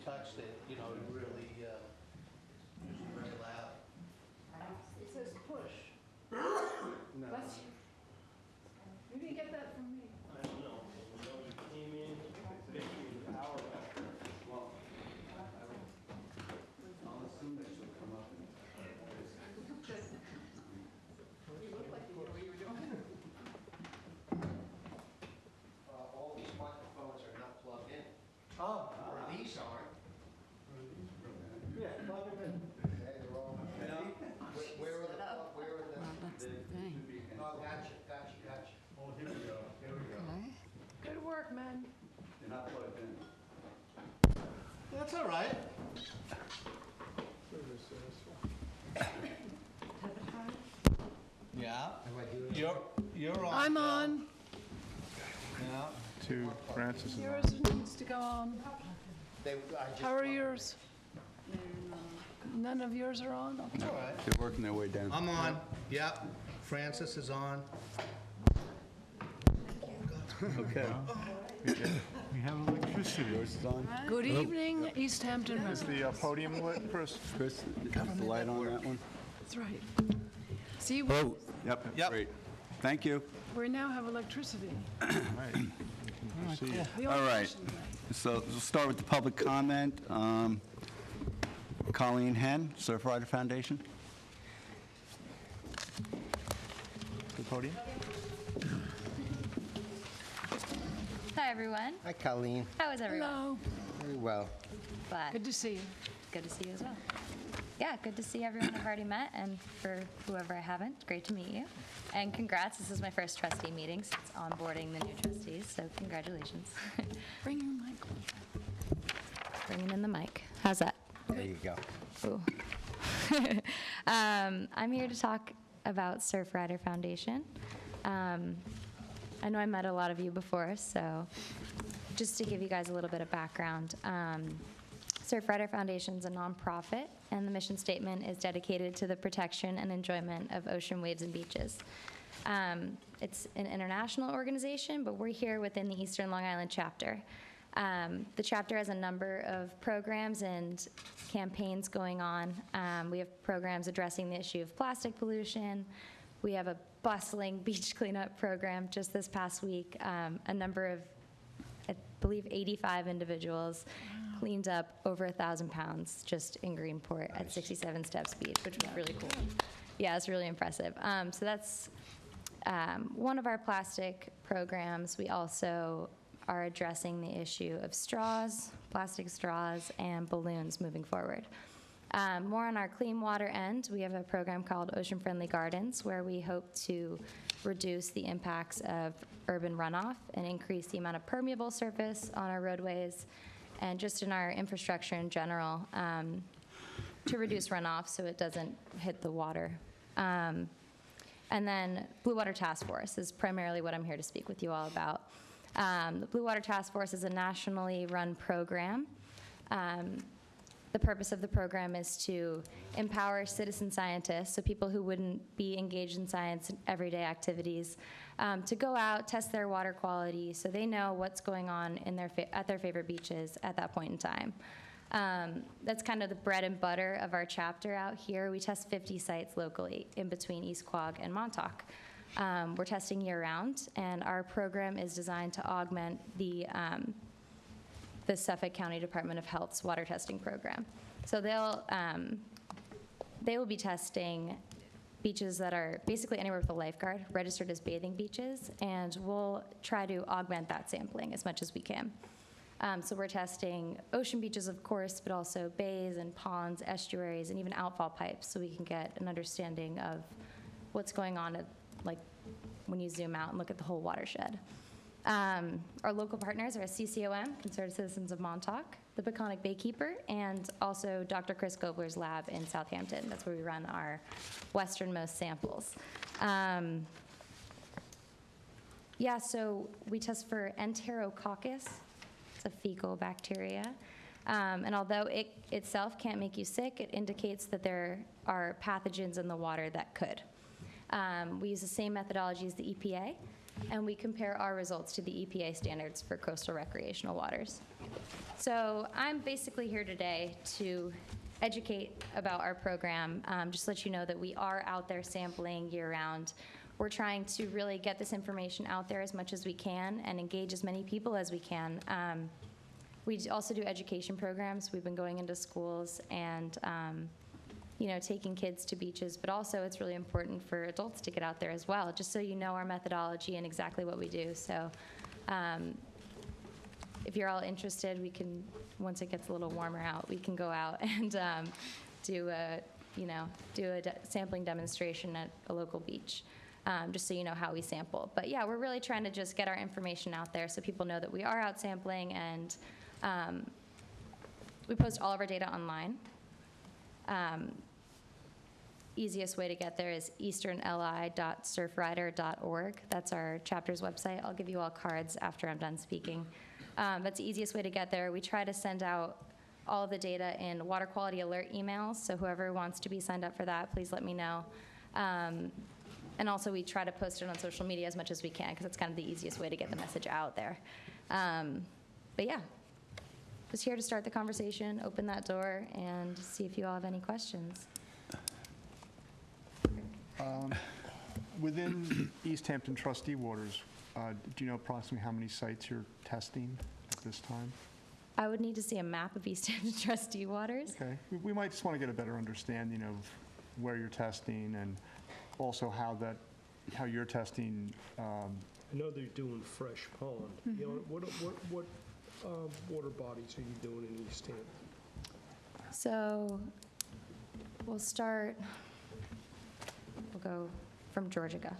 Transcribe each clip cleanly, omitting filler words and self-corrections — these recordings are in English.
touched it, you know, it really, usually very loud. It says push. Bless you. You didn't get that from me. I don't know. You came in, basically the power back. Well, I'll assume that she'll come up and. You look like you knew what you were doing. All these microphones are not plugged in. Oh. Or these aren't. Yeah, plug them in. Okay, they're all. Where are the, where are the? That's the thing. Oh, gotcha. Oh, here we go, Okay. Good work, man. They're not plugged in. That's all right. Yeah. You're on. I'm Bill. on. Yeah. To Francis. Yours needs to go on. I just How are plugged it. yours? None of yours are on? Okay. It's all right. They're working their way down. I'm on. Yep. Francis is on. Okay. We have electricity. Yours is on. Good evening, East Hampton Is residents. the podium lit, Chris? Chris, is the light on that one? That's right. See, Oh, yep, Yep. great. Thank you. we now have electricity. Right. See, The All right. old-fashioned way. So we'll start with the public comment. Colleen Henn, Surfrider Foundation. the podium? Hi, everyone. Hi, Colleen. How is everyone? Hello. Very well. Glad. Good to see you. Good to see you as well. Yeah, good to see everyone I've already met, and for whoever I haven't, great to meet you. And congrats, this is my first trustee meeting since onboarding the new trustees, so congratulations. Bring your mic. Bringing in the mic. How's that? There you go. Ooh. I'm here to talk about Surfrider Foundation. I know I met a lot of you before, so just to give you guys a little bit of background. Surfrider Foundation is a nonprofit, and the mission statement is dedicated to the protection and enjoyment of ocean waves and beaches. It's an international organization, but we're here within the Eastern Long Island chapter. The chapter has a number of programs and campaigns going on. We have programs addressing the issue of plastic pollution. We have a bustling beach cleanup program just this past week. A number of, I believe, 85 individuals cleaned up over 1,000 pounds just in Greenport at 67 Steps Beach, which was really cool. Yeah, it's really impressive. So that's one of our plastic programs. We also are addressing the issue of straws, plastic straws, and balloons moving forward. More on our clean water end, we have a program called Ocean Friendly Gardens, where we hope to reduce the impacts of urban runoff and increase the amount of permeable surface on our roadways and just in our infrastructure in general to reduce runoff so it doesn't hit the water. And then Blue Water Task Force is primarily what I'm here to speak with you all about. The Blue Water Task Force is a nationally run program. The purpose of the program is to empower citizen scientists, so people who wouldn't be engaged in science and everyday activities, to go out, test their water quality, so they know what's going on in at their favorite beaches at that point in time. That's kind of the bread and butter of our chapter out here. We test 50 sites locally in between East Quogue and Montauk. We're testing year-round, and our program is designed to augment the Suffolk County Department of Health's water testing program. So they will be testing beaches that are basically anywhere with a lifeguard, registered as bathing beaches, and we'll try to augment that sampling as much as we can. So we're testing ocean beaches, of course, but also bays and ponds, estuaries, and even outfall pipes, so we can get an understanding of what's going on at, like, when you zoom out and look at the whole watershed. Our local partners are CCOM, Concerned Citizens of Montauk, the Peconic Baykeeper, and also Dr. Chris Gobler's lab in Southampton. That's where we run our westernmost samples. Yeah, so we test for Enterococcus. It's a fecal bacteria. And although it itself can't make you sick, it indicates that there are pathogens in the water that could. We use the same methodology as the EPA. and we compare our results to the EPA standards for coastal recreational waters. So I'm basically here today to educate about our program, just let you know that we are out there sampling year-round. We're trying to really get this information out there as much as we can and engage as many people as we can. We also do education programs. We've been going into schools and taking kids to beaches, but also it's really important for adults to get out there as well, just so you know our methodology and exactly what we do. So if you're all interested, we can, once it gets a little warmer out, we can go out and do a sampling demonstration at a local beach, just so you know how we sample. But yeah, we're really trying to just get our information out there so people know that we are out sampling, and we post all of our data online. Easiest way to get there is easternli.surfrider.org. That's our chapter's website. I'll give you all cards after I'm done speaking. That's the easiest way to get there. We try to send out all of the data in water quality alert emails, so whoever wants to be signed up for that, please let me know. And also we try to post it on social media as much as we can, because it's kind of the easiest way to get the message out there. But yeah, just here to start the conversation, open that door, and see if you all have any questions. Within East Hampton trustee waters, do you know approximately how many sites you're testing at this time? I would need to see a map of East Hampton trustee waters. Okay. We might just want to get a better understanding of where you're testing, and also how you're testing. I know they're doing Fresh Pond. You know, what water bodies are you doing in East Hampton? So we'll go from Georgica.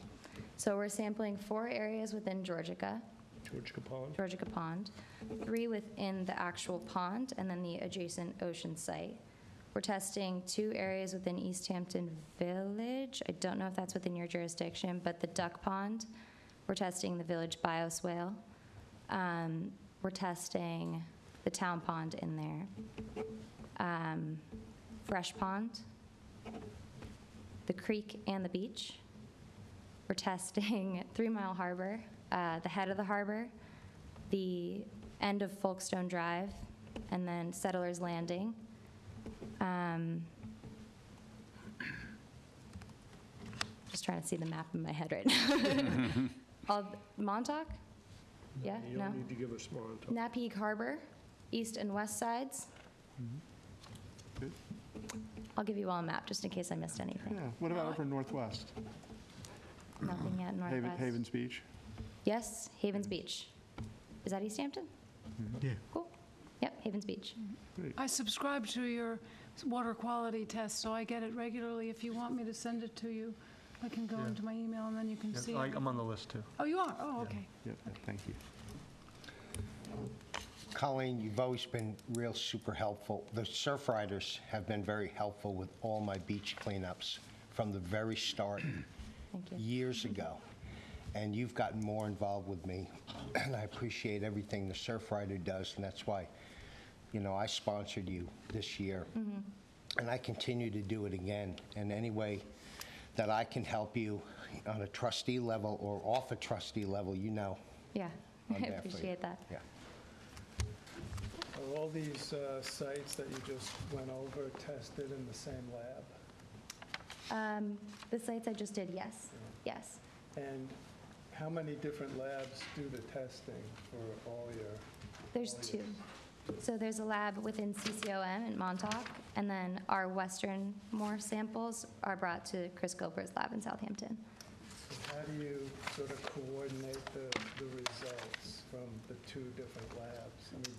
So we're sampling 4 areas within Georgica, Georgica Pond? 3 within the actual pond, and then the adjacent ocean site. We're testing 2 areas within East Hampton Village. I don't know if that's within your jurisdiction, but the duck pond. We're testing the village bioswale. We're testing the town pond in there. Fresh pond, the creek and the beach. We're testing 3 Mile Harbor, the head of the harbor, the end of Folkestone Drive, and then Settlers Landing. Just trying to see the map in my head right now. Montauk? Yeah, You no? don't need to give us Montauk. Napeague Harbor, east and west sides. Good. I'll give you all a map, just in case I missed anything. Yeah. What about over northwest? Nothing yet northwest. Havens Beach? Yes, Havens Beach. Is that East Hampton? Yeah. Cool. Yep, Havens Beach. I subscribe to your water quality test, so I get it regularly. If you want me to send it to you, I can go Yeah. into my email and then you can see it. I'm on the list, too. Oh, you are? Oh, okay. Yeah, thank you. Colleen, you've always been real super helpful. The surf riders have been very helpful with all my beach cleanups from the very start, Thank you. years ago. And you've gotten more involved with me, and I appreciate everything the surf rider does, and that's why, I sponsored you this year. And I continue to do it again. And any way that I can help you on a trustee level or off a trustee level, Yeah, I'm I there for you. appreciate that. Yeah. Are all these sites that you just went over tested in the same lab? The sites I just did, yes, yes. And how many different labs do the testing for all your? There's all 2. your- So there's a lab within CCOM in Montauk, and then our westernmost samples are brought to Chris Gilbert's lab in Southampton. So how do you sort of coordinate the results from the 2 different labs? I mean,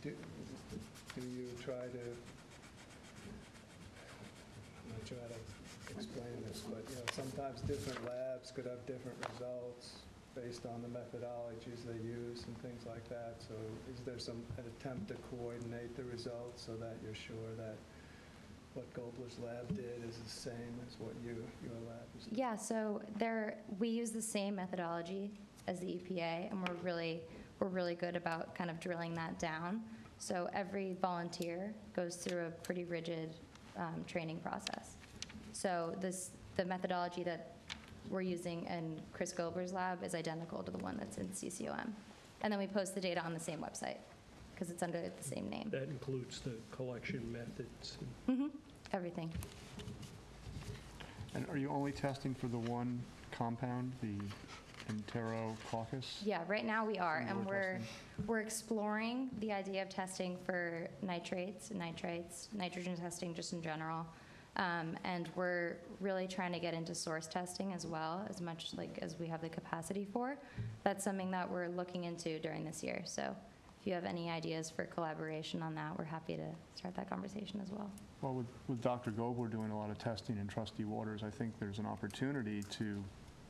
do you try to, I'm not sure how to explain this, but, sometimes different labs could have different results based on the methodologies they use and things like that. So is there an attempt to coordinate the results so that you're sure that what Gobler's lab did is the same as what your lab is doing? Yeah, so we use the same methodology as the EPA, and we're really good about kind of drilling that down. So every volunteer goes through a pretty rigid training process. So the methodology that we're using in Chris Gober's lab is identical to the one that's in CCOM. And then we post the data on the same website, because it's under the same name. That includes the collection methods. and- Everything. And are you only testing for the one compound, the Enterococcus? Yeah, right now we are, So and you're we're exploring the idea of testing for nitrates, nitrogen testing just in general. And we're really trying to get into source testing as well, as much like as we have the capacity for. That's something that we're looking into during this year. So if you have any ideas for collaboration on that, we're happy to start that conversation as well. Well, with Dr. Gobler doing a lot of testing in trustee waters, I think there's an opportunity to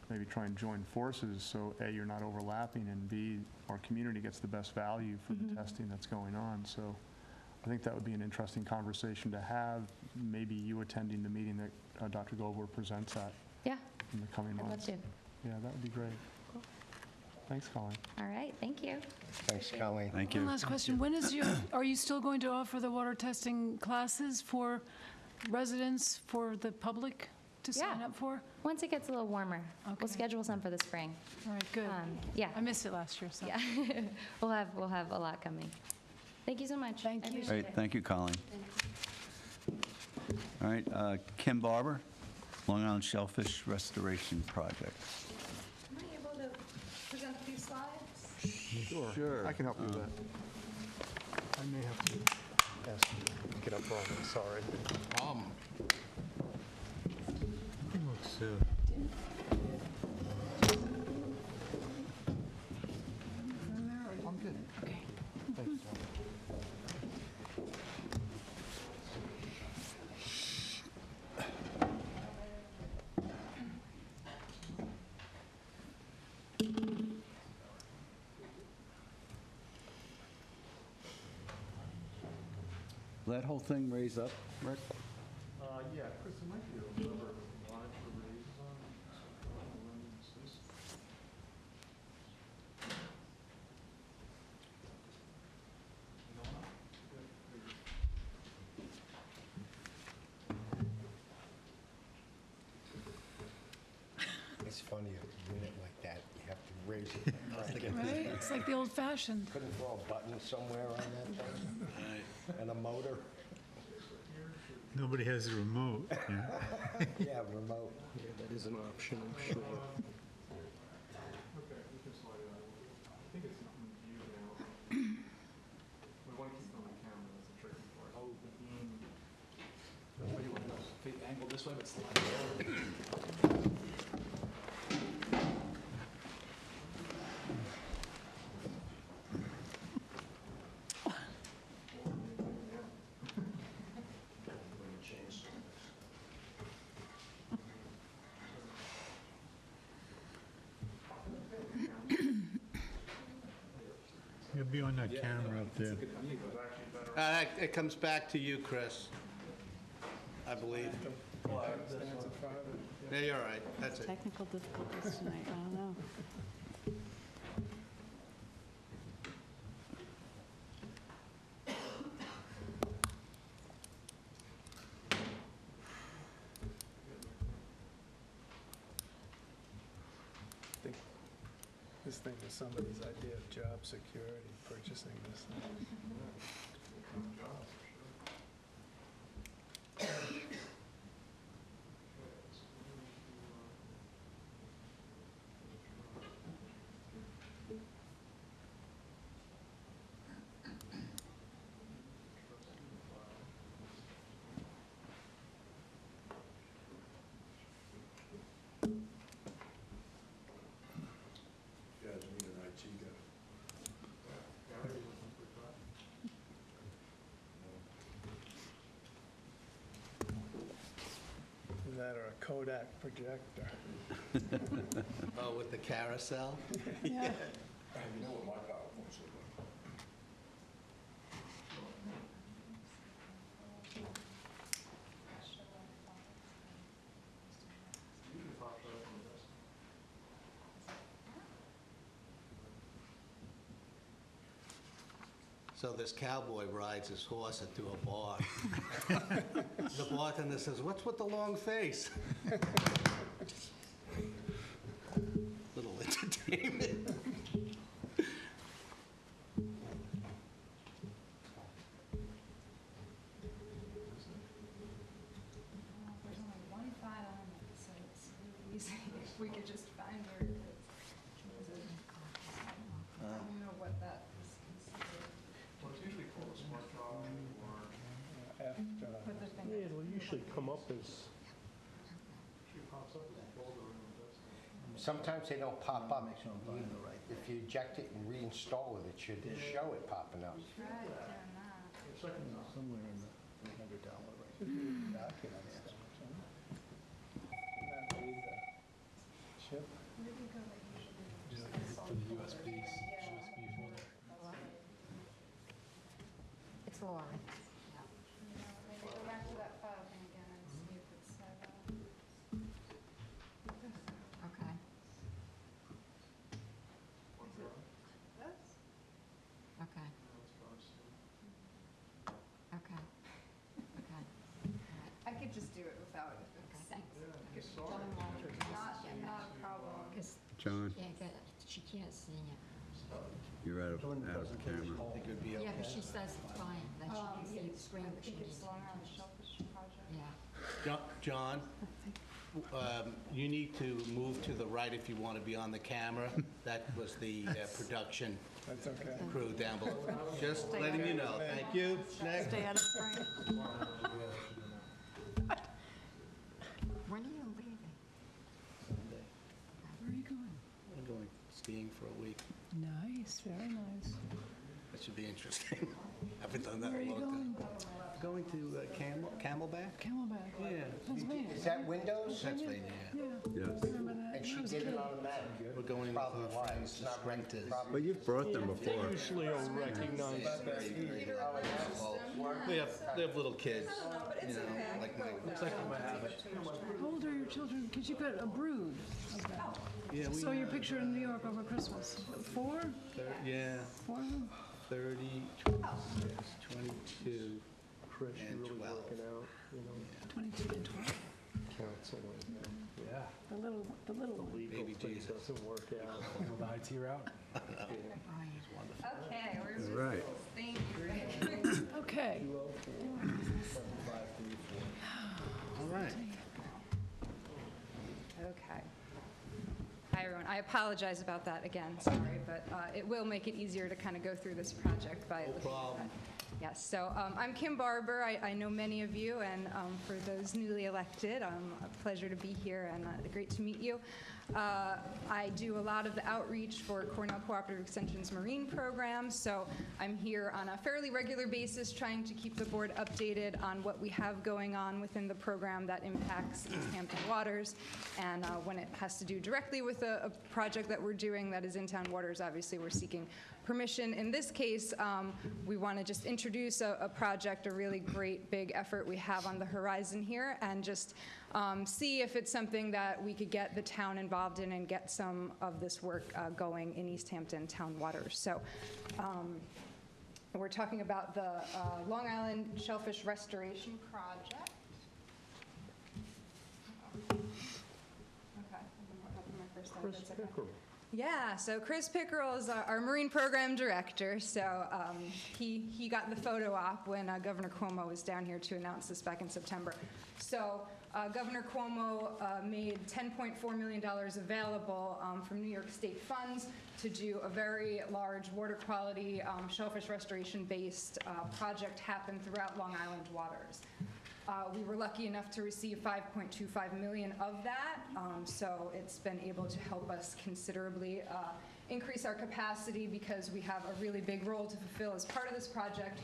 maybe try and join forces, so A, you're not overlapping, and B, our community gets the best value for the testing that's going on. So I think that would be an interesting conversation to have, maybe you attending the meeting that Dr. Gobler presents at Yeah, in the coming I'd love months. to. Yeah, that would be great. Thanks, Colleen. All right, thank you. Thanks, Colleen. Thank One you. last question. When is are you still going to offer the water testing classes for residents, for the public to sign Yeah. up for? Once it gets a little warmer, Okay. we'll schedule some for the spring. All right, good. Yeah, I missed it last year, so. yeah. We'll have a lot coming. Thank you so much. Thank I you. appreciate Great, it. thank you, Colleen. All right, Kim Barber, Long Island Shellfish Restoration Project. Am I able to present these slides? Sure. I can help you with that. I may have to ask you to get up front, sorry. I'm good. Okay. Thank you, Tom. Will that whole thing raise up, Rick? Yeah, Chris, it might be a rubber line for raise on. It's funny, a unit like that, you have to raise it. crank it. Right? It's like the old fashioned. Couldn't throw a button somewhere on that thing? And a motor? Nobody has a remote. Yeah. Yeah, remote. Yeah, that is an option, I'm sure. Okay, we can slide it out. I think it's not in view now. We want to keep it on the camera, that's the tricky part. Oh, the beam. What do you want to go? Angle this way, but slide it over. You'll be on that camera up there. It comes back to you, Chris, I believe. Stands in front of it. Yeah, you're all right, that's it. Technical difficulties tonight, I don't know. I think this thing was somebody's idea of job security, purchasing this thing. That or a Kodak projector. Oh, with the carousel? Yeah. So this cowboy rides his horse into a bar. The bartender says, "What's with the long face?" entertainment. There's only one file on it, so it's really easy if we could just find where it is. I don't know what that is considered. Well, it's usually called a smart draw or Put the thing. Yeah, it'll usually come up as, usually pops up as a folder in the desktop. Sometimes they don't pop up. If you eject it and reinstall it, it should show it popping up. Tried doing that. Somewhere in the $100 Chip? Where do you go that usually? For the USB folder. It's Laura. Maybe go back to that file thing again and see if it's set up. Okay. This? Okay. Okay. Okay. I could just do it without it. Okay, thanks. Not a problem. Because John, she can't see it. you're out of camera. Yeah, but she says it's fine, that she can see the screen, I but she think needs it's to. Long Island Shellfish Project. Yeah. John, you need to move to the right if you want to be on the camera. That was the production That's okay. crew down below. Just letting you know. Thank you. Next. Stay out of frame. When are you leaving? Where are you going? I'm going skiing for a week. Nice, very nice. That should be interesting. Haven't done that Where are in a you long time. going? Going to Camelback? Camelback. Yeah. Pennsylvania. Is that Windows? Pennsylvania, yeah. Yeah. Yes. Remember that? And she That was did it good. automatic. We're going with Probably our why. friends It's to not rented. Springton. But you've brought them they before. usually will recognize Well, they have little kids, you know, like my. Looks like How old are your children? Because you've got a brood of that. Yeah, we Saw your picture in New York over Christmas. 4? Yeah, 4 of them? 30, 26, 22. Chris, you're And really 12. working out, you know, 22 and 12. counseling. Yeah. The little one. Legal Baby thing Jesus. doesn't work out. The IT route? Okay, where's All right. Thank you. Okay. All right. Okay. Hi, everyone. I apologize about that again, sorry, but it will make it easier to kind of go through this project by looking at problem. that. Yes, so I'm Kim Barber. I know many of you, and for those newly elected, a pleasure to be here and great to meet you. I do a lot of the outreach for Cornell Cooperative Extension's marine program, so I'm here on a fairly regular basis trying to keep the board updated on what we have going on within the program that impacts East Hampton waters. And when it has to do directly with a project that we're doing that is in town waters, obviously we're seeking permission. In this case, we want to just introduce a project, a really great big effort we have on the horizon here, and just see if it's something that we could get the town involved in and get some of this work going in East Hampton town waters. So we're talking about the Long Island Shellfish Restoration Project. Okay, my first slide. Chris That's okay. Pickerel. Yeah, so Chris Pickerel is our Marine Program Director, so he got the photo op when Governor Cuomo was down here to announce this back in September. So Governor Cuomo made $10.4 million available from New York State funds to do a very large water quality shellfish restoration-based project happen throughout Long Island waters. We were lucky enough to receive $5.25 million of that, so it's been able to help us considerably increase our capacity because we have a really big role to fulfill as part of this project.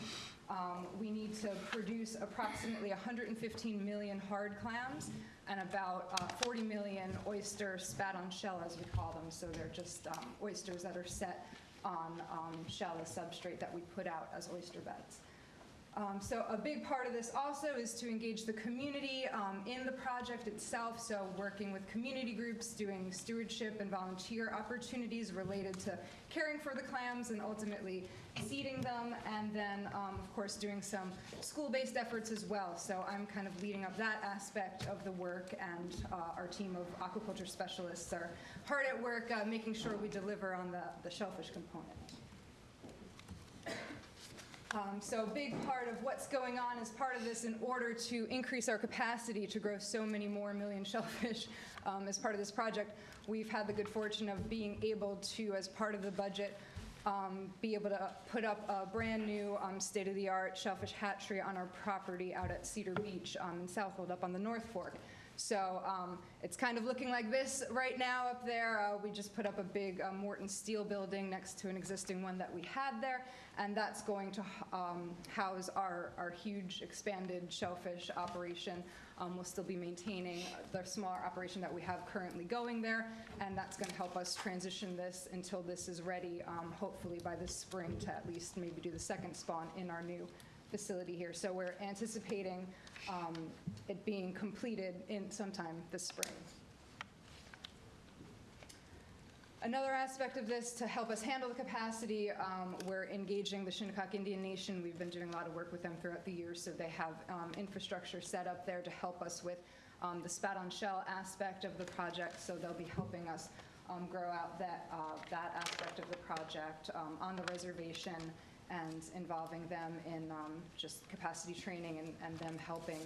We need to produce approximately 115 million hard clams and about 40 million oyster spat on shell, as we call them. So they're just oysters that are set on shell as substrate that we put out as oyster beds. So a big part of this also is to engage the community in the project itself, so working with community groups, doing stewardship and volunteer opportunities related to caring for the clams and ultimately seeding them, and then, of course, doing some school-based efforts as well. So I'm kind of leading up that aspect of the work, and our team of aquaculture specialists are hard at work making sure we deliver on the shellfish component. So a big part of what's going on as part of this, in order to increase our capacity to grow so many more million shellfish as part of this project, we've had the good fortune of being able to, as part of the budget, be able to put up a brand new state-of-the-art shellfish hatchery on our property out at Cedar Beach in Southwold, up on the North Fork. So it's kind of looking like this right now up there. We just put up a big Morton steel building next to an existing one that we had there, and that's going to house our huge expanded shellfish operation. We'll still be maintaining the smaller operation that we have currently going there, and that's going to help us transition this until this is ready, hopefully by this spring, to at least maybe do the second spawn in our new facility here. So we're anticipating it being completed in sometime this spring. Another aspect of this, to help us handle the capacity, we're engaging the Shinnecock Indian Nation. We've been doing a lot of work with them throughout the years, so they have infrastructure set up there to help us with the spat-on-shell aspect of the project, so they'll be helping us grow out that aspect of the project on the reservation, and involving them in just capacity training and them helping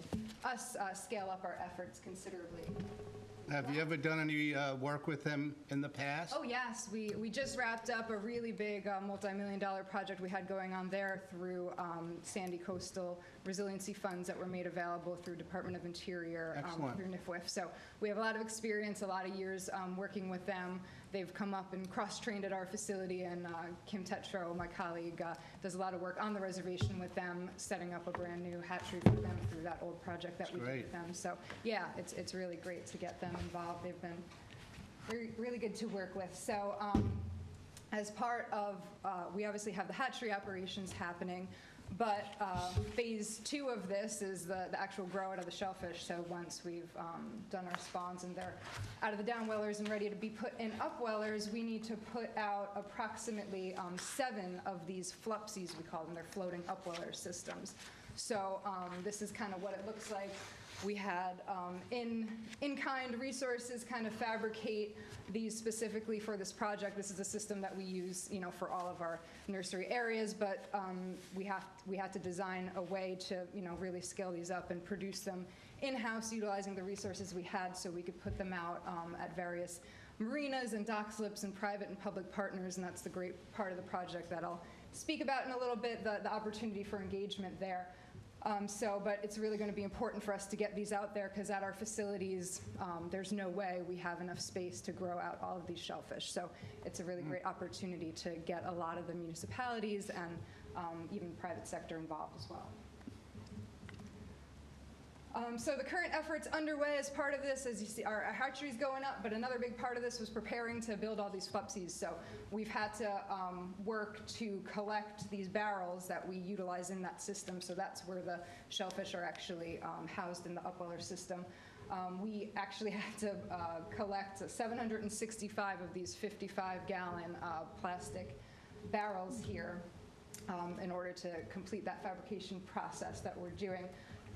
us scale up our efforts considerably. Have you ever done any work with them in the past? Oh, yes. We just wrapped up a really big multi-million-dollar project we had going on there through Sandy Coastal Resiliency Funds that were made available through Department of Interior, through NIFWIF. So we have a lot of experience, a lot of years working with them. They've come up and cross-trained at our facility, and Kim Tetro, my colleague, does a lot of work on the reservation with them, setting up a brand new hatchery for them through that old project that we did with them. So yeah, it's really great to get them involved. They've been really good to work with. So as part of, we obviously have the hatchery operations happening, but phase 2 of this is the actual grow out of the shellfish. So once we've done our spawns and they're out of the downwellers and ready to be put in upwellers, we need to put out approximately 7 of these flupsies, we call them. They're floating upweller systems. So this is kind of what it looks like. We had in-kind resources kind of fabricate these specifically for this project. This is a system that we use, for all of our nursery areas, but we had to design a way to, really scale these up and produce them in-house, utilizing the resources we had, so we could put them out at various marinas and dock slips and private and public partners, and that's the great part of the project that I'll speak about in a little bit, the opportunity for engagement there. But it's really going to be important for us to get these out there, because at our facilities, there's no way we have enough space to grow out all of these shellfish. So it's a really great opportunity to get a lot of the municipalities and even private sector involved as well. So the current efforts underway as part of this, as you see, our hatchery's going up, but another big part of this was preparing to build all these flupsies. So we've had to work to collect these barrels that we utilize in that system. So that's where the shellfish are actually housed in the upweller system. We actually had to collect 765 of these 55-gallon plastic barrels here in order to complete that fabrication process that we're doing.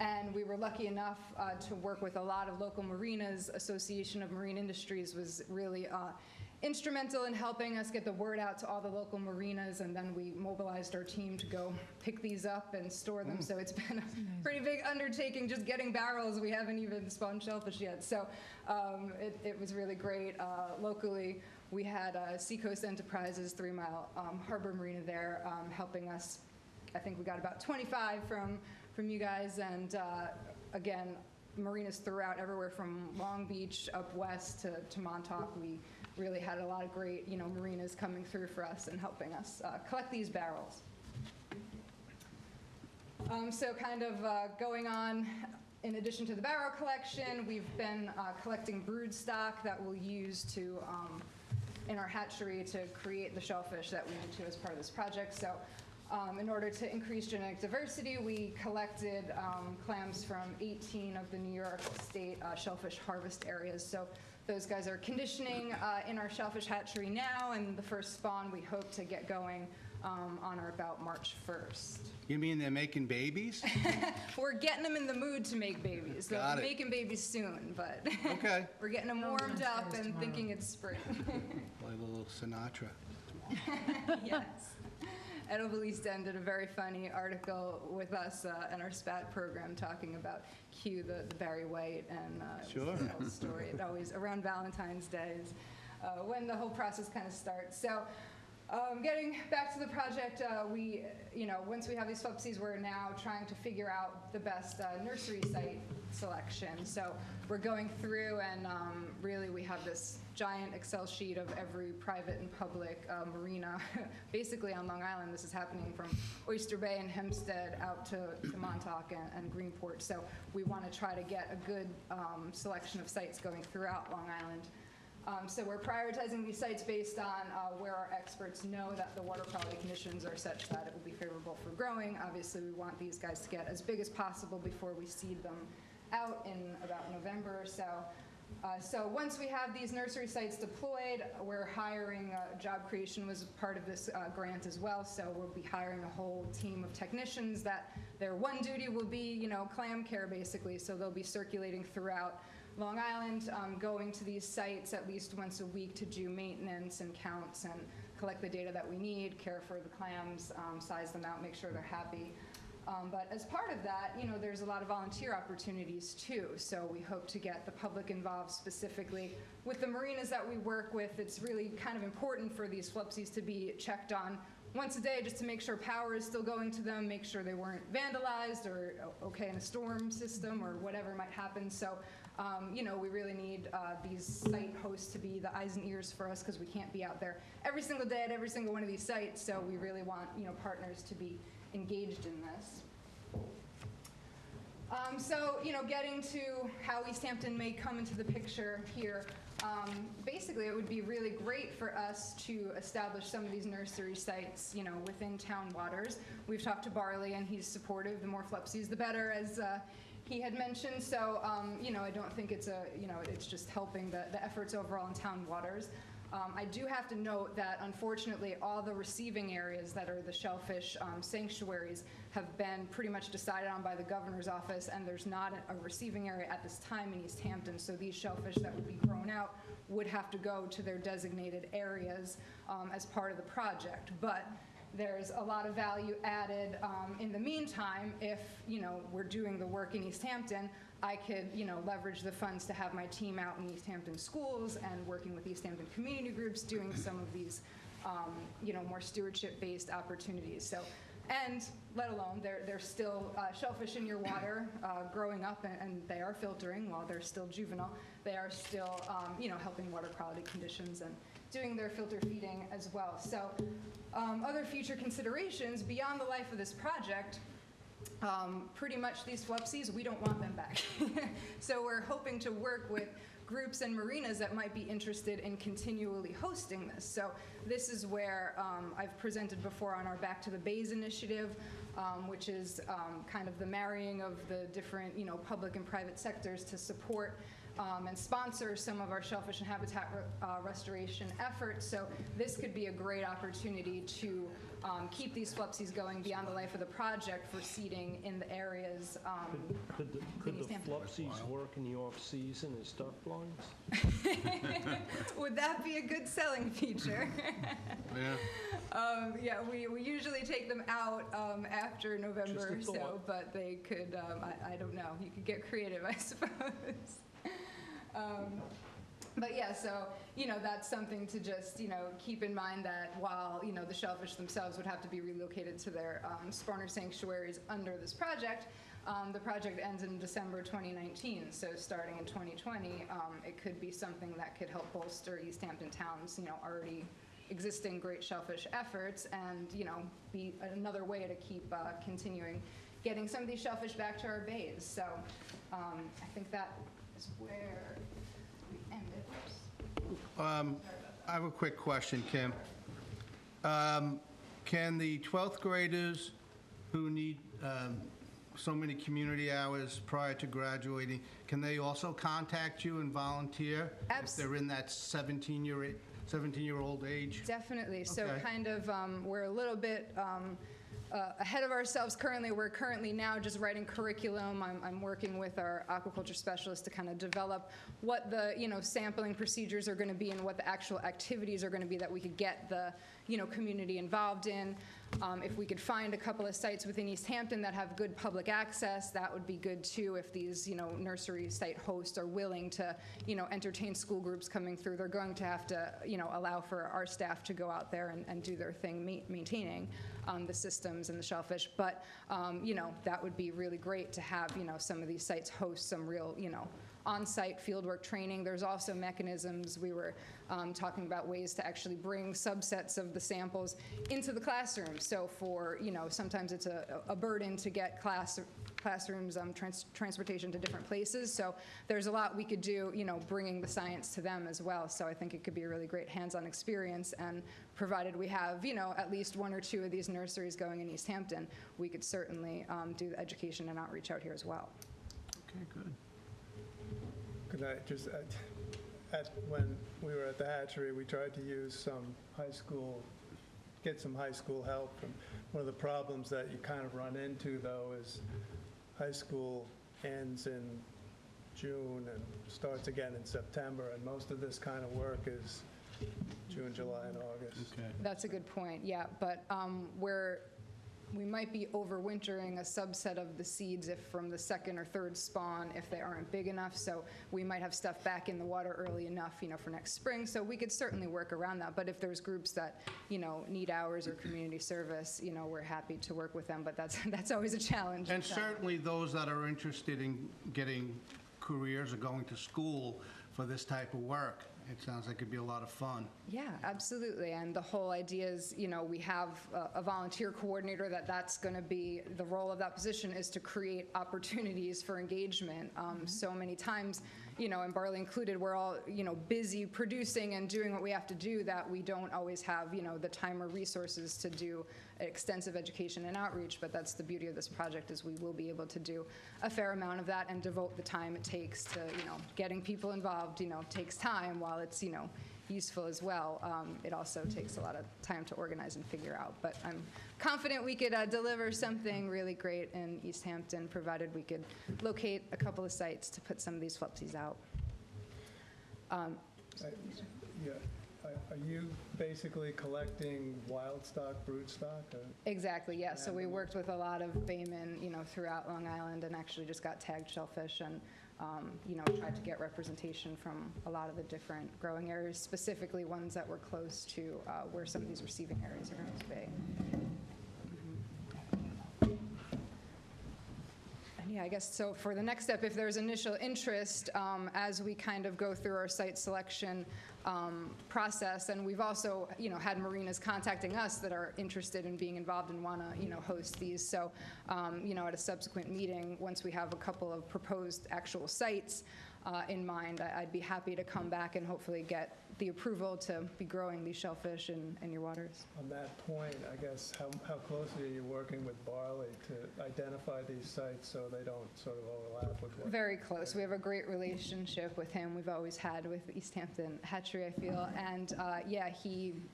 And we were lucky enough to work with a lot of local marinas. Association of Marine Industries was really instrumental in helping us get the word out to all the local marinas, and then we mobilized our team to go pick these up and store them. So it's been a pretty big undertaking just getting barrels. We haven't even spawned shellfish yet. So it was really great. Locally, we had Seacoast Enterprises, 3 Mile Harbor Marina there, helping us. I think we got about 25 from you guys, and again, marinas throughout, everywhere from Long Beach up west to Montauk. We really had a lot of great, marinas coming through for us and helping us collect these barrels. So kind of going on, in addition to the barrel collection, we've been collecting brood stock that we'll use to in our hatchery to create the shellfish that we need to as part of this project. So In order to increase genetic diversity, we collected clams from 18 of the New York State shellfish harvest areas. So those guys are conditioning in our shellfish hatchery now, and the first spawn we hope to get going on or about March 1st. You mean they're making babies? We're getting them in the mood to make babies. They'll Got be it. making babies soon, but Okay. we're getting them warmed up and thinking it's spring. Like a little Sinatra. Yes. Edible East End did a very funny article with us and our SPAT program talking about Q, the Barry White, and it was a whole story. It always, around Valentine's Day is when the whole process kind of starts. So getting back to the project, once we have these flupsies, we're now trying to figure out the best nursery site selection. So we're going through, and really we have this giant Excel sheet of every private and public marina, basically on Long Island. This is happening from Oyster Bay and Hempstead out to Montauk and Greenport. So we want to try to get a good selection of sites going throughout Long Island. So we're prioritizing these sites based on where our experts know that the water quality conditions are such that it will be favorable for growing. Obviously, we want these guys to get as big as possible before we seed them out in about November or so. So once we have these nursery sites deployed, we're hiring, job creation was part of this grant as well, so we'll be hiring a whole team of technicians that their one duty will be, clam care basically, so they'll be circulating throughout Long Island, going to these sites at least once a week to do maintenance and counts and collect the data that we need, care for the clams, size them out, make sure they're happy. But as part of that, there's a lot of volunteer opportunities too. So we hope to get the public involved specifically with the marinas that we work with. It's really kind of important for these flupsies to be checked on once a day just to make sure power is still going to them, make sure they weren't vandalized or okay in a storm system or whatever might happen. So, we really need these site hosts to be the eyes and ears for us because we can't be out there every single day at every single one of these sites. So we really want, partners to be engaged in this. Getting to how East Hampton may come into the picture here, basically it would be really great for us to establish some of these nursery sites, within town waters. We've talked to Barley and he's supportive. The more flupsies, the better, as he had mentioned. So, I don't think it's it's just helping the efforts overall in town waters. I do have to note that, unfortunately, all the receiving areas that are the shellfish sanctuaries have been pretty much decided on by the governor's office, and there's not a receiving area at this time in East Hampton, so these shellfish that would be grown out would have to go to their designated areas as part of the project. But there's a lot of value added in the meantime if, we're doing the work in East Hampton. I could, leverage the funds to have my team out in East Hampton schools and working with East Hampton community groups doing some of these, more stewardship-based opportunities. So, and let alone, there's still shellfish in your water growing up, and they are filtering while they're still juvenile. They are still, helping water quality conditions and doing their filter feeding as well. So other future considerations beyond the life of this project, pretty much these flupsies, we don't want them back. So we're hoping to work with groups and marinas that might be interested in continually hosting this. So this is where I've presented before on our Back to the Bays initiative, which is kind of the marrying of the different, public and private sectors to support and sponsor some of our shellfish and habitat restoration efforts. So this could be a great opportunity to keep these flupsies going beyond the life of the project for seeding in the areas. Could the flupsies work in the off-season as duck blinds? Would that be a good selling feature? Yeah. We usually take them out after November or so, but they could, I don't know, you could get creative, I suppose. But yeah, so, that's something to just, keep in mind that while, the shellfish themselves would have to be relocated to their spawner sanctuaries under this project, the project ends in December 2019. So starting in 2020, it could be something that could help bolster East Hampton Town's, already existing great shellfish efforts and, be another way to keep continuing getting some of these shellfish back to our bays. So I think that is where we end it. I have a quick question, Kim. Can the 12th graders who need so many community hours prior to graduating, can they also contact you and volunteer? If they're in that 17-year-old age? Definitely. So Okay. kind of, we're a little bit ahead of ourselves currently. We're currently now just writing curriculum. I'm working with our aquaculture specialist to kind of develop what the, sampling procedures are going to be and what the actual activities are going to be that we could get the, community involved in. If we could find a couple of sites within East Hampton that have good public access, that would be good too. If these, nursery site hosts are willing to, entertain school groups coming through, they're going to have to, allow for our staff to go out there and do their thing, maintaining the systems and the shellfish. But, that would be really great to have, some of these sites host some real, on-site fieldwork training. There's also mechanisms. We were talking about ways to actually bring subsets of the samples into the classroom. So for, sometimes it's a burden to get classrooms, transportation to different places. So there's a lot we could do, bringing the science to them as well. So I think it could be a really great hands-on experience. And provided we have, at least one or two of these nurseries going in East Hampton, we could certainly do the education and outreach out here as well. Okay, good. Could I just, when we were at the hatchery, we tried to use get some high school help. And one of the problems that you kind of run into, though, is high school ends in June and starts again in September, and most of this kind of work is June, July, and August. Okay. That's a good point, yeah. But we might be overwintering a subset of the seeds if from the second or third spawn if they aren't big enough. So we might have stuff back in the water early enough, for next spring. So we could certainly work around that. But if there's groups that, need hours or community service, we're happy to work with them. But that's always a challenge. And certainly those that are interested in getting careers or going to school for this type of work, it sounds like it'd be a lot of fun. Yeah, absolutely. And the whole idea is, we have a volunteer coordinator that's going to be, the role of that position is to create opportunities for engagement. So many times, and Barley included, we're all, busy producing and doing what we have to do that we don't always have, the time or resources to do extensive education and outreach. But that's the beauty of this project is we will be able to do a fair amount of that and devote the time it takes to, getting people involved, takes time while it's, useful as well. It also takes a lot of time to organize and figure out. But I'm confident we could deliver something really great in East Hampton, provided we could locate a couple of sites to put some of these flupsies out. Are you basically collecting wild stock, brood stock? Exactly, yeah. So we worked with a lot of baymen, throughout Long Island, and actually just got tagged shellfish and, tried to get representation from a lot of the different growing areas, specifically ones that were close to where some of these receiving areas are going to be. Yeah, I guess so for the next step, if there's initial interest, as we kind of go through our site selection process, and we've also, had marinas contacting us that are interested in being involved and want to, host these. So, at a subsequent meeting, once we have a couple of proposed actual sites in mind, I'd be happy to come back and hopefully get the approval to be growing these shellfish in your waters. On that point, I guess, how closely are you working with Barley to identify these sites so they don't sort of overlap with what? Very close. We have a great relationship with him. We've always had with East Hampton Hatchery, I feel. And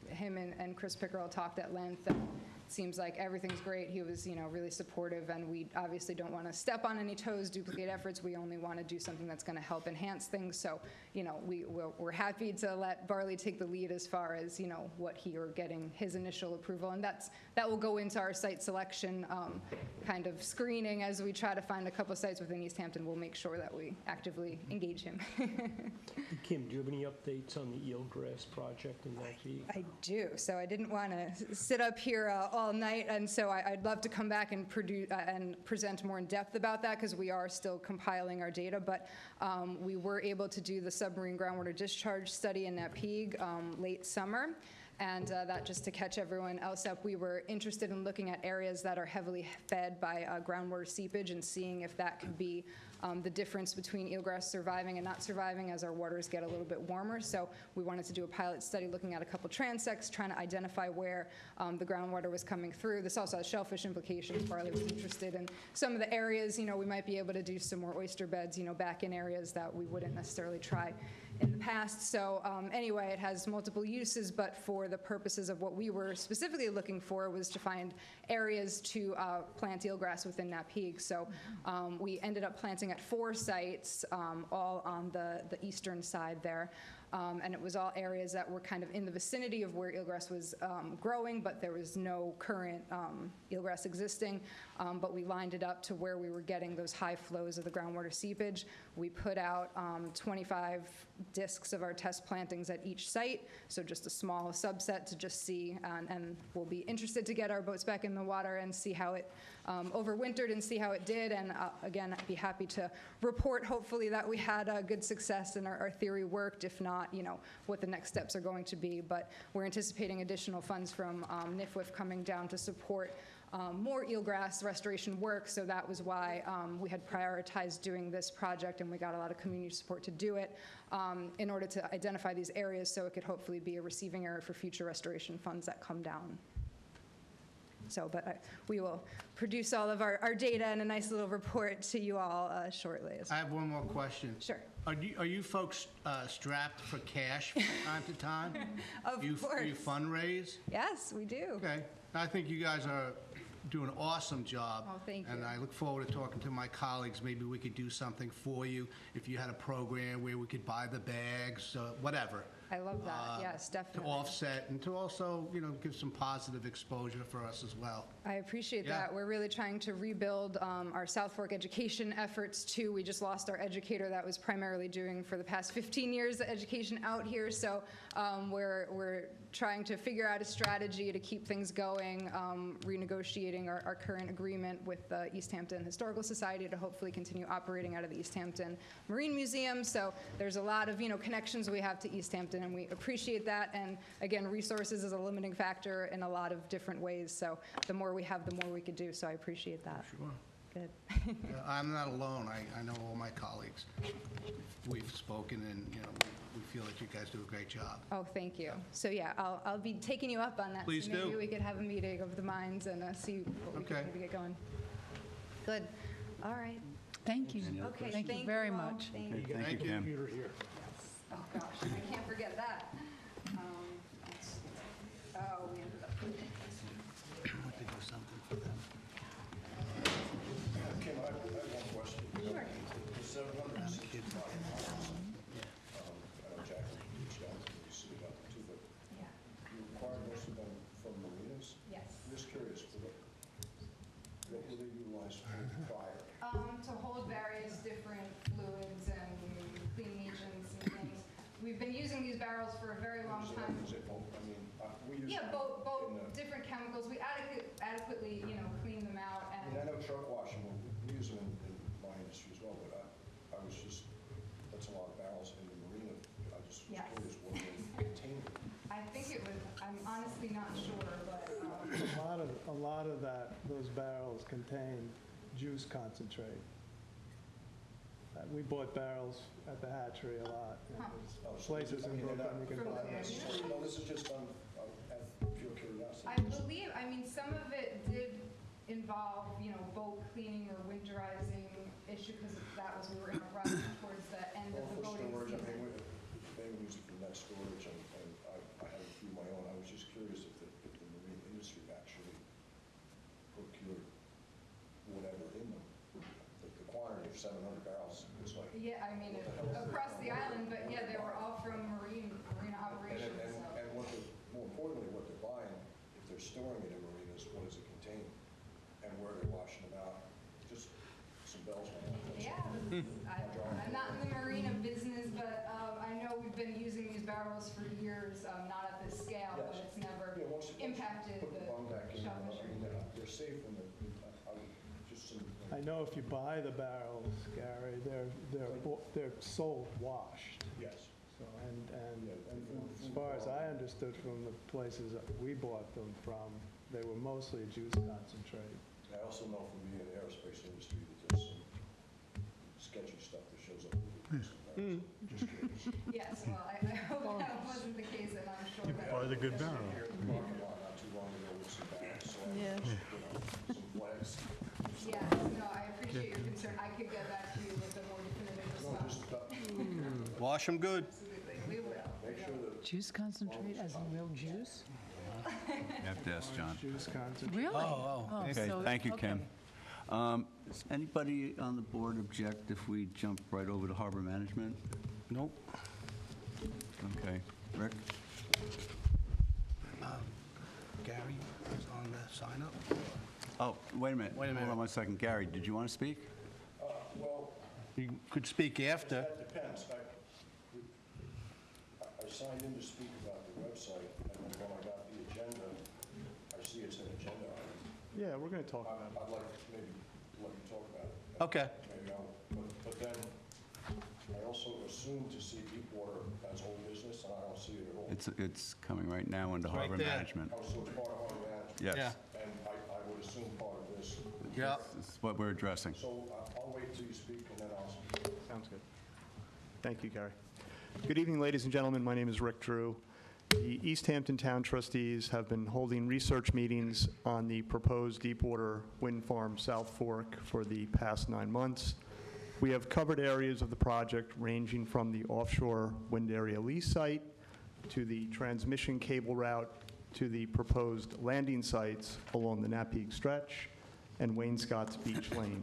him and Chris Pickerel talked at length. And it seems like everything's great. He was, really supportive, and we obviously don't want to step on any toes, duplicate efforts. We only want to do something that's going to help enhance things. So, we're happy to let Barley take the lead as far as, what he or getting his initial approval. And that will go into our site selection kind of screening as we try to find a couple of sites within East Hampton. We'll make sure that we actively engage him. Kim, do you have any updates on the eelgrass project in that field? I do. So I didn't want to sit up here all night, and so I'd love to come back and present more in depth about that, because we are still compiling our data. But we were able to do the submarine groundwater discharge study in Napeague late summer. And that, just to catch everyone else up, we were interested in looking at areas that are heavily fed by groundwater seepage and seeing if that could be the difference between eelgrass surviving and not surviving as our waters get a little bit warmer. So we wanted to do a pilot study looking at a couple transects, trying to identify where the groundwater was coming through. This also has shellfish implications. Barley was interested in some of the areas, we might be able to do some more oyster beds, back in areas that we wouldn't necessarily try in the past. So anyway, it has multiple uses, but for the purposes of what we were specifically looking for was to find areas to plant eelgrass within Napeague. So we ended up planting at 4 sites, all on the eastern side there. And it was all areas that were kind of in the vicinity of where eelgrass was growing, but there was no current eelgrass existing. But we lined it up to where we were getting those high flows of the groundwater seepage. We put out 25 discs of our test plantings at each site, so just a small subset to just see, and we'll be interested to get our boats back in the water and see how it overwintered and see how it did. And again, I'd be happy to report, hopefully, that we had good success and our theory worked. If not, what the next steps are going to be. But we're anticipating additional funds from NIFWIF coming down to support more eelgrass restoration work, so that was why we had prioritized doing this project, and we got a lot of community support to do it in order to identify these areas so it could hopefully be a receiving area for future restoration funds that come down. So, but we will produce all of our data and a nice little report to you all shortly. I have one more question. Sure. Are you folks strapped for cash from time to time? Of course. You fundraise? Yes, we do. Okay. I think you guys are doing an awesome job. Oh, thank you. And I look forward to talking to my colleagues. Maybe we could do something for you if you had a program where we could buy the bags, whatever. I love that. Yes, definitely. To offset and to also, give some positive exposure for us as well. I appreciate Yeah. that. We're really trying to rebuild our South Fork education efforts too. We just lost our educator that was primarily doing for the past 15 years the education out here. So we're trying to figure out a strategy to keep things going, renegotiating our current agreement with the East Hampton Historical Society to hopefully continue operating out of the East Hampton Marine Museum. So there's a lot of connections we have to East Hampton, and we appreciate that. And again, resources is a limiting factor in a lot of different ways. So the more we have, the more we could do. So I appreciate that. Sure. Good. I'm not alone. I know all my colleagues. We've spoken, and we feel that you guys do a great job. Oh, thank you. So yeah, I'll be taking you up on that. Please so do. Maybe we could have a meeting of the minds and see what we Okay. can maybe get going. Good. All right. Thank you. Okay. Thank you very all. much. Thank you. Thank you. Computer here. Oh gosh, I can't forget that. We ended up. I want to do something for them. Kim, I have one question. Sure. The 765 miles, I know Jack reached out to the city about them too, but Yeah. you require most of them from marinas? Yes. I'm just curious, what will they utilize for prior? To hold various different fluids and cleaning agents and things. We've been using these barrels for a very long time. Is it both? I mean, we use. Yeah, both in the- different chemicals. We adequately, clean them out. I mean, I know truck washing, we use them in my industry as well, but I was just, that's a lot of barrels in the marina. I just was Yes. curious what they contain. I think it was, I'm honestly not sure, but A lot of those barrels contain juice concentrate. We bought barrels at the hatchery a lot. And there's places in Brooklyn you can buy them. No, this is just on pure curiosity. I believe, some of it did involve, boat cleaning or winterizing issue because that was, we were in a rush towards the end of the For boating storage, I season. mean, they would use it for net storage, and I have a few of my own. I was just curious if the marine industry actually procured whatever in them. The quantity of 700 barrels was like. Yeah, across the island, but yeah, they were all from marina operations. So. And more importantly, what they're buying, if they're storing it in marinas, what does it contain? And where they're washing them out? Just some bells on it. Yeah, I'm not in the marina business, but I know we've been using these barrels for years, not at this scale, but it's never Yeah, once you impacted put the bung back in, shellfish. they're safe when just some. I know if you buy the barrels, Gary, they're sold washed. Yes. So, and as far as I understood from the places that we bought them from, they were mostly juice concentrate. I also know from being in the aerospace industry that there's some sketchy stuff that shows up. Just curious. Yes, well, I hope that wasn't the case, and I'm sure that. Buy the good barrel. Here at the parking lot not too long ago with some bags, so I Yeah. was, some flags. Yes, no, I appreciate your concern. I could get back to you with a more definitive response. Wash them good. Absolutely, we will. Make sure that Juice concentrate as in real juice? You have to ask John. Juice concentrate. Really? Oh, Okay, so- thank you, Kim. okay. Does anybody on the board object if we jump right over to harbor management? Nope. Okay. Rick? Gary is on the sign up. Oh, wait a minute. Wait a minute. Hold on 1 second. Gary, did you want to speak? well, You could speak after. that depends. I signed in to speak about the website, and then when I got the agenda, I see it's an agenda item. Yeah, we're going to talk about it. I'd like to maybe let you talk about it. Okay. Maybe but then I also assume to see Deepwater as whole business, and I don't see it at all. It's coming right now into right harbor there. management. Oh, so it's part of harbor management? Yes. Yeah. And I would assume part of this. Yeah. This is what we're addressing. So I'll wait till you speak, and then I'll speak. Sounds good. Thank you, Gary. Good evening, ladies and gentlemen. My name is Rick Drew. The East Hampton Town Trustees have been holding research meetings on the proposed Deepwater Wind Farm South Fork for the past 9 months. We have covered areas of the project ranging from the offshore wind area lease site to the transmission cable route to the proposed landing sites along the Napeague Stretch and Wainscott's Beach Lane.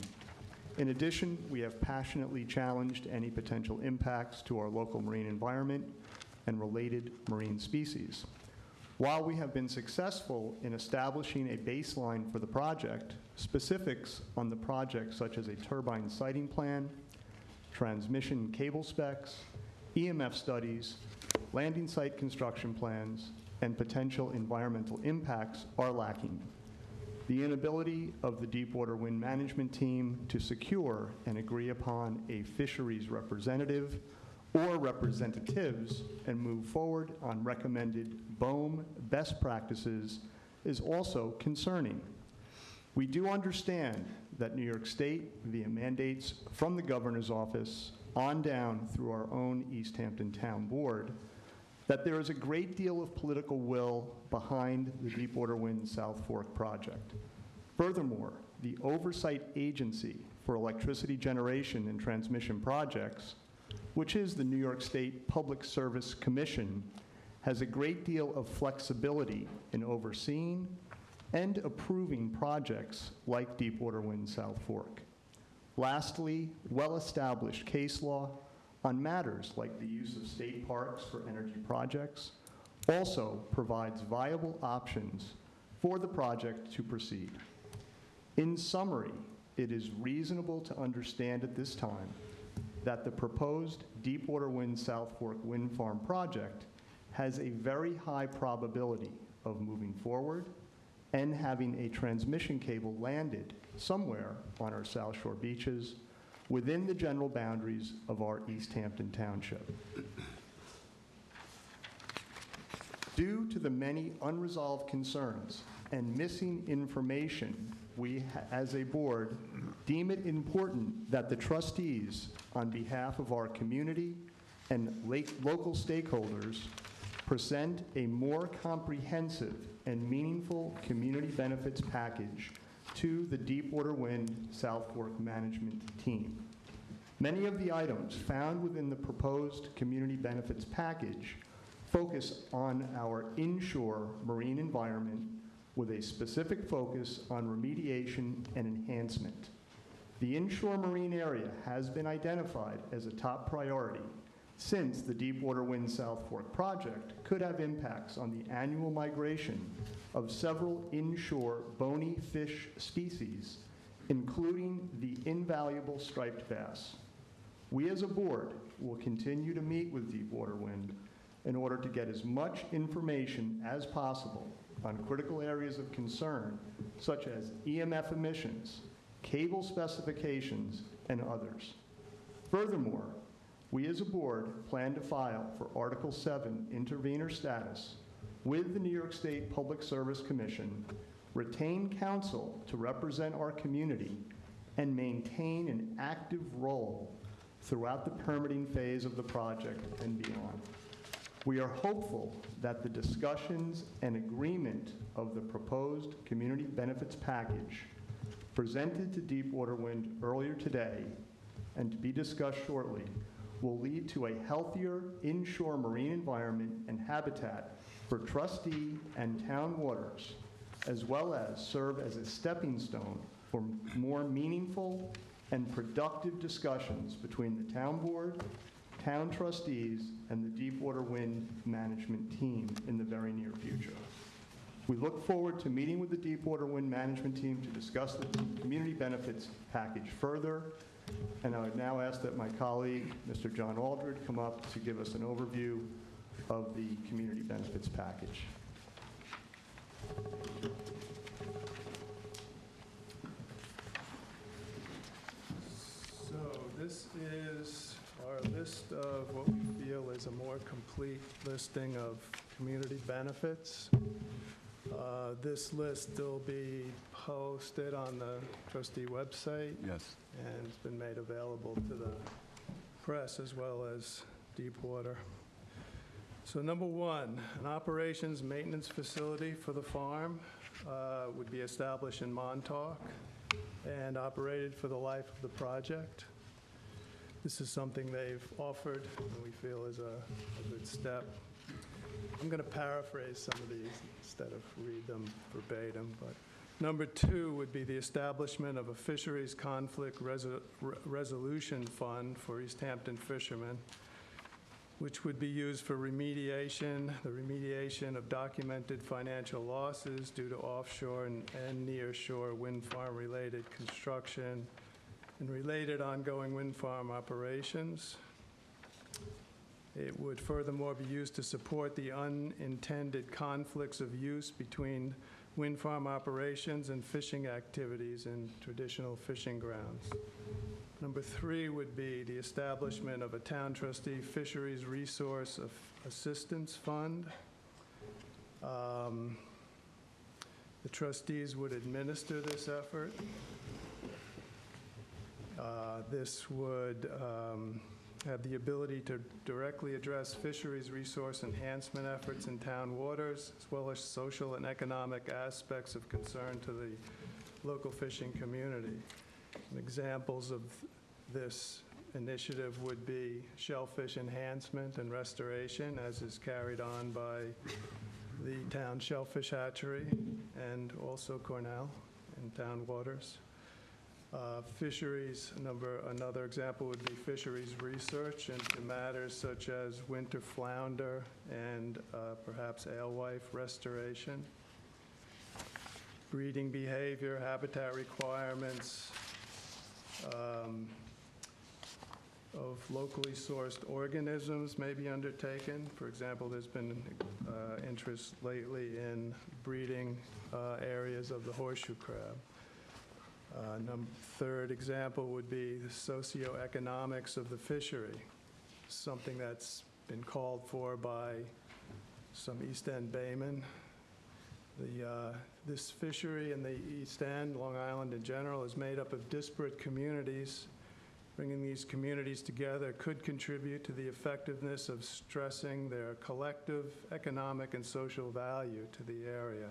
In addition, we have passionately challenged any potential impacts to our local marine environment and related marine species. While we have been successful in establishing a baseline for the project, specifics on the project such as a turbine siting plan, transmission cable specs, EMF studies, landing site construction plans, and potential environmental impacts are lacking. The inability of the Deepwater Wind Management Team to secure and agree upon a fisheries representative or representatives and move forward on recommended BOEM best practices is also concerning. We do understand that New York State, via mandates from the governor's office on down through our own East Hampton Town Board, that there is a great deal of political will behind the Deepwater Wind South Fork project. Furthermore, the Oversight Agency for Electricity Generation and Transmission Projects, which is the New York State Public Service Commission, has a great deal of flexibility in overseeing and approving projects like Deepwater Wind South Fork. Lastly, well-established case law on matters like the use of state parks for energy projects also provides viable options for the project to proceed. In summary, it is reasonable to understand at this time that the proposed Deepwater Wind South Fork wind farm project has a very high probability of moving forward and having a transmission cable landed somewhere on our South Shore beaches within the general boundaries of our East Hampton Township. Due to the many unresolved concerns and missing information, we, as a board, deem it important that the trustees, on behalf of our community and local stakeholders, present a more comprehensive and meaningful community benefits package to the Deepwater Wind South Fork management team. Many of the items found within the proposed community benefits package focus on our inshore marine environment with a specific focus on remediation and enhancement. The inshore marine area has been identified as a top priority since the Deepwater Wind South Fork project could have impacts on the annual migration of several inshore bony fish species, including the invaluable striped bass. We as a board will continue to meet with Deepwater Wind in order to get as much information as possible on critical areas of concern, such as EMF emissions, cable specifications, and others. Furthermore, We as a board plan to file for Article 7 intervenor status with the New York State Public Service Commission, retain counsel to represent our community, and maintain an active role throughout the permitting phase of the project and beyond. We are hopeful that the discussions and agreement of the proposed community benefits package presented to Deepwater Wind earlier today and to be discussed shortly will lead to a healthier inshore marine environment and habitat for Trustee and town waters, as well as serve as a stepping stone for more meaningful and productive discussions between the town board, town trustees, and the Deepwater Wind management team in the very near future. We look forward to meeting with the Deepwater Wind management team to discuss the community benefits package further. And I would now ask that my colleague, Mr. John Aldred, come up to give us an overview of the community benefits package. So this is our list of what we feel is a more complete listing of community benefits. This list will be posted on the trustee website. Yes. And it's been made available to the press as well as Deepwater. So number one, an operations maintenance facility for the farm would be established in Montauk and operated for the life of the project. This is something they've offered and we feel is a good step. I'm going to paraphrase some of these instead of read them verbatim, but number two would be the establishment of a fisheries conflict resolution fund for East Hampton fishermen, which would be used for remediation, the remediation of documented financial losses due to offshore and nearshore wind farm-related construction and related ongoing wind farm operations. It would furthermore be used to support the unintended conflicts of use between wind farm operations and fishing activities in traditional fishing grounds. Number three would be the establishment of a town trustee fisheries resource assistance fund. The trustees would administer this effort. This would have the ability to directly address fisheries resource enhancement efforts in town waters, as well as social and economic aspects of concern to the local fishing community. And examples of this initiative would be shellfish enhancement and restoration, as is carried on by the town shellfish hatchery and also Cornell in town waters. Fisheries, another example would be fisheries research into matters such as winter flounder and perhaps alewife restoration. Breeding behavior, habitat requirements of locally sourced organisms may be undertaken. For example, there's been interest lately in breeding areas of the horseshoe crab. Third example would be the socioeconomics of the fishery, something that's been called for by some East End baymen. This fishery in the East End, Long Island in general, is made up of disparate communities. Bringing these communities together could contribute to the effectiveness of stressing their collective economic and social value to the area.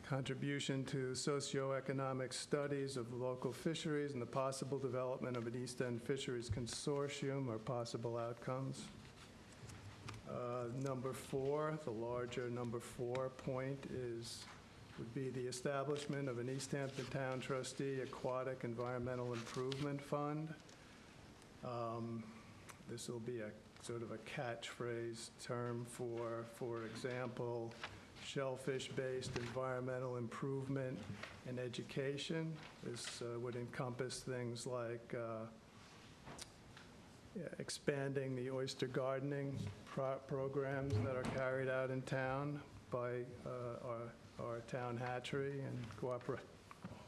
Contribution to socioeconomic studies of local fisheries and the possible development of an East End Fisheries Consortium are possible outcomes. Number four, the larger number 4 point would be the establishment of an East Hampton Town Trustee Aquatic Environmental Improvement Fund. This will be a sort of a catchphrase term for example, shellfish-based environmental improvement and education. This would encompass things like expanding the oyster gardening programs that are carried out in town by our town hatchery in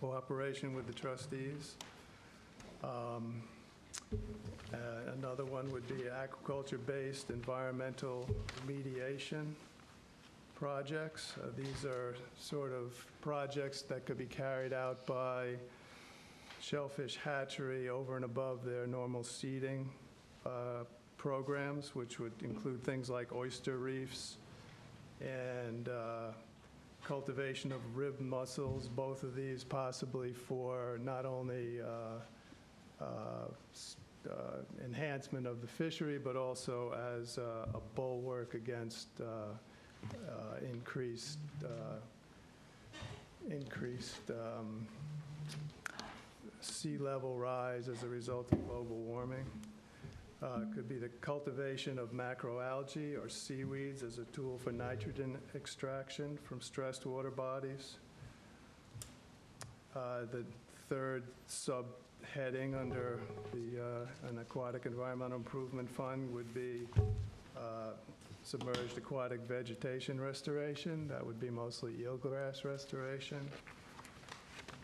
cooperation with the trustees. Another one would be aquaculture-based environmental remediation projects. These are sort of projects that could be carried out by Shellfish hatchery over and above their normal seeding programs, which would include things like oyster reefs and cultivation of rib mussels, both of these possibly for not only enhancement of the fishery, but also as a bulwark against increased sea level rise as a result of global warming. Could be the cultivation of macroalgae or seaweeds as a tool for nitrogen extraction from stressed water bodies. The third subheading under an aquatic environmental improvement fund would be submerged aquatic vegetation restoration. That would be mostly eelgrass restoration.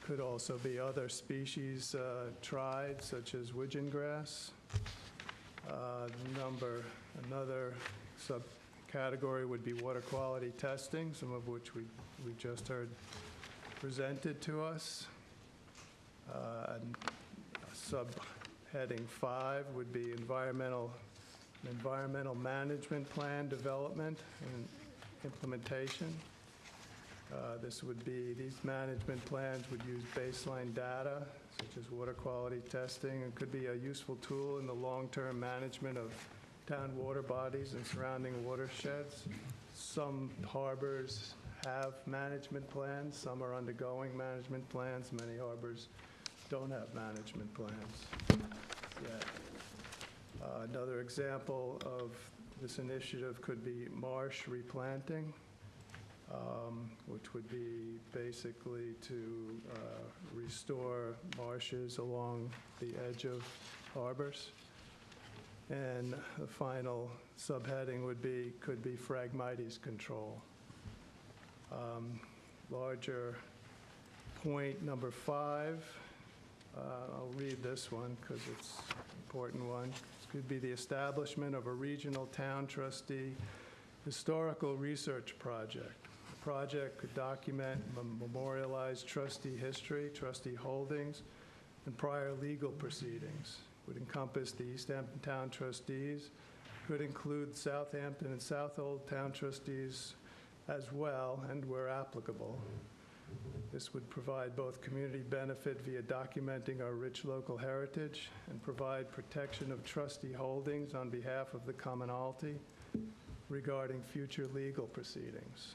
Could also be other species tried, such as widgeon grass. Another subcategory would be water quality testing, some of which we just heard presented to us. And subheading 5 would be environmental management plan development and implementation. These management plans would use baseline data, such as water quality testing, and could be a useful tool in the long-term management of town water bodies and surrounding watersheds. Some harbors have management plans, some are undergoing management plans, many harbors don't have management plans yet. Another example of this initiative could be marsh replanting, which would be basically to restore marshes along the edge of harbors. And the final subheading could be Phragmites control. Larger point number 5, I'll read this one because it's an important one. This could be the establishment of a regional town trustee historical research project. The project could document and memorialize trustee history, trustee holdings, and prior legal proceedings. Would encompass the East Hampton Town Trustees, could include Southampton and Southold Town Trustees as well, and where applicable. This would provide both community benefit via documenting our rich local heritage and provide protection of trustee holdings on behalf of the commonalty regarding future legal proceedings.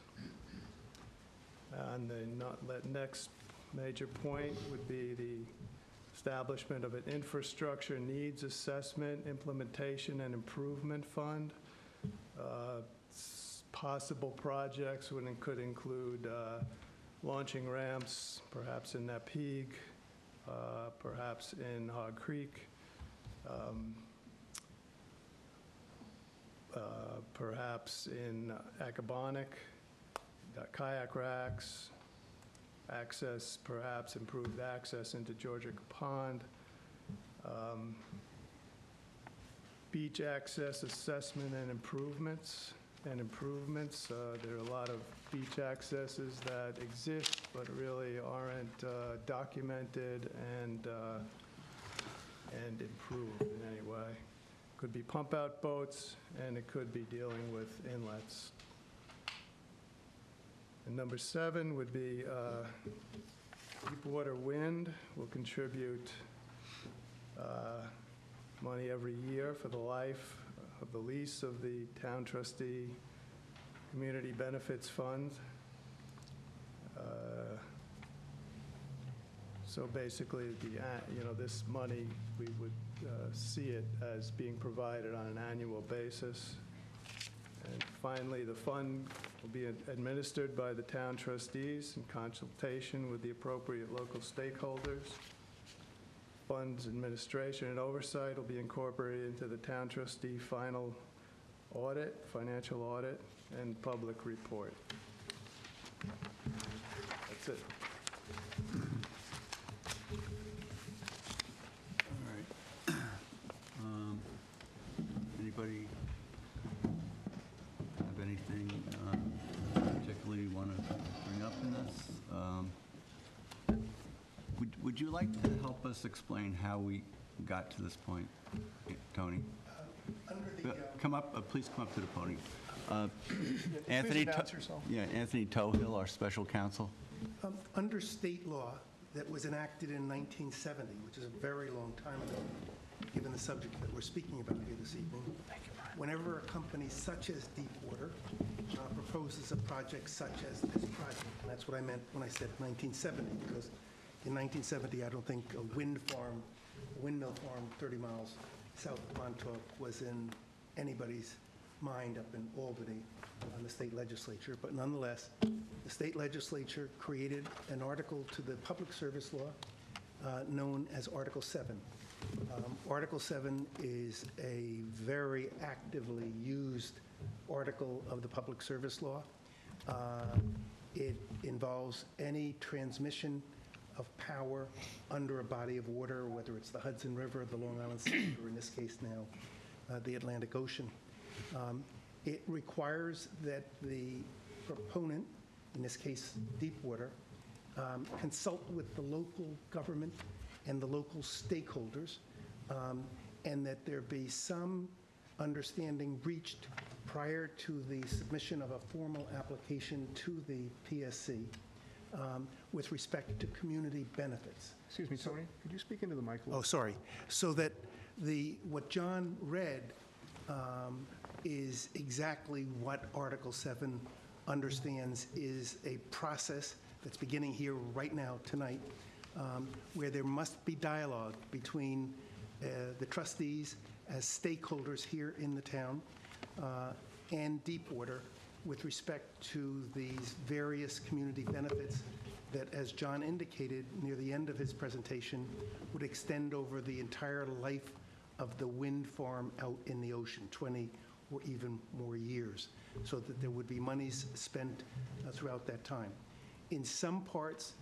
And the next major point would be the establishment of an infrastructure needs assessment, implementation, and improvement fund. Possible projects could include launching ramps, perhaps in Napeague, perhaps in Hog Creek, perhaps in Aquatic, kayak racks, access, perhaps improved access into Georgia Pond, beach access assessment and improvements. There are a lot of beach accesses that exist but really aren't documented and improved in any way. Could be pump-out boats, and it could be dealing with inlets. And number 7 would be Deepwater Wind will contribute money every year for the life of the lease of the Town Trustee Community Benefits Fund. So basically, this money, we would see it as being provided on an annual basis. And finally, the fund will be administered by the Town Trustees in consultation with the appropriate local stakeholders. Funds administration and oversight will be incorporated into the Town Trustee final audit, financial audit, and public report. That's it. Would you like to help us explain how we got to this point, Tony? Come up, please come up to the podium. Anthony, announce yourself. Yeah, Anthony Tohill, our special counsel. Under state law that was enacted in 1970, which is a very long time ago, given the subject that we're speaking about here this evening, whenever a company such as Deepwater proposes a project such as this project, and that's what I meant when I said 1970, because in 1970, I don't think a windmill farm 30 miles south of Montauk was in anybody's mind up in Albany on the state legislature. But nonetheless, the state legislature created an article to the public service law known as Article 7. Article 7 is a very actively used article of the public service law. It involves any transmission of power under a body of water, whether it's the Hudson River, the Long Island Sound, or in this case now, the Atlantic Ocean. It requires that the proponent, in this case Deepwater, consult with the local government and the local stakeholders, and that there be some understanding reached prior to the submission of a formal application to the PSC with respect to community benefits. Excuse me, Tony, could you speak into the mic a little? Oh, sorry. So that what John read is exactly what Article 7 understands is a process that's beginning here right now, tonight, where there must be dialogue between the trustees as stakeholders here in the town and Deepwater with respect to these various community benefits that, as John indicated near the end of his presentation, would extend over the entire life of the wind farm out in the ocean, 20 or even more years, so that there would be monies spent throughout that time. In some parts,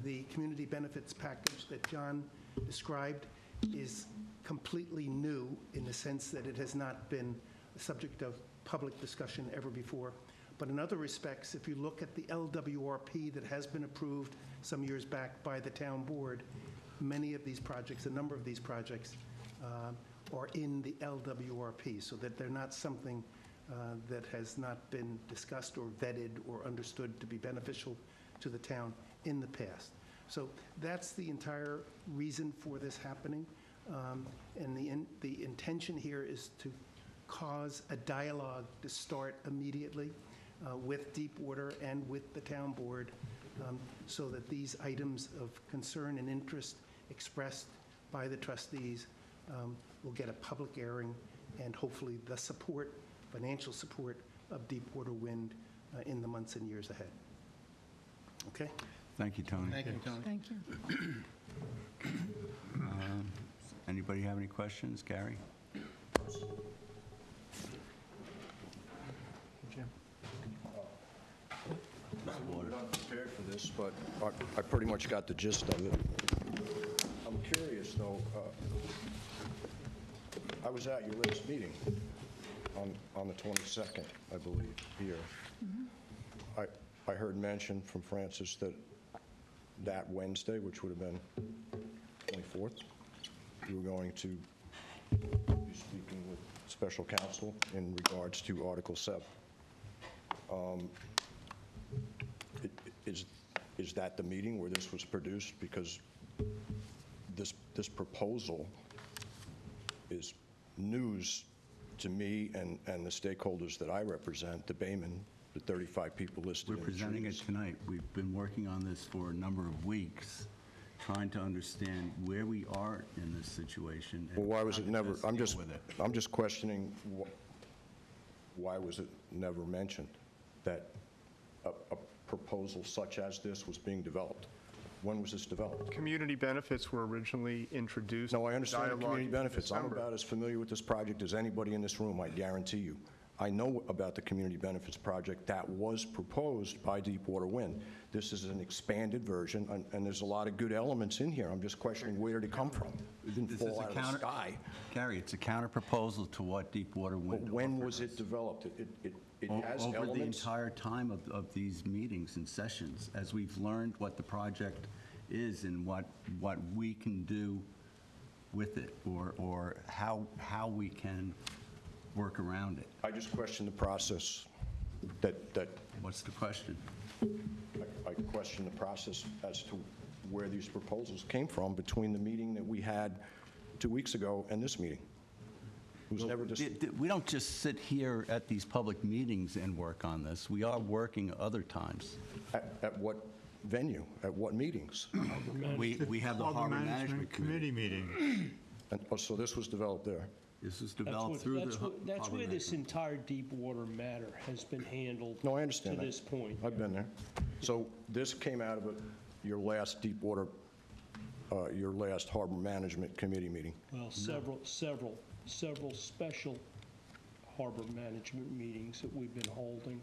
the community benefits package that John described is completely new in the sense that it has not been the subject of public discussion ever before. But in other respects, if you look at the LWRP that has been approved some years back by the town board, many of these projects, a number of these projects, are in the LWRP, so that they're not something that has not been discussed or vetted or understood to be beneficial to the town in the past. So that's the entire reason for this happening. And the intention here is to cause a dialogue to start immediately with Deepwater and with the town board, so that these items of concern and interest expressed by the trustees will get a public airing and hopefully the support, financial support of Deepwater Wind in the months and years ahead. Okay? Thank you, Tony. Thank you, Tony. Thank you. Anybody have any questions? Gary? Jim? I'm not prepared for this, but I pretty much got the gist of it. I'm curious, though. I was at your last meeting on the 22nd, I believe, here. I heard mention from Francis that Wednesday, which would have been 24th, you were going to be speaking with special counsel in regards to Article 7. Is that the meeting where this was produced? Because this proposal is news to me and the stakeholders that I represent, the Bayman, the 35 people listed We're in the presenting it treaties. tonight. We've been working on this for a number of weeks, trying to understand where we are in this situation. and Well, why was how it to never, best I'm deal just with it. questioning why was it never mentioned that a proposal such as this was being developed? When was this developed? Community benefits were originally introduced. No, I understand the dialogue community in benefits. I'm December. about as familiar with this project as anybody in this room, I guarantee you. I know about the community benefits project that was proposed by Deepwater Wind. This is an expanded version, and there's a lot of good elements in here. I'm just questioning where did it come from? It didn't This is fall a out of the counter- sky. Gary, it's a counter proposal to what Deepwater Wind But when offered was it us. developed? It has Over the elements. entire time of these meetings and sessions, as we've learned what the project is and what we can do with it, or how we can work around it. I just question the process that What's the question? I question the process as to where these proposals came from between the meeting that we had 2 weeks ago and this meeting. It was never just... We don't just sit here at these public meetings and work on this. We are working other times. At what venue? At what meetings? We have the Harbor Management Committee. meeting. And, oh, so this was developed there? This was developed through the That's Harbor where this Management. entire deep water matter has been handled. No, I understand to that. this point. I've been there. So this came out of your last deep water, your last Harbor Management Committee meeting? Well, several special harbor management meetings that we've been holding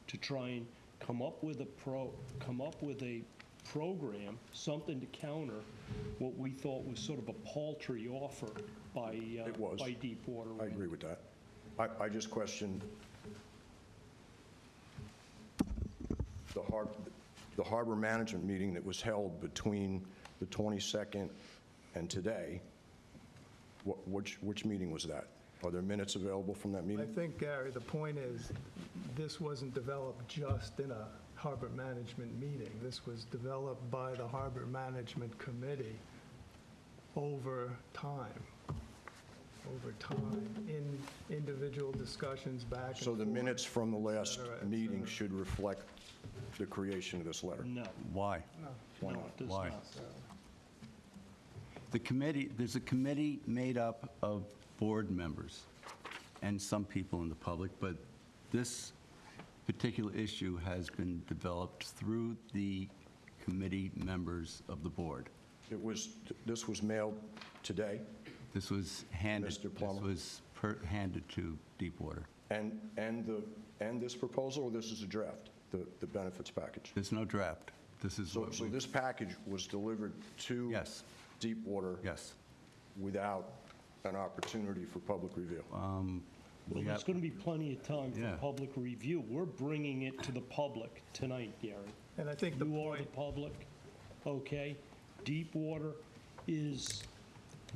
to try and come up with a program, something to counter what we thought was sort of a paltry offer by It was. by Deepwater. I agree with that. I just question the harbor management meeting that was held between the 22nd and today. Which meeting was that? Are there minutes available from that I meeting? think, Gary, the point is, this wasn't developed just in a harbor management meeting. This was developed by the Harbor Management Committee over time, in individual discussions back and So the forth, minutes from the last et cetera, et meeting cetera. should reflect the creation of this letter? No, Why? Why no, not? it does Why? not. The committee, there's a committee made up of board members and some people in the public, but this particular issue has been developed through the committee members of the board. This was mailed today, This was handed, Mr. Plummer? this was handed to Deepwater. and this proposal, or this is a draft, the benefits package? There's no draft. This is So what we... this package was delivered to Yes, Deepwater yes. without an opportunity for public review? Well, We there's have- going to be plenty of time for Yeah. public review. We're bringing it to the public tonight, Gary. And I think the You are the point, public, okay? Deepwater is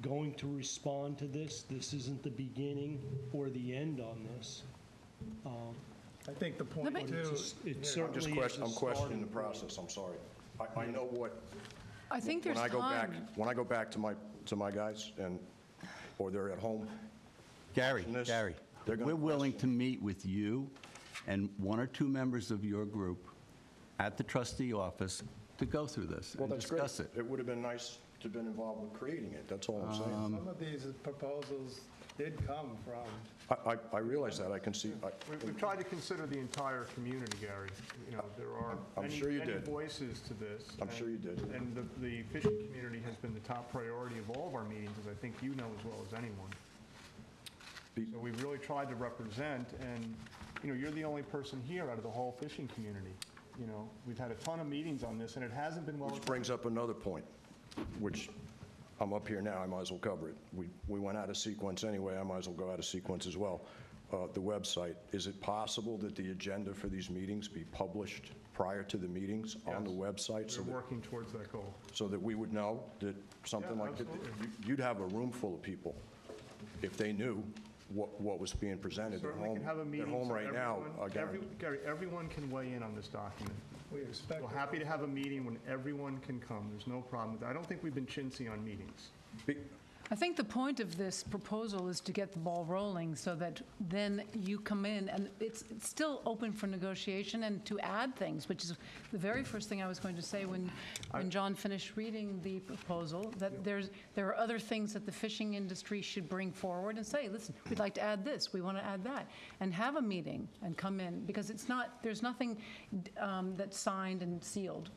going to respond to this. This isn't the beginning or the end on this. I think the point but- too. It I'm just certainly is a I'm questioning the starting point. process, I'm sorry. I know what, I think there's when I go back, time. when I go back to my guys, or they're at home, Gary, This- Gary, they're gonna we're willing to meet with you and one or two members of your group at the trustee office to go through this well, and that's great. discuss it. It would have been nice to have been involved with creating it, that's all I'm saying. Some of these proposals did come from, I realize that, I can see, We've tried to consider the entire community, Gary. You know, there are I'm many sure you many did. voices to this. I'm and- sure you did. And the fishing community has been the top priority of all of our meetings, as I think you know as well as anyone. So we've really tried to represent, and, you know, you're the only person here out of the whole fishing community. You know, we've had a ton of meetings on this, and it hasn't been well... which brings up another point, which I'm up here now, I might as well cover it. We went out of sequence anyway, I might as well go out of sequence as well. The website, is it possible that the agenda for these meetings be published prior to the meetings on the website We're working towards that goal. so that we would know that something Yeah, like that? absolutely. You'd have a room full of people if they knew what was being presented. They're Certainly home, can have a they're meeting. home so right now, everyone- Gary, everyone can weigh in on this document. we expect. We're happy to have a meeting when everyone can come. There's no problem with that. I don't think we've been chintzy on meetings. I think the point of this proposal is to get the ball rolling so that then you come in, and it's still open for negotiation and to add things, which is the very first thing I was going to say when John finished reading the proposal, that there are other things that the fishing industry should bring forward and say, listen, we'd like to add this, we want to add that, and have a meeting and come in, because there's nothing that's signed and sealed.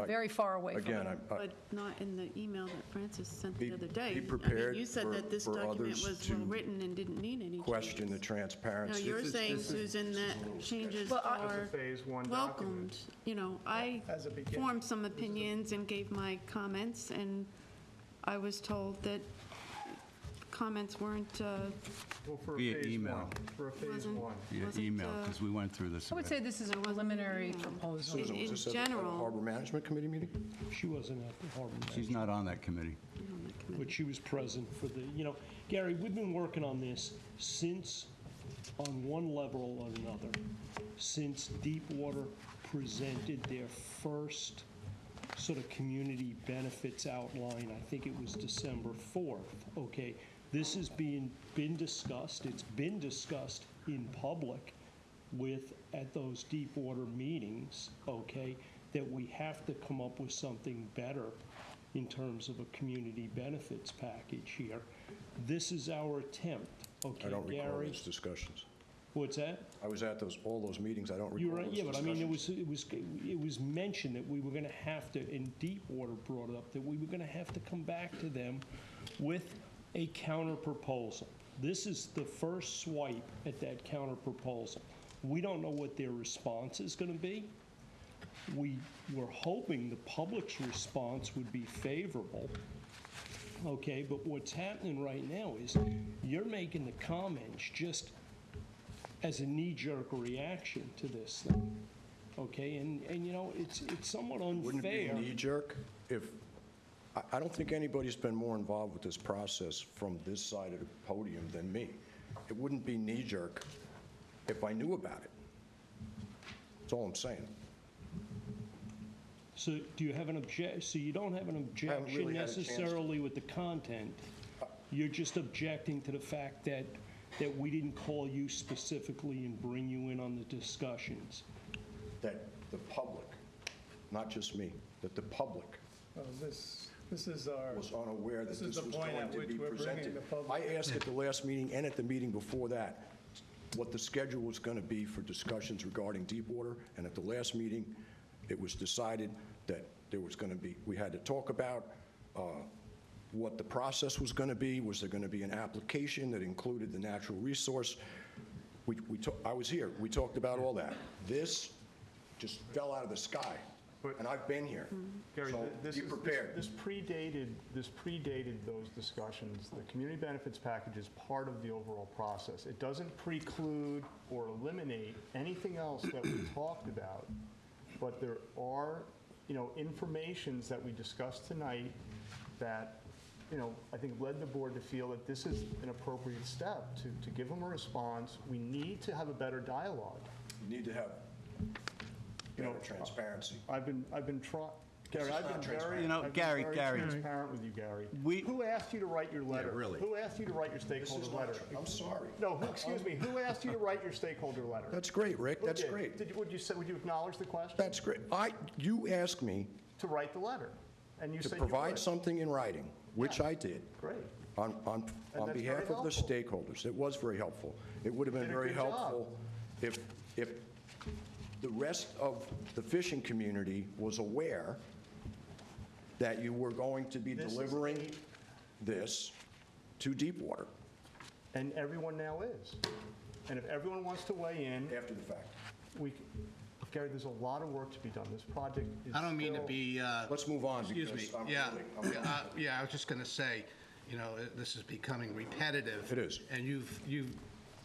Very far away from Again, it. But not in the email that Francis sent Be- the other day. be I mean, prepared you said that this for document others was to well-written and didn't need any question the changes. transparency. Now, you're saying, Susan, that changes are Phase one document. welcomed. You know, I As a beginning. formed some opinions and gave my comments, and I was told that comments weren't, Well, for a Via phase email. one. For a phase Wasn't- one. Via Wasn't, email, because we went through this I would already. say this is a preliminary proposal. Susan, was in this at the general- Harbor Management Committee meeting? She wasn't at the Harbor She's not on that committee. but she was present for the, Gary, we've been working on this since, on one level or another, since Deepwater presented their first sort of community benefits outline. I think it was December 4th, okay? This has been discussed, it's been discussed in public at those Deepwater meetings, okay, that we have to come up with something better in terms of a community benefits package here. This is our attempt, okay, I don't recall Gary? those discussions. What's that? I was at all those meetings, I don't recall You're those right, discussions. yeah, but I mean, it was mentioned that we were going to have to, and Deepwater brought it up, that we were going to have to come back to them with a counter proposal. This is the first swipe at that counter proposal. We don't know what their response is going to be. We were hoping the public's response would be favorable, okay, but what's happening right now is you're making the comments just as a knee-jerk reaction to this thing, okay? And it's somewhat unfair. Wouldn't it be knee-jerk if, I don't think anybody's been more involved with this process from this side of the podium than me. It wouldn't be knee-jerk if I knew about it. That's all I'm saying. So do you have so you don't have an objection really had a chance to- necessarily with the content? You're just objecting to the fact that we didn't call you specifically and bring you in on the discussions? That the public, not just me, that the public Well, this is our, was unaware that This this is was the point going at to which be we're bringing presented. the public I asked at the last meeting and at the meeting before that what the schedule was going to be for discussions regarding Deepwater, and at the last meeting, it was decided that there was going to be, we had to talk about what the process was going to be. Was there going to be an application that included the natural resource? I was here. We talked about all that. This just fell out of the sky, and I've been here. Gary, So be prepared. This predated those discussions. The community benefits package is part of the overall process. It doesn't preclude or eliminate anything else that we talked about, but there are, informations that we discussed tonight that, I think led the board to feel that this is an appropriate step to give them a response. We need to have a better dialogue. You need to have better transparency. I've been Gary, I've been very, Gary, transparent with you, Gary. Who asked you to write your letter? really. Who asked you to write your stakeholder letter? I'm sorry. No, excuse me, who asked you to write your stakeholder letter? That's great, Rick. Who That's did? great. Would you acknowledge the question? That's great. You asked me To write the letter, and you to said you would. provide something in writing, which I did. Great. On that's behalf very of the helpful. stakeholders. It was very helpful. It would have been Did a very good job. helpful if the rest of the fishing community was aware that you were going to be This is delivering this to Deepwater And everyone now is. And if everyone wants to weigh in, after the fact. Gary, there's a lot of work to be done. This project is I don't mean to still- be, Let's move on. excuse me, because I'm yeah, really- yeah, I was just going to say, this is becoming repetitive. It is. And you've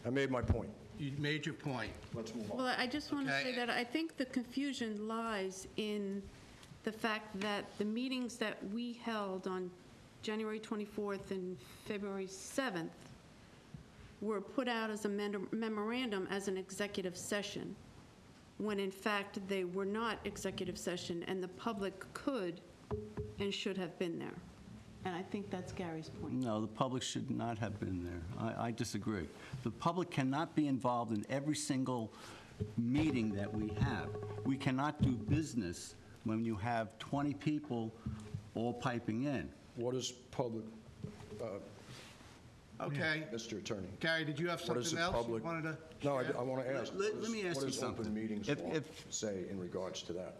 I made my point. you made your point. Let's move on. Well, I just want to Okay. say that I think the confusion lies in the fact that the meetings that we held on January 24th and February 7th were put out as a memorandum as an executive session, when in fact they were not executive session, and the public could and should have been there. And I think that's Gary's point. No, the public should not have been there. I disagree. The public cannot be involved in every single meeting that we have. We cannot do business when you have 20 people all piping in. What is public, Okay. Mr. Attorney? Gary, did you have What is something it else you public? wanted to No, share? I want to ask. Let me ask you What does something. open meetings If- law if- say in regards to that?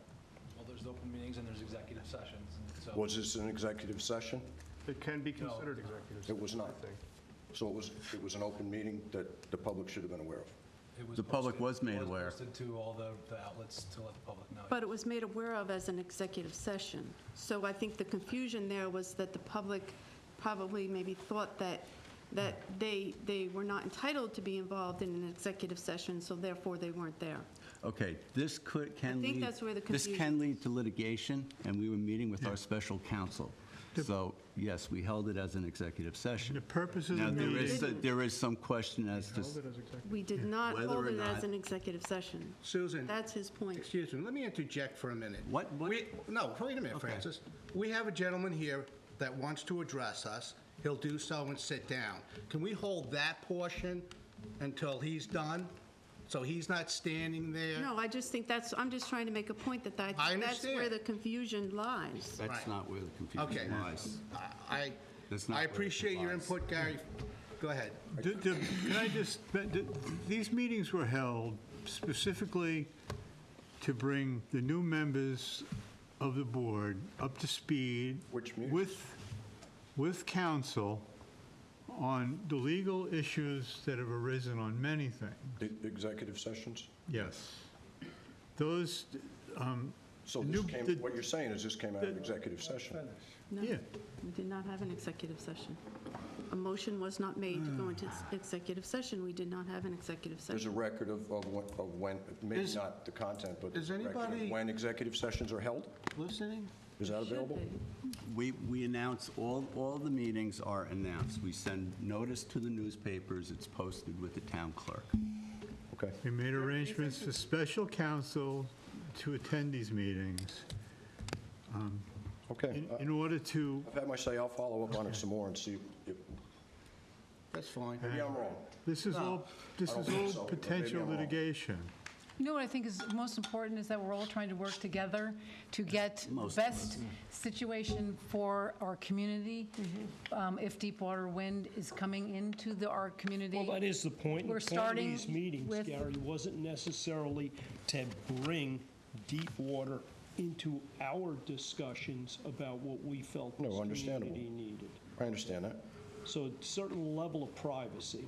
Well, there's open meetings and there's executive sessions. So Was this an executive session? It can be considered executive session. It was not. I think. So it was an open meeting that the public should have been aware of? it was The public posted- was made it aware. posted to all the outlets to let the public know. But it was made aware of as an executive session. So I think the confusion there was that the public probably maybe thought that that they were not entitled to be involved in an executive session, so therefore they weren't there. Okay, this can think lead... that's where the This confusion- can lead to litigation, and we were meeting with our special counsel. So, yes, we held it as an executive session. The purpose of Now, the meeting... there is some question as to... We did not Whether hold or it as not- an executive session. Susan, That's his point. excuse me, let me interject for a minute. What? No, wait a minute, Okay. Francis. We have a gentleman here that wants to address us. He'll do so and sit down. Can we hold that portion until he's done? So he's not standing there? No, I just think I'm just trying to make a point that I that's where understand. the confusion lies. That's Right. not where the Okay. confusion lies. That's not I where it appreciate your lies. input, Gary. Go ahead. Can I just, these meetings were held specifically to bring the new members of the board up to speed Which meetings? with counsel on the legal issues that have arisen on many things. The executive sessions? Yes. Those, So New- this came, the- what you're saying is this came out of executive session? No, yeah. we did not have an executive session. A motion was not made to go into executive session. We did not have an executive There's a session. record of when, maybe Is- not the content, but is a record of anybody- when executive sessions are held? Listening? Is that Should available? be. We announce, all the meetings are announced. We send notice to the newspapers, it's posted with the town clerk. Okay. We made arrangements for special counsel to attend these meetings Okay. in order to, I've had my say, I'll follow up on it some more and see if, That's fine. maybe I'm wrong. this is I all don't think so, but maybe potential I'm wrong. litigation. You know what I think is most important is that we're all trying to work together to get the Most best situation for our community. If Deepwater Wind is coming into our community. Well, that is the point. We're The point of starting these meetings, with- Gary, wasn't necessarily to bring Deepwater into our discussions about what we felt No, this understandable. community needed. I understand that. So a certain level of privacy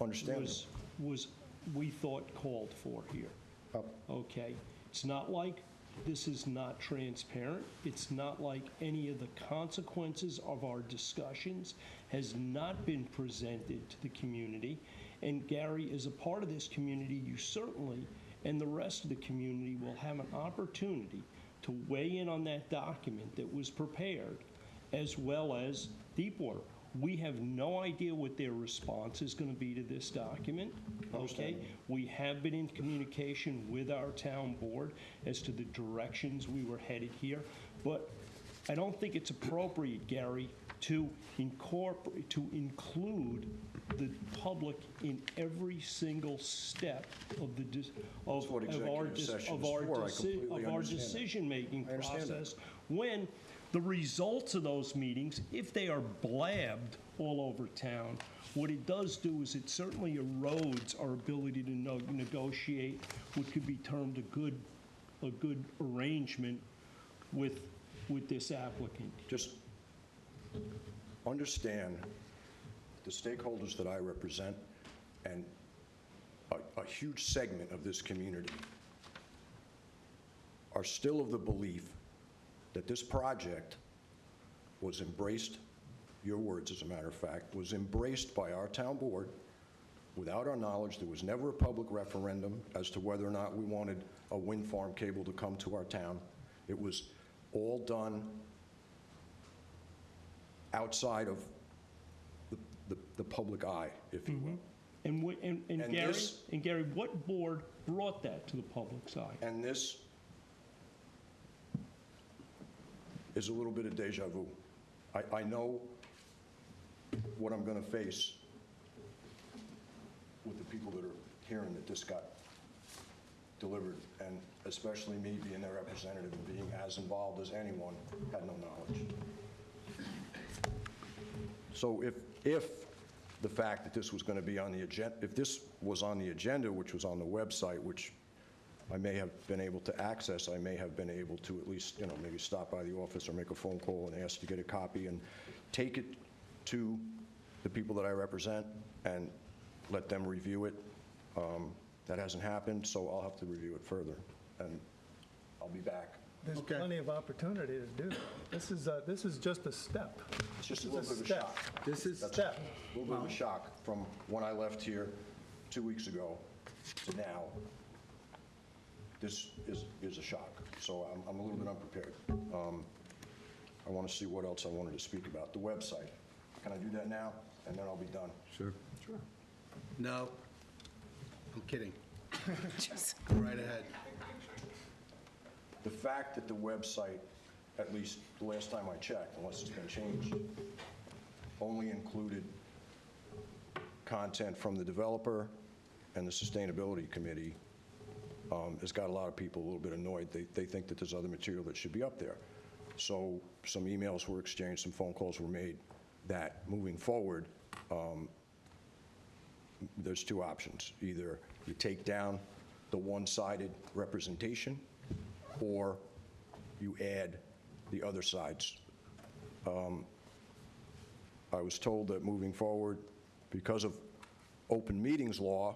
Understandable. was, we thought, called for here. Oh. Okay? It's not like this is not transparent. It's not like any of the consequences of our discussions has not been presented to the community. And Gary, as a part of this community, you certainly, and the rest of the community, will have an opportunity to weigh in on that document that was prepared, as well as Deepwater. We have no idea what their response is going to be to this document, okay? We have been in communication with our town board as to the directions we were headed here, but I don't think it's appropriate, Gary, to include the public in every single step of the That's what executive session is for. I completely of our understand that. decision-making I understand that. process, when the results of those meetings, if they are blabbed all over town, what it does do is it certainly erodes our ability to negotiate what could be termed a good arrangement with this applicant. Just understand the stakeholders that I represent and a huge segment of this community are still of the belief that this project was embraced, your words as a matter of fact, was embraced by our town board without our knowledge. There was never a public referendum as to whether or not we wanted a wind farm cable to come to our town. It was all done outside of the public eye, if you will. And And Gary, this- and Gary, what board brought that to the public's eye? And this is a little bit of deja vu. I know what I'm going to face with the people that are hearing that this got delivered, and especially me being their representative and being as involved as anyone, had no knowledge. So if the fact that this was going to be on the agenda, if this was on the agenda, which was on the website, which I may have been able to access, I may have been able to at least, maybe stop by the office or make a phone call and ask to get a copy and take it to the people that I represent and let them review it. That hasn't happened, so I'll have to review it further, and I'll be back there's Okay. plenty of opportunity to do that. This is just a step. It's just a This little is bit of a step. shock. This is, That's Step. a little bit of a shock from when I left here 2 weeks ago to now. This is a shock, so I'm a little bit unprepared. I want to see what else I wanted to speak about. The website. Can I do that now? And then I'll be done. Sure. No, I'm kidding. Go right ahead. The fact that the website, at least the last time I checked, unless it's been changed, only included content from the developer and the sustainability committee has got a lot of people a little bit annoyed. They think that there's other material that should be up there. So some emails were exchanged, some phone calls were made that moving forward, there's two options. Either you take down the one-sided representation or you add the other sides. I was told that moving forward, because of open meetings law,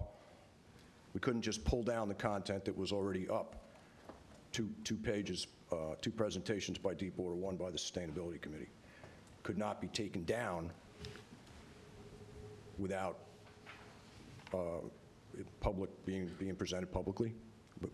we couldn't just pull down the content that was already up. Two pages, two presentations by Deepwater, one by the Sustainability Committee. Could not be taken down without public being presented publicly.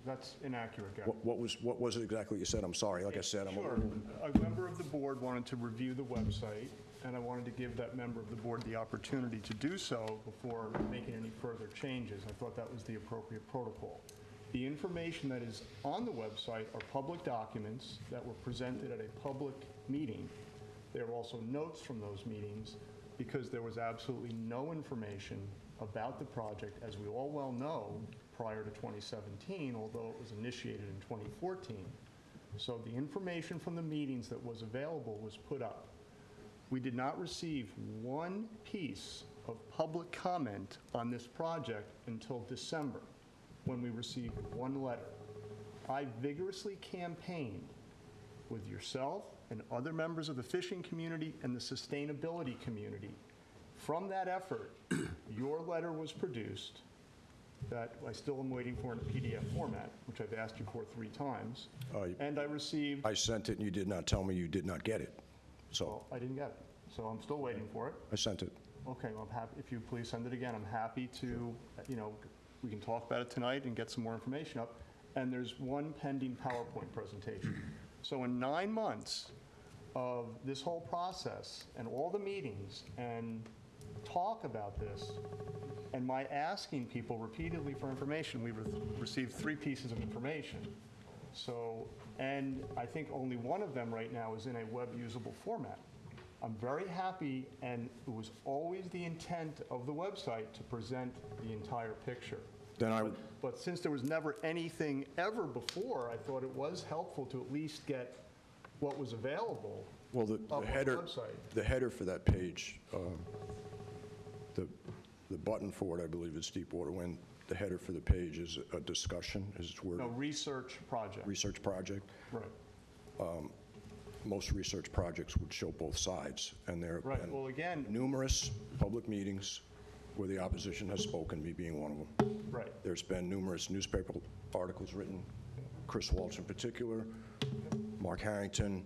That's inaccurate, Gary. What was it exactly you said? I'm sorry. Like I said, I'm a Sure. little... A member of the board wanted to review the website, and I wanted to give that member of the board the opportunity to do so before making any further changes. I thought that was the appropriate protocol. The information that is on the website are public documents that were presented at a public meeting. There are also notes from those meetings because there was absolutely no information about the project, as we all well know, prior to 2017, although it was initiated in 2014. So the information from the meetings that was available was put up. We did not receive one piece of public comment on this project until December, when we received one letter. I vigorously campaigned with yourself and other members of the fishing community and the sustainability community. From that effort, your letter was produced that I still am waiting for in a PDF format, which I've asked you for 3 times. And I received... I sent it, and you did not tell me you did not get it. So Well, I didn't get it, so I'm still waiting for it. I sent it. Okay, well, I'm happy, if you please send it again, I'm happy to, we can talk about it tonight and get some more information up. And there's one pending PowerPoint presentation. So in 9 months of this whole process and all the meetings and talk about this, and my asking people repeatedly for information, we've received 3 pieces of information. So, and I think only one of them right now is in a web-usable format. I'm very happy, and it was always the intent of the website to present the entire picture. Then But since there was never anything ever before, I thought it was helpful to at least get what was available Well, the up on the header, website. the header for that page, the button for it, I believe, is Deepwater Wind. The header for the page is a discussion, is its word. No, research project. Research project. Right. Most research projects would show both sides, and there have Right, been well, again, numerous public meetings where the opposition has spoken, me being one of them. right. There's been numerous newspaper articles written, Chris Walsh in particular, Mark Harrington,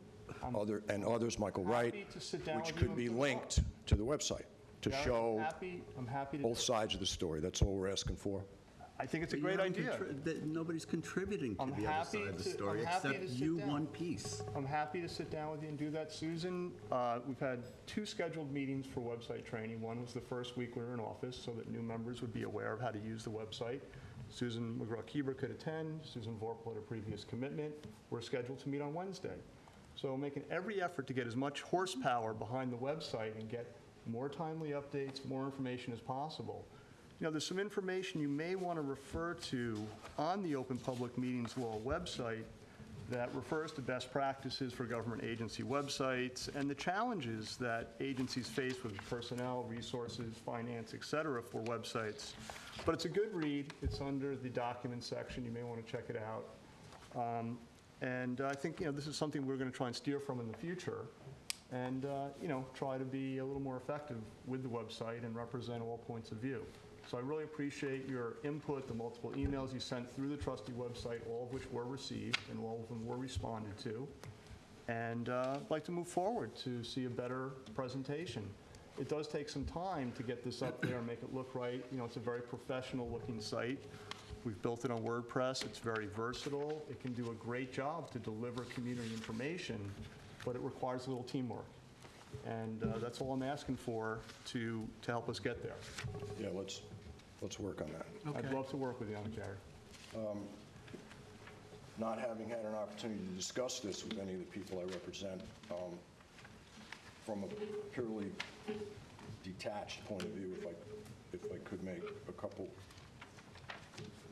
others, Michael Wright, Happy to sit down which with you could be and linked to the website to Gary, show I'm happy to. both sides of the story. That's all we're asking for. I think it's a great idea. Nobody's contributing to I'm the other happy side of the to- story, I'm happy except to sit you, down. one piece. I'm happy to sit down with you and do that. Susan, we've had 2 scheduled meetings for website training. One was the first week we were in office so that new members would be aware of how to use the website. Susan McGraw-Keeber could attend. Susan Vorpal had a previous commitment. We're scheduled to meet on Wednesday. So making every effort to get as much horsepower behind the website and get more timely updates, more information as possible. There's some information you may want to refer to on the Open Public Meetings Law website that refers to best practices for government agency websites and the challenges that agencies face with personnel, resources, finance, et cetera, for websites. But it's a good read. It's under the documents section. You may want to check it out. And I think, this is something we're going to try and steer from in the future and, try to be a little more effective with the website and represent all points of view. So I really appreciate your input, the multiple emails you sent through the trustee website, all of which were received and all of them were responded to. And I'd like to move forward to see a better presentation. It does take some time to get this up there and make it look right. You know, it's a very professional-looking site. We've built it on WordPress. It's very versatile. It can do a great job to deliver community information, but it requires a little teamwork. And that's all I'm asking for to help us get there. Yeah, let's work on that. I'd love to work with you on it, Gary. Not having had an opportunity to discuss this with any of the people I represent, from a purely detached point of view, if I could make a couple,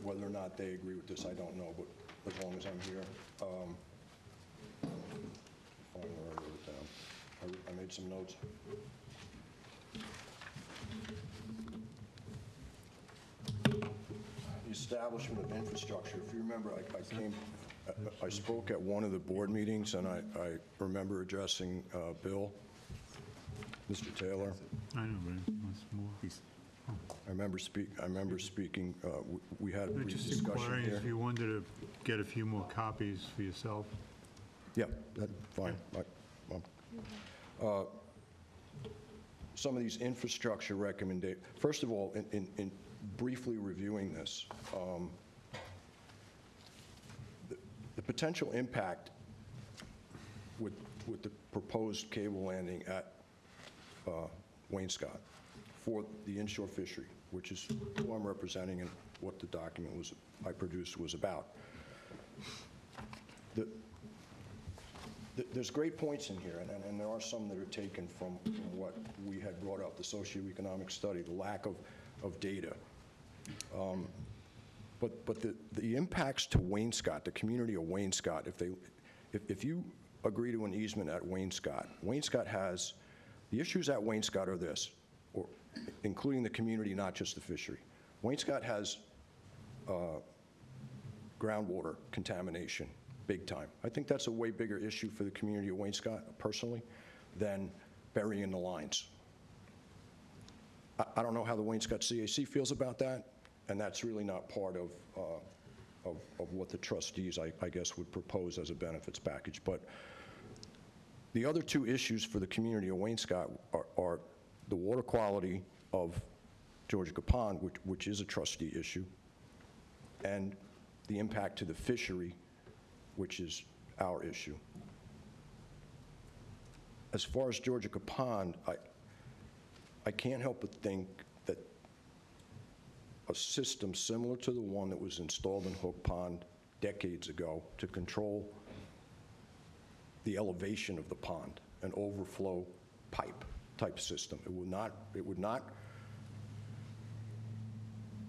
whether or not they agree with this, I don't know, but as long as I'm here, find where I wrote it down. I made some notes. The establishment of infrastructure. If you remember, I spoke at one of the board meetings, and I remember addressing Bill, Mr. Taylor. I know, but it's more. I remember speaking, we had a I'm brief just discussion inquiring here. if you wanted to get a few more copies for yourself. Yeah, that's fine. Some of these infrastructure recommendations, first of all, in briefly reviewing this, the potential impact with the proposed cable landing at Wainscott for the inshore fishery, which is who I'm representing and what the document I produced was about. There's great points in here, and there are some that are taken from what we had brought up, the socioeconomic study, the lack of data. But the impacts to Wainscott, the community of Wainscott, if you agree to an easement at Wainscott has, the issues at Wainscott are this, or including the community, not just the fishery. Wainscott has groundwater contamination, big time. I think that's a way bigger issue for the community of Wainscott, personally, than burying the lines. I don't know how the Wainscott CAC feels about that, and that's really not part of what the trustees, I guess, would propose as a benefits package. But the other two issues for the community of Wainscott are the water quality of Georgia Pond, which is a trustee issue, and the impact to the fishery, which is our issue. As far as Georgia Pond, I can't help but think that a system similar to the one that was installed in Hook Pond decades ago to control the elevation of the pond, an overflow pipe type system. It would not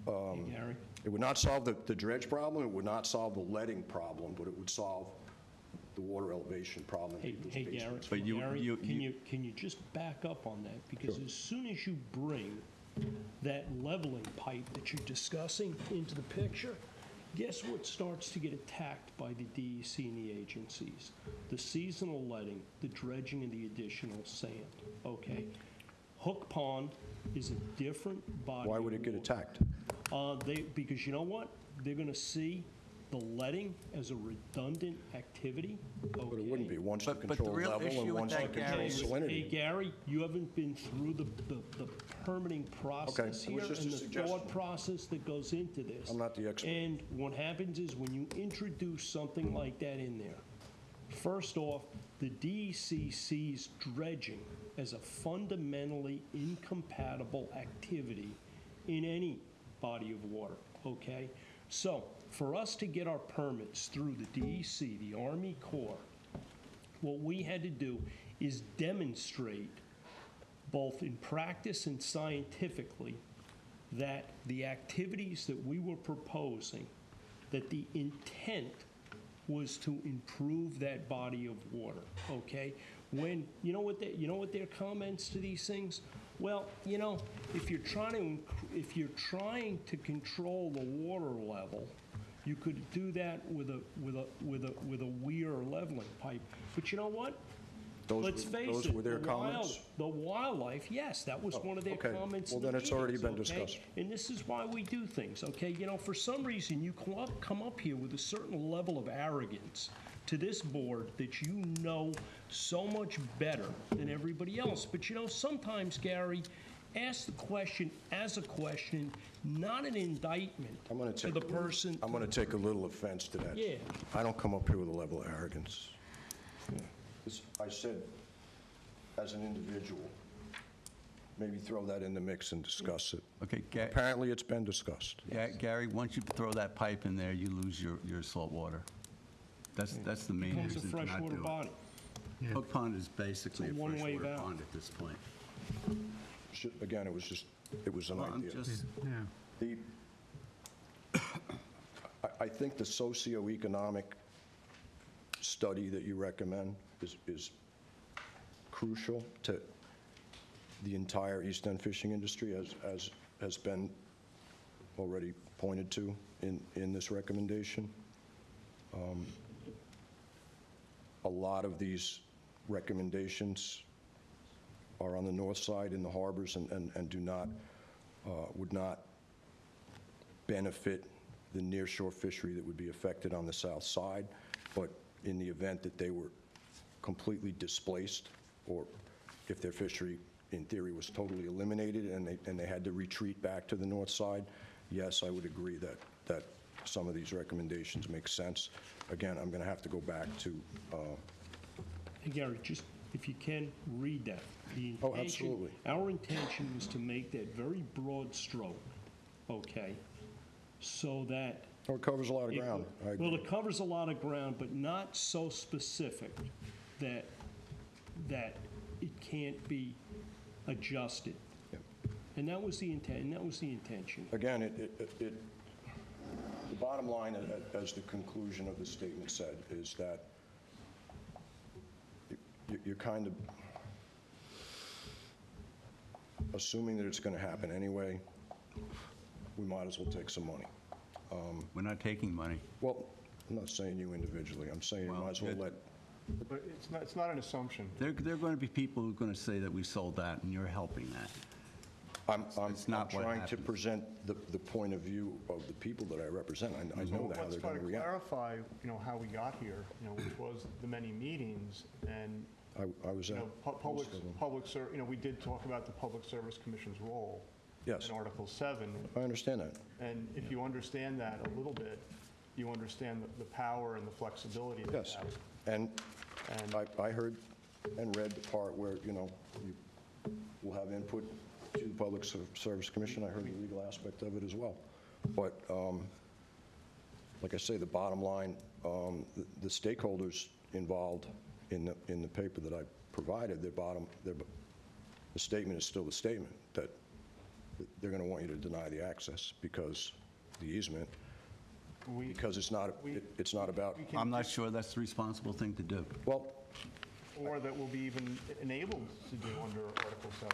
Gary? It would not solve the dredge problem, it would not solve the letting problem, but it would solve the water elevation problem. in people's Hey, Gary, basements. But can you just back up on that? Because as soon as you bring that leveling pipe that you're discussing into the picture, guess what starts to get attacked by the DEC and the agencies? The seasonal letting, the dredging, and the additional sand, okay? Hook Pond is a different body. Why would it of get water. attacked? Because you know what? They're going to see the letting as a redundant activity. Okay? But it wouldn't be. One's to But the control real level issue and with one's to that, control Gary, is- Hey, salinity. Gary, you haven't been through the permitting process it was here just a and the suggestion. thought process that goes into this. I'm not the expert. And what happens is when you introduce something like that in there, first off, the DEC sees dredging as a fundamentally incompatible activity in any body of water, okay? So for us to get our permits through the DEC, the Army Corps, what we had to do is demonstrate both in practice and scientifically that the activities that we were proposing, that the intent was to improve that body of water, okay? When, you know what their comments to these things? Well, you know, if you're trying to control the water level, you could do that with a weir leveling pipe. But you know what? Let's face it, were their comments? the wildlife, yes, that was one of their okay. comments Well, in the then it's already been meetings, okay? discussed. And this is why we do things, okay? You know, for some reason, you come up here with a certain level of arrogance to this board that you know so much better than everybody else. But you know, sometimes, Gary, ask the question as a question, not an indictment to the person. I'm going to take a little offense to that. Yeah. I don't come up here with a level of arrogance. I said, as an individual, maybe throw that in the mix and discuss it. Okay, Apparently, it's been discussed. Gary, once you throw that pipe in there, you lose your salt water. That's the main Becomes a reason to not freshwater do body. it. Hook Pond is basically a It's a one-way freshwater valve. pond at this point. Again, it was an Well, I'm idea. just- Yeah. I think the socioeconomic study that you recommend is crucial to the entire East End fishing industry, as has been already pointed to in this recommendation. A lot of these recommendations are on the north side in the harbors and do not, would not benefit the nearshore fishery that would be affected on the south side. But in the event that they were completely displaced, or if their fishery, in theory, was totally eliminated and they had to retreat back to the north side, yes, I would agree that some of these recommendations make sense. Again, I'm going to have to go back to. Hey, Gary, just if you can, read that. The Oh, intention- absolutely. Our intention was to make that very broad stroke, okay? So that. Oh, it covers a lot of ground. I agree. Well, it covers a lot of ground, but not so specific that it can't be adjusted. Yep. And that was the intention. Again, the bottom line, as the conclusion of the statement said, is that you're kind of assuming that it's going to happen anyway. We might as well take some money. We're not taking money. Well, I'm not saying you individually. I'm saying you might as well let. But it's not an assumption. There are going to be people who are going to say that we sold that, and you're helping that. I'm not what trying to happens. present the point of view of the people that I represent. I know how Let's they're try going to to react. clarify, how we got here, which was the many meetings, and, I was at most of them. we did talk about the Public Service Commission's role Yes. in Article 7. I understand that. And if you understand that a little bit, you understand the power and the flexibility that Yes. that. And I heard and read the part where, you will have input to the Public Service Commission. I heard the legal aspect of it as well. But like I say, the bottom line, the stakeholders involved in the paper that I provided, the statement is still the statement, that they're going to want you to deny the access because the easement, because it's not about, I'm not sure that's the responsible thing to do. well, Or that will be even enabled to do under Article 7.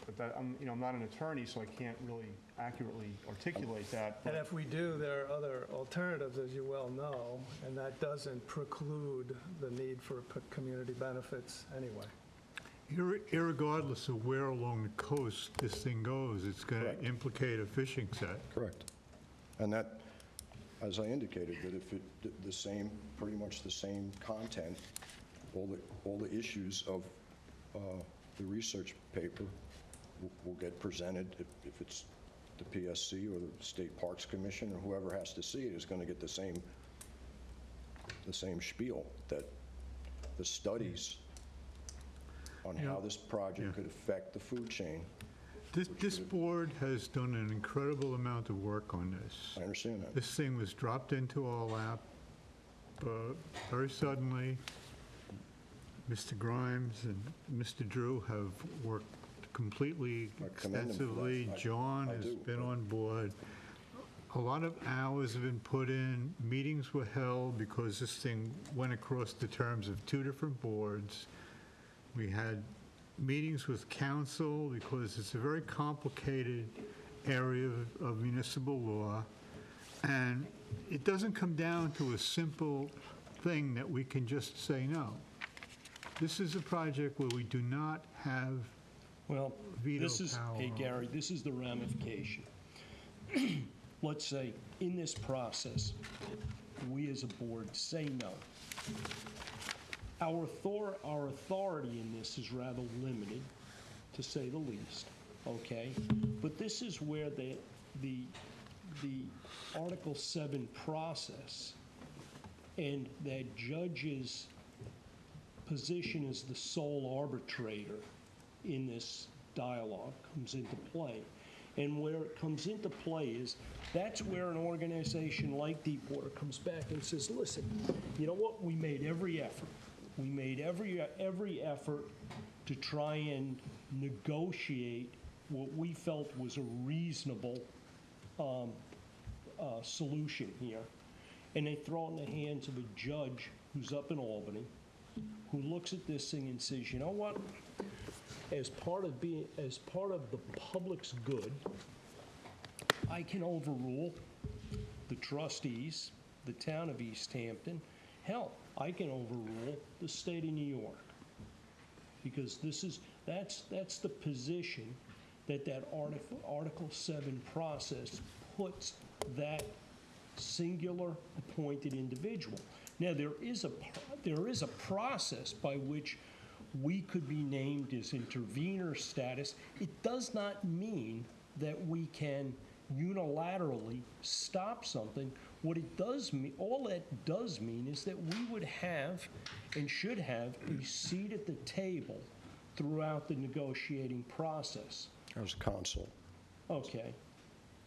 But that, I'm not an attorney, so I can't really accurately articulate that. And if we do, there are other alternatives, as you well know, and that doesn't preclude the need for community benefits anyway. Irregardless of where along the coast this thing goes, it's going Correct. to implicate a fishing set. correct. And that, as I indicated, that if pretty much the same content, all the issues of the research paper will get presented. If it's the PSC or the State Parks Commission or whoever has to see it is going to get the same spiel, that the studies on how this project could affect the food chain. This board has done an incredible amount of work on this. I understand that. This thing was dropped into our lap very suddenly. Mr. Grimes and Mr. Drew have worked completely I commend them for that. extensively. John I has do. been on board. A lot of hours have been put in. Meetings were held because this thing went across the terms of two different boards. We had meetings with council because it's a very complicated area of municipal law. And it doesn't come down to a simple thing that we can just say no. This is a project where we do not have Well, veto this is, power. hey, Gary, this is the ramification. Let's say, in this process, we as a board say no. Our authority in this is rather limited, to say the least, okay? But this is where the Article 7 process and that judge's position as the sole arbitrator in this dialogue comes into play. And where it comes into play is, that's where an organization like Deepwater comes back and says, listen, you know what, we made every effort. We made every effort to try and negotiate what we felt was a reasonable solution here. And they throw it in the hands of a judge who's up in Albany, who looks at this thing and says, you know what, as part of the public's good, I can overrule the trustees, the town of East Hampton. Hell, I can overrule the state of New York. Because that's the position that Article 7 process puts that singular appointed individual. Now, there is a process by which we could be named as intervener status. It does not mean that we can unilaterally stop something. What it does mean, all that does mean, is that we would have and should have a seat at the table throughout the negotiating process. As counsel. Okay.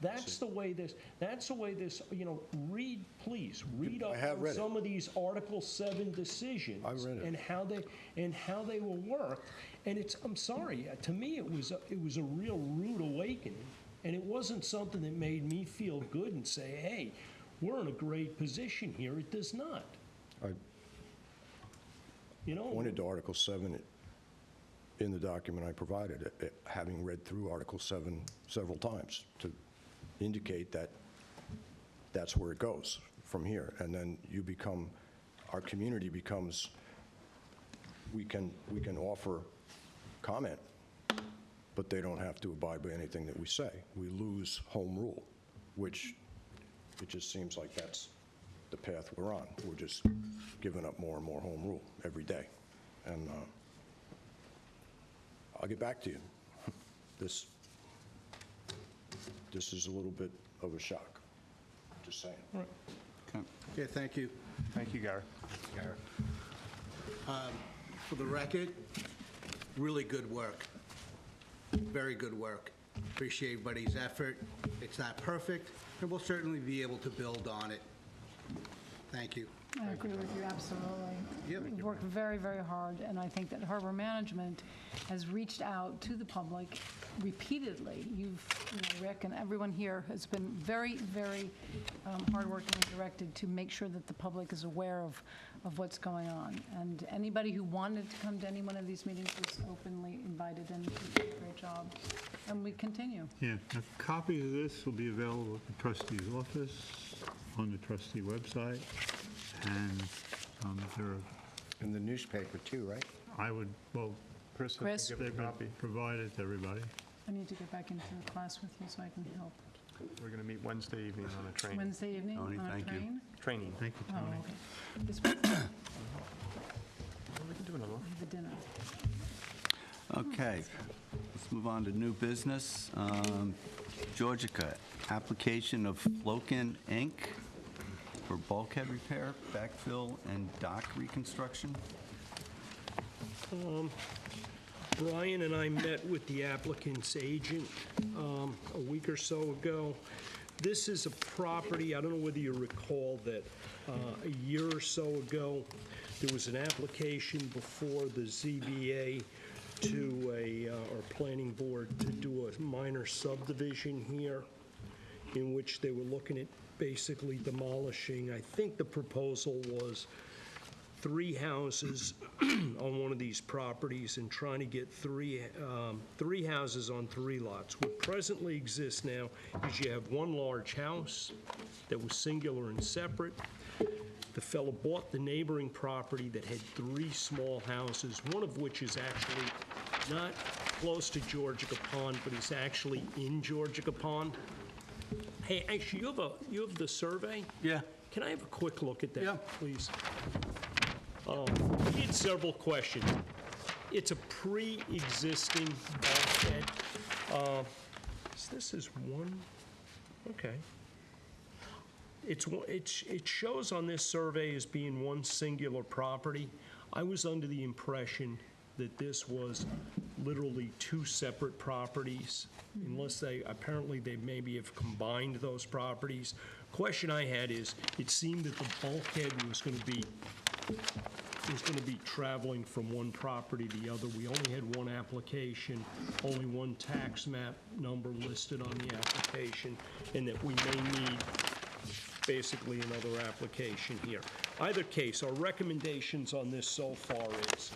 That's the way this, you know, please read up I have on read it. some of these Article 7 decisions. I read it. And how they were worked. And I'm sorry, to me, it was a real rude awakening. And it wasn't something that made me feel good and say, hey, we're in a great position here. It does not. I You know? pointed to Article 7 in the document I provided, having read through Article 7 several times to indicate that that's where it goes from here. And then our community becomes, we can offer comment, but they don't have to abide by anything that we say. We lose home rule, which it just seems like that's the path we're on. We're just giving up more and more home rule every day. And I'll get back to you. This is a little bit of a shock, just saying. Okay, thank you. Thank you, Gary. For the record, really good work. Very good work. Appreciate everybody's effort. It's not perfect, and we'll certainly be able to build on it. Thank you. I agree with you, absolutely. Yep. You've worked very, very hard, and I think that harbor management has reached out to the public repeatedly. Rick and everyone here has been very, very hardworking and directed to make sure that the public is aware of what's going on. And anybody who wanted to come to any one of these meetings was openly invited, and you did a great job. And we continue. Yeah, a copy of this will be available at the trustee's office, on the trustee website, and there are, In the newspaper too, right? Chris, Chris? give they've a been copy. provided to everybody. I need to get back into the class with you so I can help. We're going to meet Wednesday evening on a train. Wednesday evening Tony, on a thank you. train? Training. Thank you, Oh, Tony. okay. This Wednesday, We can do another one. I have a dinner. Okay, let's move on to new business. Georgica, application of Floken Inc. for bulkhead repair, backfill, and dock reconstruction. Brian and I met with the applicant's agent a week or so ago. This is a property, I don't know whether you recall that a year or so ago, there was an application before the ZBA or planning board to do a minor subdivision here, in which they were looking at basically demolishing, I think the proposal was 3 houses on one of these properties and trying to get three houses on 3 lots. What presently exists now is you have one large house that was singular and separate. The fellow bought the neighboring property that had 3 small houses, one of which is actually not close to Georgica Pond, but is actually in Georgica Pond. Hey, actually, you have the survey? Yeah. Can I have a quick look at that, Yeah. please? We had several questions. It's a pre-existing bulkhead. This is one, okay. It shows on this survey as being one singular property. I was under the impression that this was literally 2 separate properties, unless apparently they maybe have combined those properties. Question I had is, it seemed that the bulkhead was going to be traveling from one property to the other. We only had one application, only one tax map number listed on the application, and that we may need basically another application here. Either case, our recommendations on this so far is,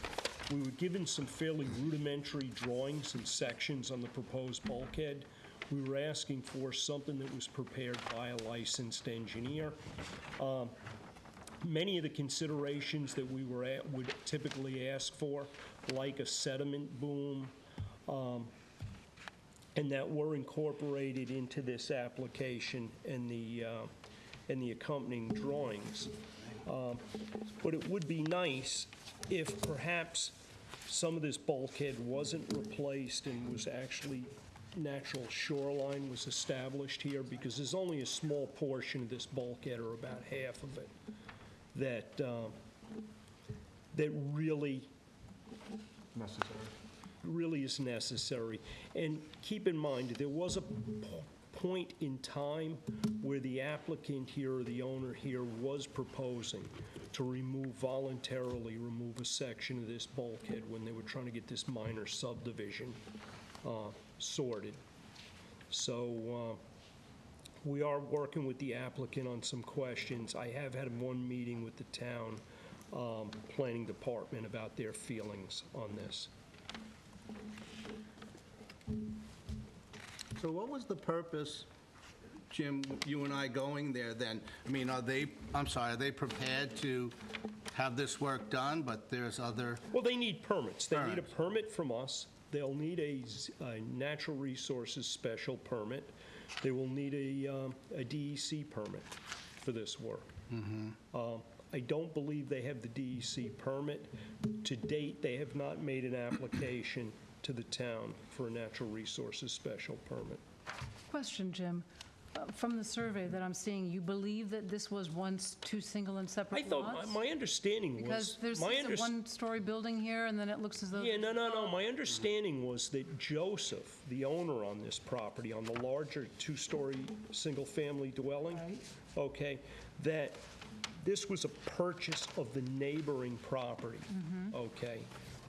we were given some fairly rudimentary drawings and sections on the proposed bulkhead. We were asking for something that was prepared by a licensed engineer. Many of the considerations that we would typically ask for, like a sediment boom, and that were incorporated into this application and the accompanying drawings. But it would be nice if perhaps some of this bulkhead wasn't replaced and was actually natural shoreline was established here, because there's only a small portion of this bulkhead, or about half of it, that really is necessary. And keep in mind, there was a point in time where the applicant here, or the owner here, was proposing to voluntarily remove a section of this bulkhead when they were trying to get this minor subdivision sorted. So we are working with the applicant on some questions. I have had one meeting with the town planning department about their feelings on this. So what was the purpose, Jim, you and I going there then? I mean, are they prepared to have this work done, but there's other? Well, they need permits. They need a Permits. permit from us. They'll need a natural resources special permit. They will need a DEC permit for this work. I don't believe they have the DEC permit. To date, they have not made an application to the town for a natural resources special permit. Question, Jim. From the survey that I'm seeing, you believe that this was once 2 single and separate I thought, lots? my understanding was. Because there's a one-story building here, and then it looks as though... Yeah, no. My understanding was that Joseph, the owner on this property, on the larger 2-story single-family dwelling, okay, that this was a purchase of the neighboring property, okay?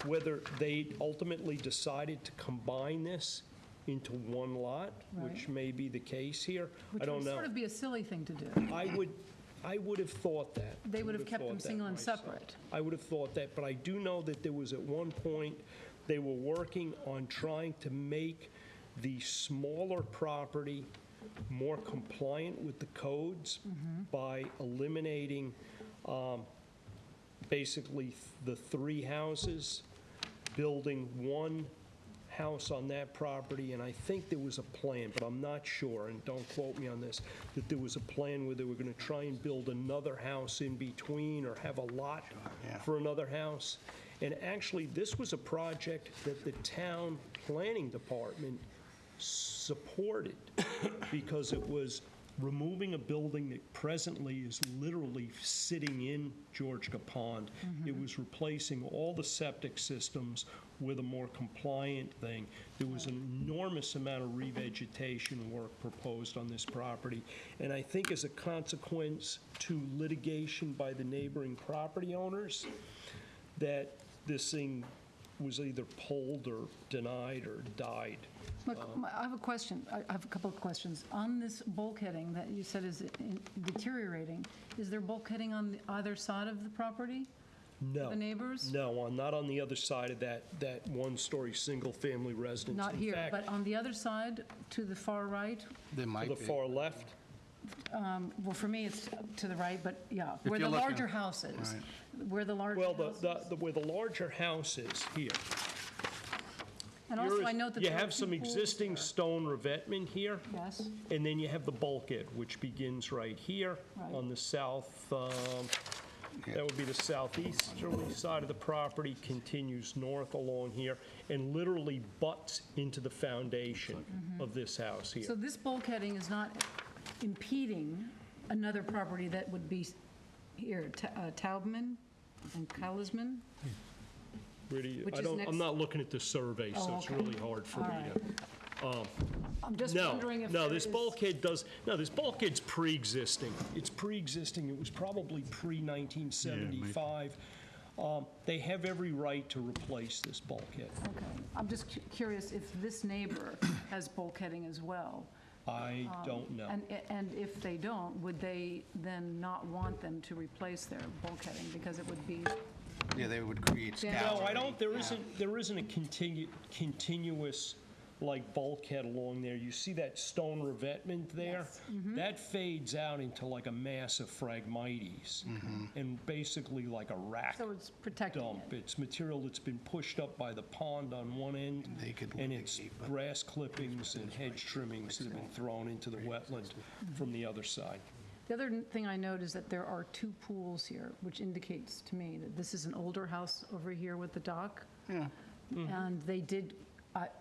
Whether they ultimately decided to combine this into one lot, which may be the case here, I don't know. Which would sort of be a silly thing to do. I would have thought that. They would have kept them single and separate. I would have thought that, but I do know that there was at one point, they were working on trying to make the smaller property more compliant with the codes by eliminating basically the 3 houses, building 1 house on that property, and I think there was a plan, but I'm not sure, and don't quote me on this, that there was a plan where they were going to try and build another house in between, or have a lot for another house. And actually, this was a project that the town planning department supported, because it was removing a building that presently is literally sitting in Georgica Pond. It was replacing all the septic systems with a more compliant thing. There was an enormous amount of revegetation work proposed on this property. And I think as a consequence to litigation by the neighboring property owners, that this thing was either pulled or denied or died. Look, I have a question. I have a couple of questions. On this bulkheading that you said is deteriorating, is there bulkheading on either side of the property? No. The neighbors? No, not on the other side of that 1-story single-family residence. Not In here, fact, but on the other side, to the far right? There might to be. the far left, Well, for me, it's to the right, but yeah, where the you're looking- larger house is. Where the larger Well, house is. where the larger house is here. And also, I note that You there are have some two pools existing here. stone revetment here. Yes, And then you have the bulkhead, which begins right here Right. on the south, that would be the southeasterly side of the property, continues north along here, and literally butts into the foundation of this house so here. this bulkheading is not impeding another property that would be here, Taubman and Kalisman? Really, which I is don't, next- I'm not looking at the survey, so Oh, it's okay. really hard for All me right. to. I'm just No, wondering if no, there this is- bulkhead does, no, this bulkhead's pre-existing. It's pre-existing, it was probably pre-1975. They have every right to replace this bulkhead. Okay, I'm just curious if this neighbor has bulkheading as well. I don't know. And if they don't, would they then not want them to replace their bulkheading because it would be, Yeah, they would create Yeah. No, I scaffolding. don't, there isn't a continuous, like, bulkhead along there. You see that stone revetment there? That fades out into like a mass of Phragmites, and basically like a rack so it's protecting dump. it? It's material that's been pushed up by the pond on one end, and it's grass clippings and hedge trimmings that have been thrown into the wetland from the other side. The other thing I note is that there are two pools here, which indicates to me that this is an older house over here with the dock. Yeah. And they did,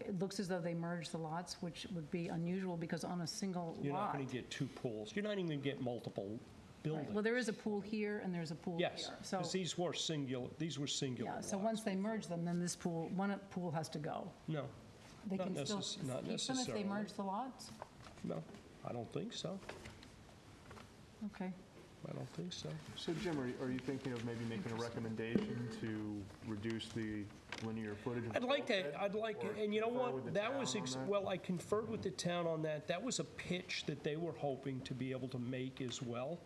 it looks as though they merged the lots, which would be unusual because on a single You're not lot. going to get two pools. You're not even going to get multiple Right. buildings. Well, there is a pool here and there's a pool here. Yes, So, because these were singular yeah, so lots. once they merge them, then this pool, one pool has to go. No, They Not can still necess- not keep them if necessarily. they merge the lots? no, I don't think so. Okay. I don't think so. So Jim, are you thinking of maybe making a recommendation to reduce the linear footage of the I'd like bulkhead? that, I'd like, Or and you know confer with what? the That was, town on that? well, I conferred with the town on that. That was a pitch that they were hoping to be able to make as well,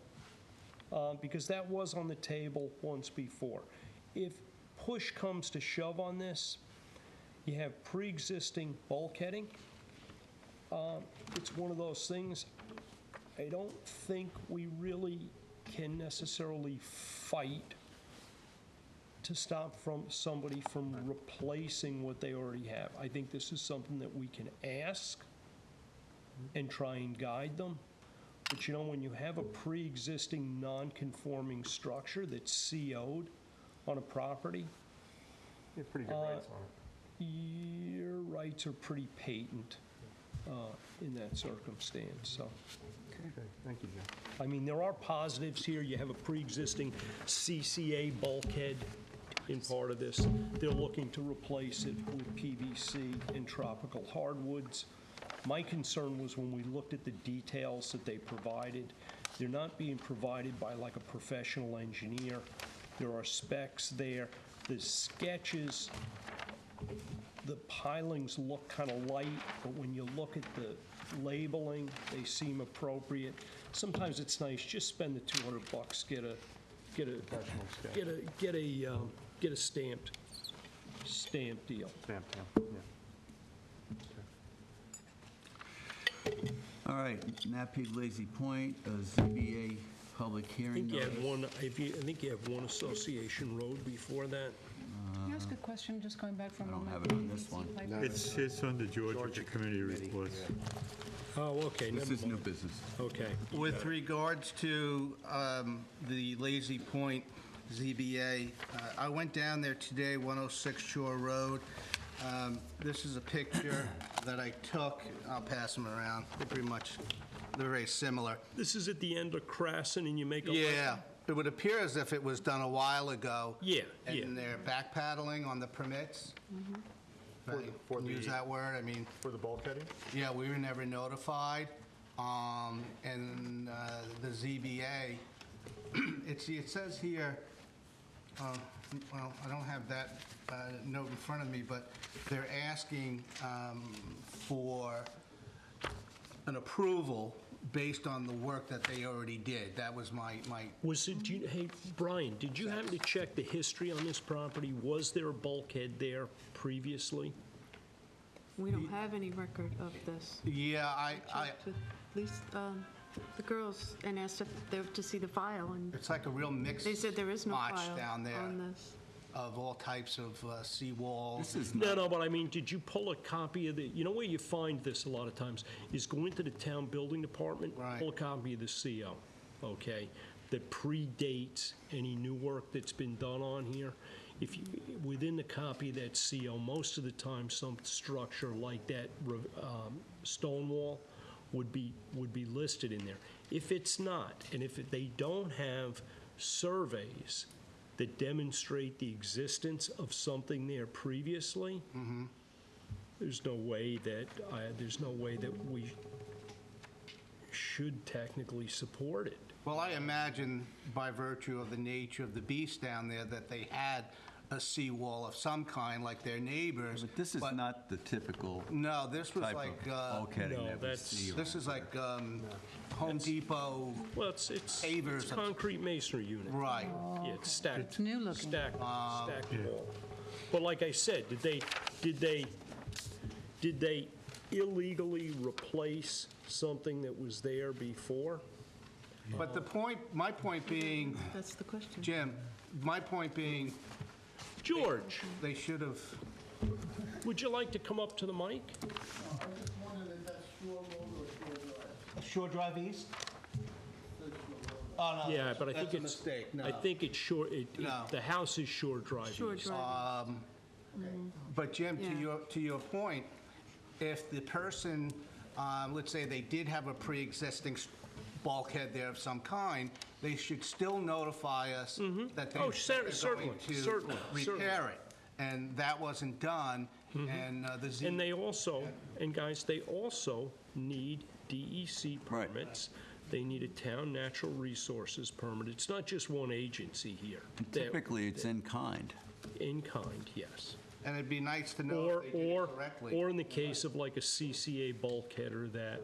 because that was on the table once before. If push comes to shove on this, you have pre-existing bulkheading. It's one of those things, I don't think we really can necessarily fight to stop somebody from replacing what they already have. I think this is something that we can ask and try and guide them. But you know, when you have a pre-existing non-conforming structure that's CO'd on a property, Yeah, pretty good rates on it. your rights are pretty patent in that circumstance, so. Okay, thank you, Jim. I mean, there are positives here. You have a pre-existing CCA bulkhead in part of this. They're looking to replace it with PVC and tropical hardwoods. My concern was when we looked at the details that they provided, they're not being provided by like a professional engineer. There are specs there. The sketches, the pilings look kind of light, but when you look at the labeling, they seem appropriate. Sometimes it's nice, just spend the $200, get a Professional sketch. get a stamped deal. Stamp town, yeah. All right, Napeag Lazy Point, a ZBA public I hearing think you notice. have one, I think you have one Association Road before that. Can I ask a question, just going back for a I don't moment? have it on this one. It's under Georgia Committee reports. Oh, okay, This never is new mind. business. Okay. With regards to the Lazy Point ZBA, I went down there today, 106 Shore Road. This is a picture that I took. I'll pass them around. They're very similar. This is at the end of Crasson, and you make a Yeah, left. it would appear as if it was done a while ago. Yeah, yeah. And they're backpedaling on the permits. If I For can use the- that word, I mean, For the bulkheading? yeah, we were never notified. And the ZBA, it says here, well, I don't have that note in front of me, but they're asking for an approval based on the work that they already did. That was my Was it, hey, Brian, did you happen to check the history on this property? Was there a bulkhead there previously? We don't have any record of this. yeah, I At least, the girls and asked if they were to see the file, and It's like a real mix. they said there is no match file down there on this. of all types of seawalls. This is No, but I mean, did you pull a copy of the, you know where you find this a lot of times, is go into the town building department, Right. pull a copy of the CO, okay, that predates any new work that's been done on here. If you, within the copy of that CO, most of the time, some structure like that stone wall would be listed in there. If it's not, and if they don't have surveys that demonstrate the existence of something there previously, there's no way that we should technically support it. Well, I imagine by virtue of the nature of the beast down there that they had a seawall of some kind like their neighbors. But this is not the typical No, this was type like, of bulkheading No, that we that's- see. this is like Home Depot, Well, it's Pavers. concrete masonry unit. right. Yeah, it's stacked. It's new looking. Stacked wall. But like I said, did they illegally replace something that was there before? But my point being, That's the question. Jim, my point being, George, they should have, would you like to come up to the mic? Shore Drive East? Oh, no. Yeah, but I think That's a it's, mistake, no. I think it's Shore, No. the house is Shore Drive Shore East. Drive. But Jim, Yeah. to your point, if the person, let's say they did have a pre-existing bulkhead there of some kind, they should still notify us that Oh, they're going certainly, to certainly. repair it. And that wasn't done, and the Z... And they also, and guys, they also need DEC Right. permits. They need a town natural resources permit. It's not just one agency here. Typically, it's in kind. In kind, yes. And it'd be nice to know Or, if they did or, it correctly. or in the case of like a CCA bulkhead or that,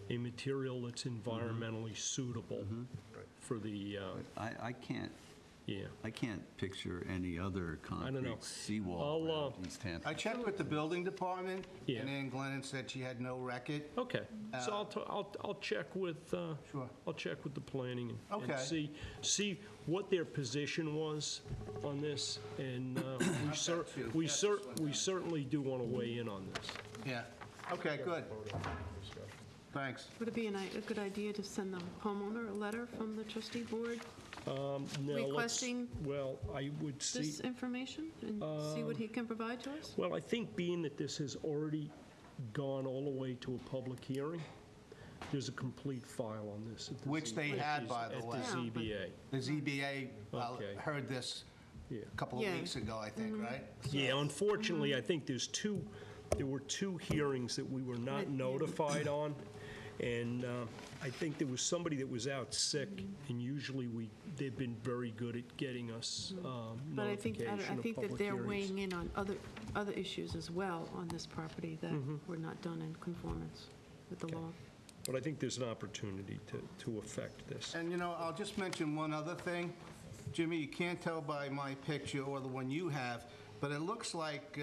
a material that's environmentally suitable for the, I can't, yeah. I can't picture any other don't know. concrete seawall I'll, around East Hampton. I checked with the building department, Yeah. and Ann Glennon said she had no record. Okay, so I'll check with, Sure. I'll check with the planning and Okay. see what their position was on this, and too. we certainly do want to weigh in on this. Yeah. Okay, good. Thanks. Would it be a good idea to send the homeowner a letter from the trustee board No, let's- requesting Well, I would see, this information and see what he can provide to us? well, I think being that this has already gone all the way to a public hearing, there's a complete file on this. at the Which they had, by the way. At the ZBA. The ZBA Okay. heard this Yeah. a couple of Yeah. weeks ago, I think, right? Yeah, unfortunately, I think there were two hearings that we were not notified on, and I think there was somebody that was out sick, and usually they've been very good at getting us But I think notification of that public they're hearings. weighing in on other issues as well on this property that were not done in conformance with the law. But I think there's an opportunity to affect this. And, I'll just mention one other thing. Jimmy, you can't tell by my picture or the one you have, but it looks like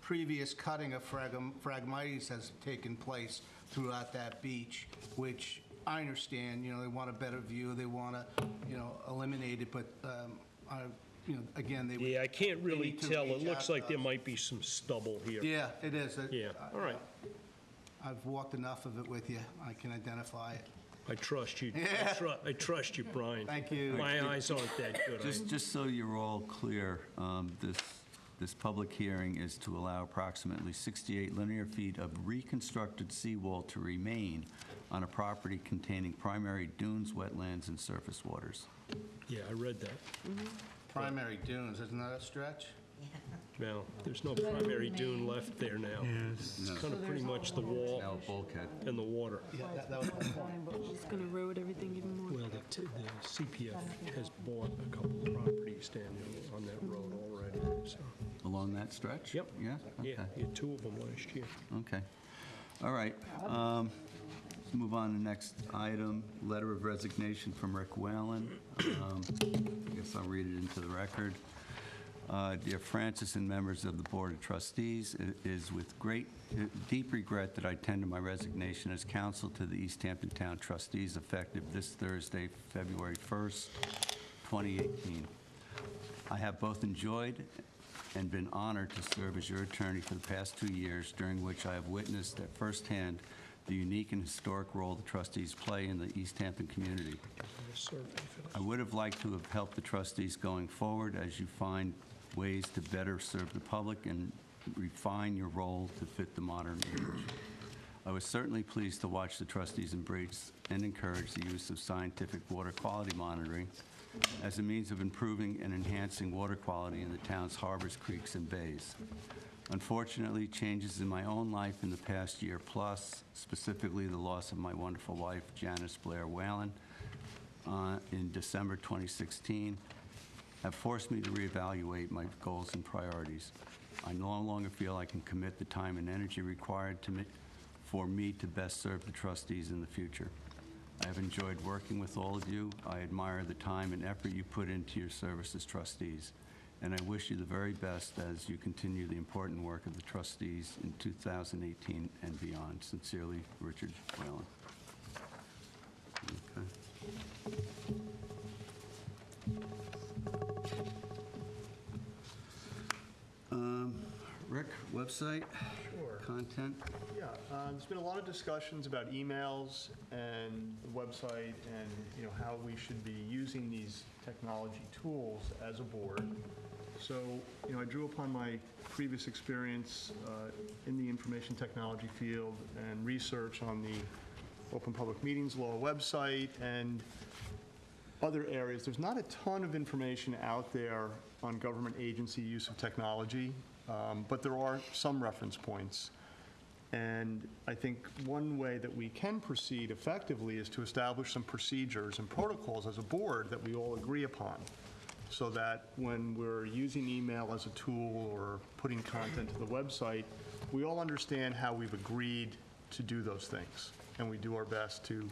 previous cutting of Phragmites has taken place throughout that beach, which I understand, they want a better view, they want to, eliminate it, but, again, they would... Yeah, I can't they really need to tell. It reach looks out like to there us. might be some stubble here. Yeah, it is. Yeah, all right. I've walked enough of it with you, I can identify it. I trust you. Yeah. I trust you, Brian. Thank you. My eyes aren't that good. Just so you're all clear, this public hearing is to allow approximately 68 linear feet of reconstructed seawall to remain on a property containing primary dunes, wetlands, and surface waters. Yeah, I read that. Primary dunes, isn't that a stretch? Well, there's no primary dune left there now. It's kind of pretty much the wall Now a bulkhead. and the water. Yeah, that was my point. It's going to erode everything even more. Well, the CPF has bought a couple of properties down there on that road already, so. Along that stretch? Yep. Yeah? Yeah, Okay. you had two of them last year. Okay. All right. Let's move on to the next item, letter of resignation from Rick Whalen. I guess I'll read it into the record. Dear Francis and members of the Board of Trustees, it is with deep regret that I tender my resignation as counsel to the East Hampton Town Trustees effective this Thursday, February 1st, 2018. I have both enjoyed and been honored to serve as your attorney for the past 2 years, during which I have witnessed at firsthand the unique and historic role the trustees play in the East Hampton community. I would have liked to have helped the trustees going forward as you find ways to better serve the public and refine your role to fit the modern age. I was certainly pleased to watch the trustees embrace and encourage the use of scientific water quality monitoring as a means of improving and enhancing water quality in the town's harbors, creeks, and bays. Unfortunately, changes in my own life in the past year plus, specifically the loss of my wonderful wife, Janice Blair Whalen, in December 2016, have forced me to reevaluate my goals and priorities. I no longer feel I can commit the time and energy required for me to best serve the trustees in the future. I have enjoyed working with all of you. I admire the time and effort you put into your service as trustees, and I wish you the very best as you continue the important work of the trustees in 2018 and beyond. Sincerely, Richard Whalen. Okay. Rick, website? Sure. Content? Yeah, there's been a lot of discussions about emails and the website and, how we should be using these technology tools as a board. So, I drew upon my previous experience in the information technology field and research on the Open Public Meetings Law website and other areas. There's not a ton of information out there on government agency use of technology, but there are some reference points. And I think one way that we can proceed effectively is to establish some procedures and protocols as a board that we all agree upon, so that when we're using email as a tool or putting content to the website, we all understand how we've agreed to do those things. And we do our best to,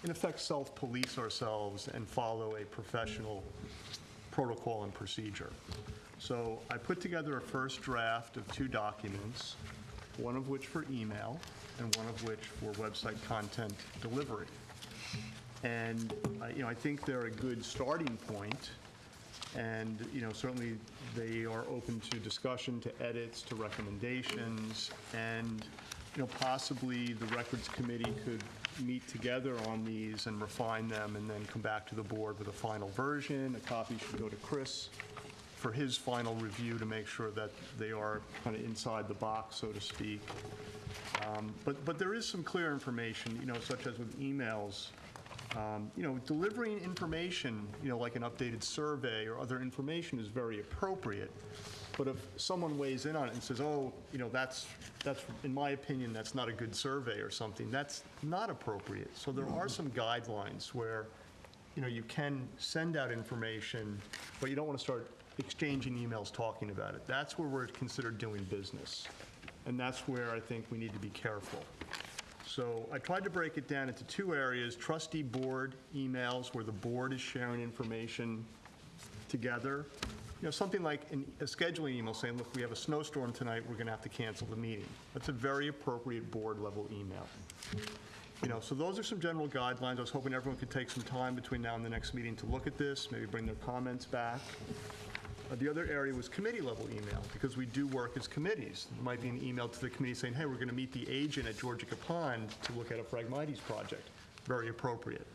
in effect, self-police ourselves and follow a professional protocol and procedure. So I put together a first draft of 2 documents, one of which for email and one of which for website content delivery. And I think they're a good starting point, and certainly they are open to discussion, to edits, to recommendations, and possibly the Records Committee could meet together on these and refine them and then come back to the board with a final version. A copy should go to Chris for his final review to make sure that they are kind of inside the box, so to speak. But there is some clear information, such as with emails. Delivering information, like an updated survey or other information is very appropriate. But if someone weighs in on it and says, oh, that's in my opinion, that's not a good survey or something, that's not appropriate. So there are some guidelines where, you can send out information, but you don't want to start exchanging emails talking about it. That's where we're considered doing business. And that's where I think we need to be careful. So I tried to break it down into 2 areas: trustee board emails, where the board is sharing information together. Something like a scheduling email saying, look, we have a snowstorm tonight, we're going to have to cancel the meeting. That's a very appropriate board-level email. So those are some general guidelines. I was hoping everyone could take some time between now and the next meeting to look at this, maybe bring their comments back. The other area was committee-level email, because we do work as committees. There might be an email to the committee saying, hey, we're going to meet the agent at Georgia Pond to look at a Phragmites project. Very appropriate.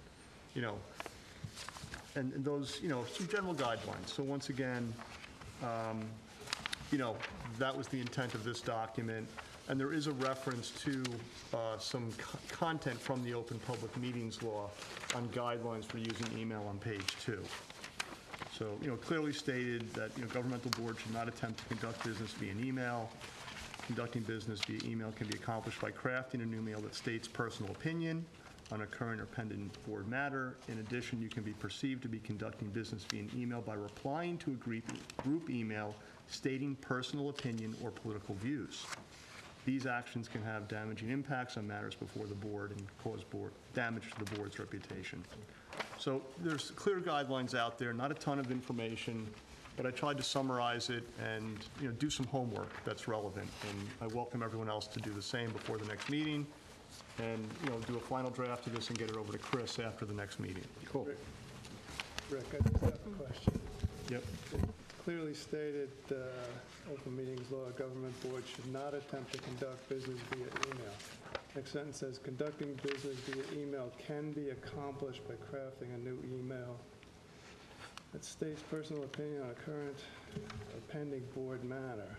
And those, some general guidelines. So once again, that was the intent of this document. And there is a reference to some content from the Open Public Meetings Law on guidelines for using email on page 2. So, clearly stated that, governmental boards should not attempt to conduct business via an email. Conducting business via email can be accomplished by crafting an email that states personal opinion on a current or pending board matter. In addition, you can be perceived to be conducting business via an email by replying to a group email stating personal opinion or political views. These actions can have damaging impacts on matters before the board and cause damage to the board's reputation. So there's clear guidelines out there, not a ton of information. but I tried to summarize it and, do some homework that's relevant. And I welcome everyone else to do the same before the next meeting and, do a final draft of this and get it over to Chris after the next meeting. Cool. Rick, I just have a question. Yep. It's clearly stated, open meetings law, government board should not attempt to conduct business via email. Next sentence says, conducting business via email can be accomplished by crafting a new email that states personal opinion on a current or pending board matter.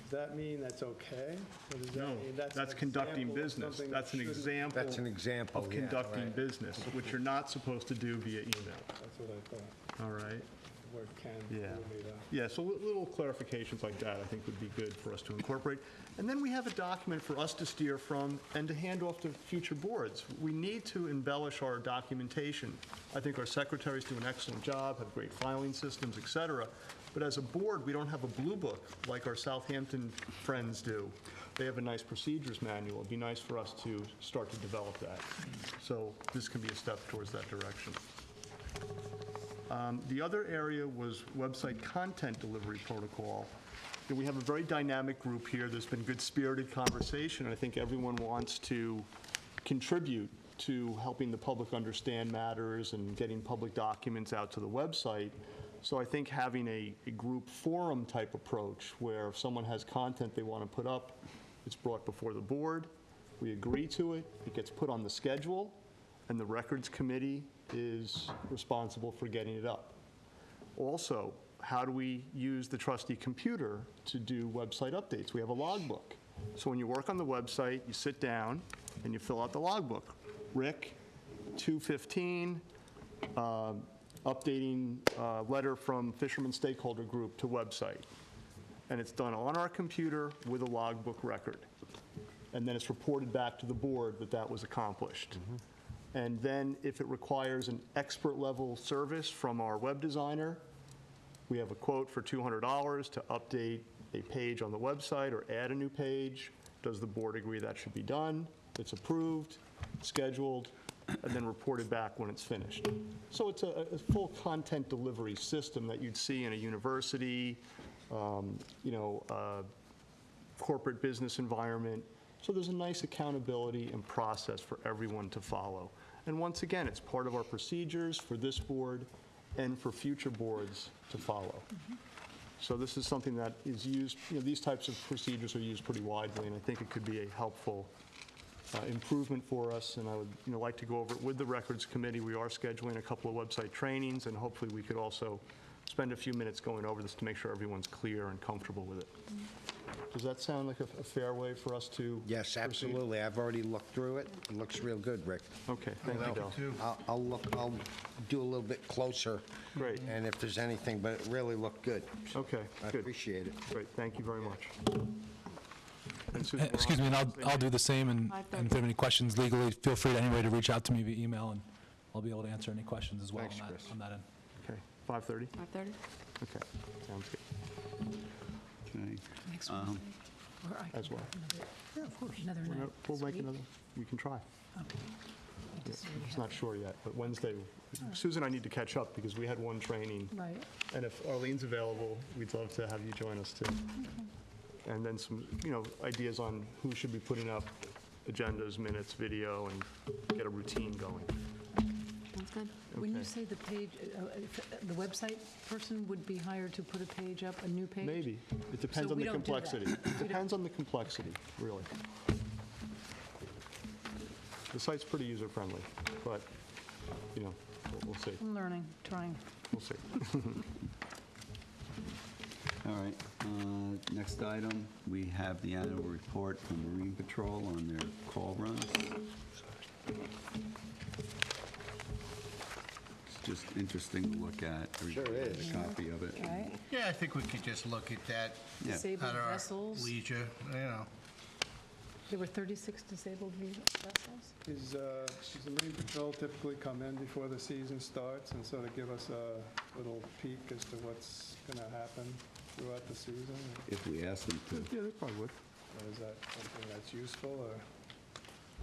Does that mean that's okay? Or does that No, mean that's an example example of business. something That's that an shouldn't- example. That's an example, Of yeah, conducting right. business, which you're not supposed to do via email, That's what I thought. all right? The word can Yeah. threw me though. Yeah, so little clarifications like that, I think, would be good for us to incorporate. And then we have a document for us to steer from and to hand off to future boards. We need to embellish our documentation. I think our secretaries do an excellent job, have great filing systems, et cetera. But as a board, we don't have a blue book like our Southampton friends do. They have a nice procedures manual. It'd be nice for us to start to develop that. So this can be a step towards that direction. The other area was website content delivery protocol. We have a very dynamic group here. There's been good spirited conversation. I think everyone wants to contribute to helping the public understand matters and getting public documents out to the website. So I think having a group forum type approach where if someone has content they want to put up, it's brought before the board, we agree to it, it gets put on the schedule, and the records committee is responsible for getting it up. Also, how do we use the trustee computer to do website updates? We have a logbook. So when you work on the website, you sit down and you fill out the logbook. Rick, 215, updating letter from Fisherman Stakeholder Group to website. And it's done on our computer with a logbook record. And then it's reported back to the board that that was accomplished. And then if it requires an expert level service from our web designer, we have a quote for $200 to update a page on the website or add a new page. Does the board agree that should be done? It's approved, scheduled, and then reported back when it's finished. So it's a full content delivery system that you'd see in a university, corporate business environment. So there's a nice accountability and process for everyone to follow. And once again, it's part of our procedures for this board and for future boards to follow. So this is something that is used, these types of procedures are used pretty widely, and I think it could be a helpful improvement for us, and I would like to go over it with the Records Committee. We are scheduling a couple of website trainings, and hopefully we could also spend a few minutes going over this to make sure everyone's clear and comfortable with it. Does that sound like a fair way for us to Yes, proceed? absolutely. I've already looked through it. It looks real good, Rick. Okay, thank you, Del. I'll do a little bit closer. Great. And if there's anything, but it really looked good. Okay, I good. appreciate it. Great, thank you very much. And Susan, we're Excuse me, on and the same I'll do the same, and if you have any questions legally, feel free to anyway to reach out to me via email, and I'll be able to answer any questions as well Thanks, Chris. on that end. Okay, 5:30? 5:30? Okay, sounds good, Okay. Next Wednesday? Or I as can well. Yeah, of course. Another night. We'll make Sweet. another, we can try. Okay. I just really It's have- not sure yet, but Wednesday, Susan and I need to catch up because we had one training. Right. And if Arlene's available, we'd love to have you join us too. And then some, ideas on who should be putting up agendas, minutes, video, and get a routine going. Sounds good. When you Okay. say the page, the website person would be hired to put a page up, a new page? Maybe. It depends So on we the don't do that. complexity. It We don't- depends on the complexity, really. The site's pretty user-friendly, but, we'll see. I'm learning, trying. We'll see. All right, next item, we have the annual report from Marine Patrol on their call runs. It's just interesting to look at. Sure is. A copy of it. Right? Yeah, I think we could just look at that Yeah. Disabled at our vessels. leisure, There were 36 disabled vessels? Does the Marine Patrol typically come in before the season starts and sort of give us a little peek as to what's going to happen throughout the season? If we ask them to. Yeah, they probably would. Or is that something that's useful, or?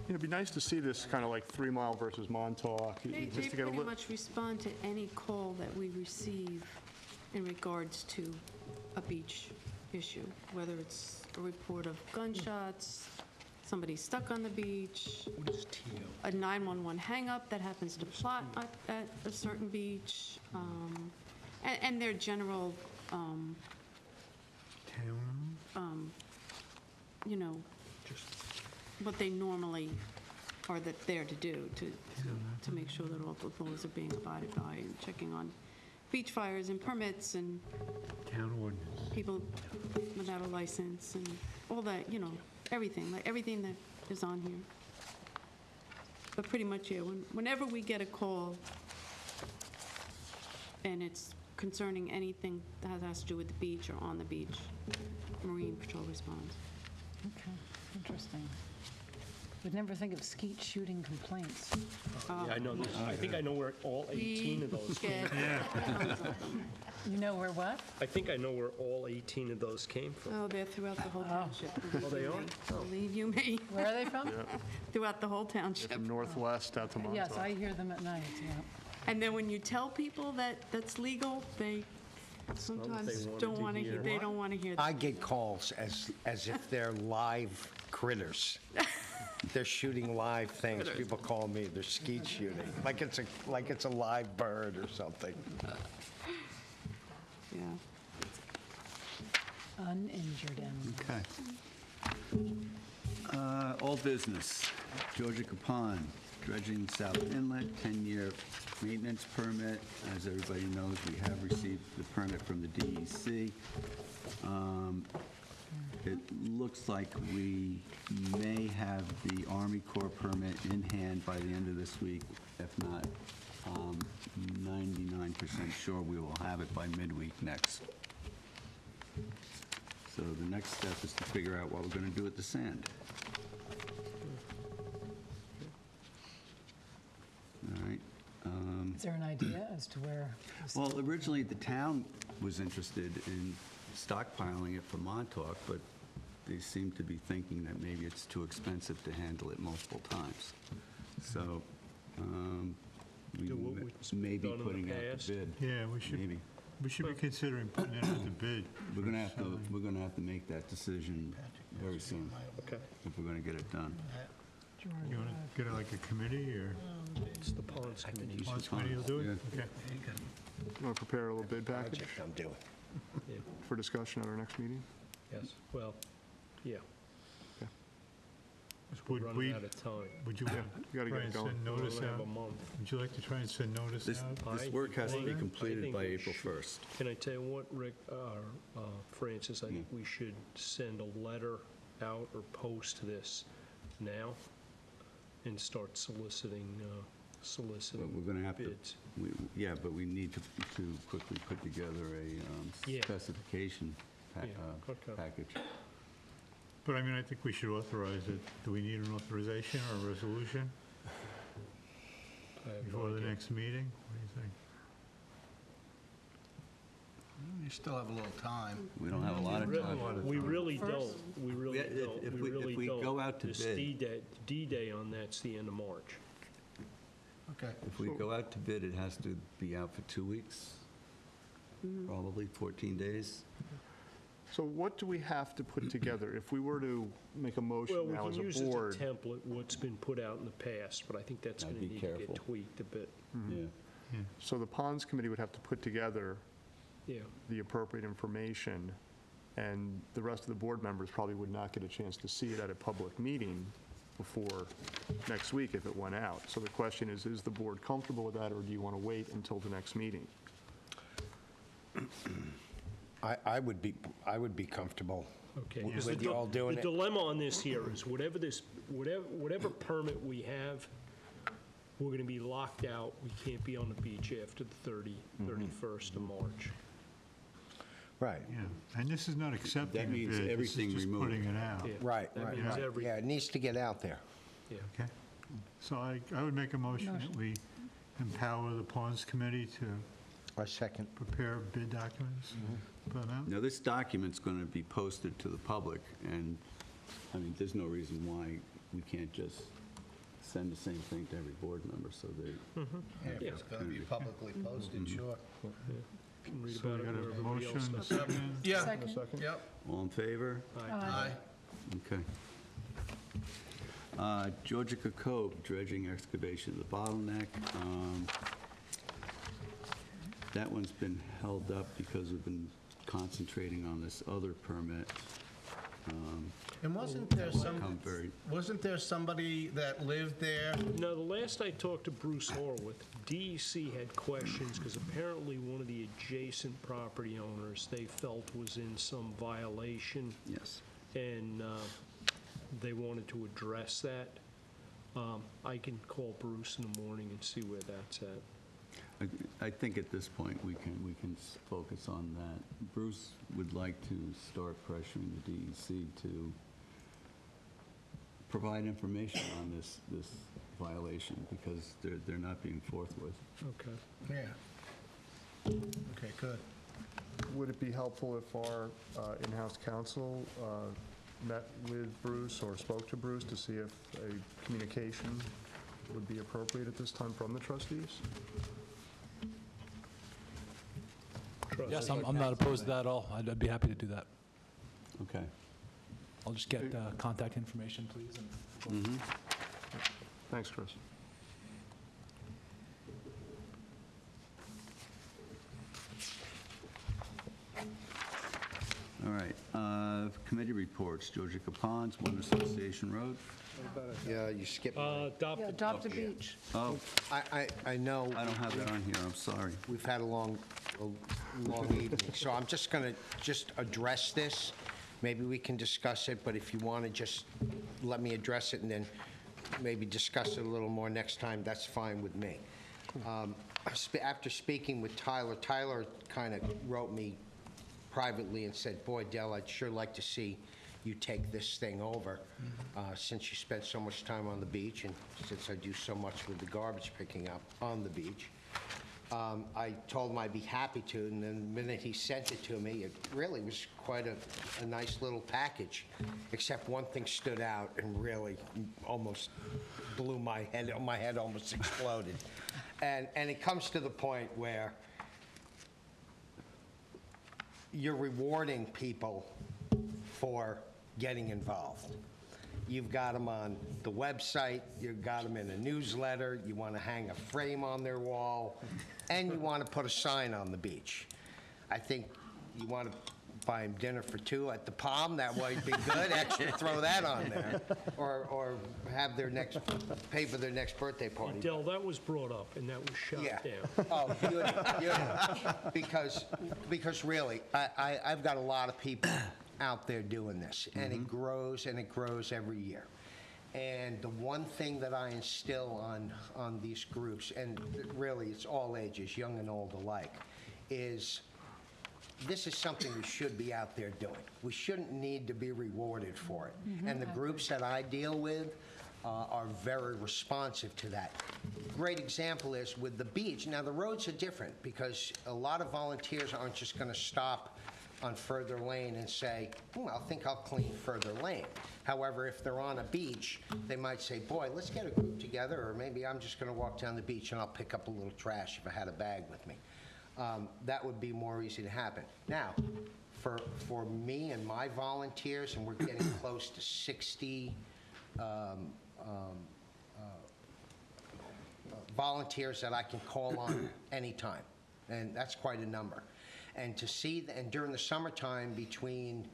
It'd be nice to see this kind of like 3 Mile versus Montauk, They just to get a pretty little. much respond to any call that we receive in regards to a beach issue, whether it's a report of gunshots, somebody stuck on the beach, a 911 hang-up that happens to plot at a certain beach, and their general, you know, what they normally are there to do, to make sure that all the laws are being abided by, and checking on beach fires and permits and Town ordinance. people without a license and all that, you know, everything, like everything that is on here. But pretty much, yeah, whenever we get a call and it's concerning anything that has to do with the beach or on the beach, Marine Patrol responds. Okay, interesting. Would never think of skeet shooting complaints. Yeah, I know this. I think I know where all 18 of those came from. You know where what? I think I know where all 18 of those came from. Oh, they're throughout the whole township. Oh, they are? Believe you me, Where are they from? throughout the whole township. From northwest out to Montauk. Yes, I hear them at night, yeah. And then when you tell people that that's legal, they sometimes wanted don't to want to hear. hear, they don't want to hear that. I get calls as if they're live critters. They're shooting live things. People call me, they're skeet shooting, like it's a live bird or something. Yeah. Uninjured animals. Okay. All business. Georgia Capon, dredging South Inlet, 10-year maintenance permit. As everybody knows, we have received the permit from the DEC. It looks like we may have the Army Corps permit in hand by the end of this week. If not, 99% sure we will have it by midweek next. So the next step is to figure out what we're going to do with the sand. All right. Is there an idea as to where? this- Well, originally, the town was interested in stockpiling it for Montauk, but they seem to be thinking that maybe it's too expensive to handle it multiple times. So we Do what we've may be done in the putting out past. the bid. Yeah, we should be considering putting it out to bid. We're going to have to make that decision very soon. Okay. If we're going to get it done. You want to get it like a committee, or It's the ponds committee. Ponds Committee will do it? Yeah. Okay. You want to prepare a little bid package Project I'm doing. Yeah. for discussion at our next meeting? Yes, well, yeah, Would running we, out of time. would you You gotta try get and going. send We notice only have out? a month. Would you like to try and send notice This out? work has to be I completed think by we April should. 1st. Can I tell you what, Rick, Francis, I think we should send a letter out or post this now and start soliciting But we're going to have to, bids. yeah, but we need to quickly put together a Yeah. specification Yeah, okay. package. But I mean, I think we should authorize it. Do we need an authorization or a resolution I have no before the idea. next meeting? What do you think? You still have a little time. We don't have a lot of time. We really don't, we really Yeah, don't, if we we- really if we don't. go out to This bid- D-Day on that's the end of March. Okay. If we go out to bid, it has to be out for 2 weeks, probably 14 days. So what do we have to put together? If we were to make a Well, motion we now can as a use as a board, template what's been put out in the past, but I think that's I'd going be to need to careful. get tweaked a bit. Yeah. so the ponds committee would have to put together Yeah, the appropriate information, and the rest of the board members probably would not get a chance to see it at a public meeting before next week if it went out. So the question is the board comfortable with that, or do you want to wait until the next meeting? I would be comfortable okay. with 'Cause the you all doing The it. dilemma on this here is whatever permit we have, we're going to be locked out. We can't be on the beach after the 31st of March. Right, Yeah, and this is not accepting That a means bid, this everything is just removed. putting it out. Yeah. right, That right, means right. every- Yeah, it needs to get out there. Yeah. Okay. So I would make a motion that we empower the Ponds Committee to A second. prepare bid documents, put them out. Now, this document's going to be posted to the public, and, I mean, there's no reason why we can't just send the same thing to every board member, so they, Yeah, if it's going to be publicly posted, sure. Can read So about we it got where a everybody else motion, a does. second. Yeah. Second. Yep. all in favor? Aye. Okay. Georgica Cove, dredging excavation of the bottleneck. That one's been held up because we've been concentrating on this other permit. And wasn't there Become very, somebody that lived there? No, the last I talked to Bruce Horowitz, DEC had questions because apparently one of the adjacent property owners they felt was in some violation, yes. and they wanted to address that. I can call Bruce in the morning and see where that's at. I think at this point, we can focus on that. Bruce would like to start pressuring the DEC to provide information on this violation, because they're not being forthwith. Okay. Yeah. Okay, good. Would it be helpful if our in-house counsel met with Bruce or spoke to Bruce to see if a communication would be appropriate at this time from the trustees? Yes, I'm not opposed to that at all. I'd be happy to do that. Okay. I'll just get contact information, please. And Thanks, Chris. All right. Committee reports, Georgica Ponds, One Association Road. Yeah, you skipped. Yeah, Adopt adopt a beach. Oh, I know. I don't have that on here, I'm sorry. We've had a long evening, so I'm just going to address this. Maybe we can discuss it, but if you want to just let me address it and then maybe discuss it a little more next time, that's fine with me. After speaking with Tyler kind of wrote me privately and said, boy, Del, I'd sure like to see you take this thing over, since you spent so much time on the beach and since I do so much with the garbage picking up on the beach. I told him I'd be happy to, and then the minute he sent it to me, it really was quite a nice little package, except one thing stood out and really almost blew my head almost exploded. And it comes to the point where you're rewarding people for getting involved. You've got them on the website, you've got them in a newsletter, you want to hang a frame on their wall, and you want to put a sign on the beach. I think you want to buy them dinner for two at the Palm, that might be good, actually throw that on there, or have pay for their next birthday party. Del, that was brought up, and that was shot down. Oh, because really, I've got a lot of people out there doing this, and it grows every year. And the one thing that I instill on these groups, and really it's all ages, young and old alike, is this is something we should be out there doing. We shouldn't need to be rewarded for it. And the groups that I deal with are very responsive to that. Great example is with the beach. Now, the roads are different because a lot of volunteers aren't just going to stop on Further Lane and say, I think I'll clean Further Lane. However, if they're on a beach, they might say, boy, let's get a group together, or maybe I'm just going to walk down the beach and I'll pick up a little trash if I had a bag with me. That would be more easy to happen. Now, for me and my volunteers, and we're getting close to 60 volunteers that I can call on anytime, and that's quite a number. And to see, and during the summertime, between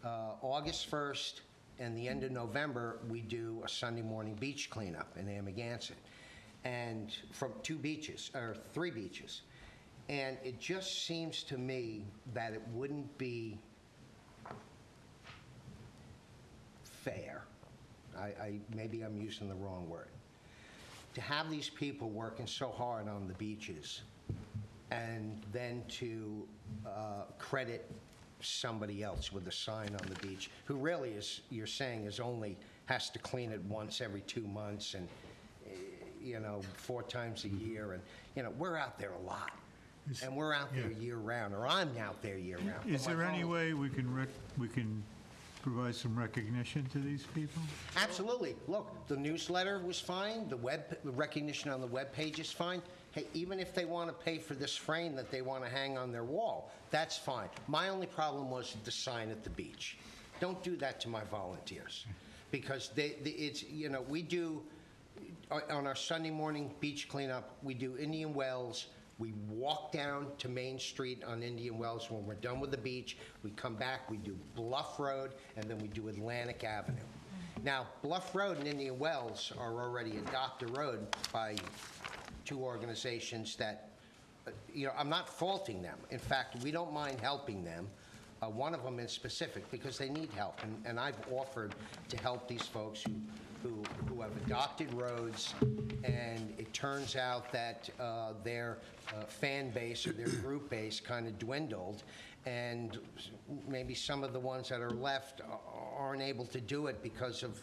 August 1st and the end of November, we do a Sunday morning beach cleanup in Amagansett, and from 3 beaches. And it just seems to me that it wouldn't be fair, maybe I'm using the wrong word, to have these people working so hard on the beaches and then to credit somebody else with a sign on the beach, who really is, you're saying, has to clean it once every 2 months and, 4 times a year. And, we're out there a lot. And we're out there year round, or I'm out there year round. Is there any way we can provide some recognition to these people? Absolutely. Look, the newsletter was fine, the recognition on the webpage is fine. Hey, even if they want to pay for this frame that they want to hang on their wall, that's fine. My only problem was the sign at the beach. Don't do that to my volunteers, because we do, on our Sunday morning beach cleanup, we do Indian Wells. We walk down to Main Street on Indian Wells. When we're done with the beach, we come back, we do Bluff Road, and then we do Atlantic Avenue. Now, Bluff Road and Indian Wells are already adopted road by two organizations that, I'm not faulting them. In fact, we don't mind helping them. One of them in specific, because they need help, and I've offered to help these folks who have adopted roads, and it turns out that their fan base or their group base kind of dwindled, and maybe some of the ones that are left aren't able to do it because of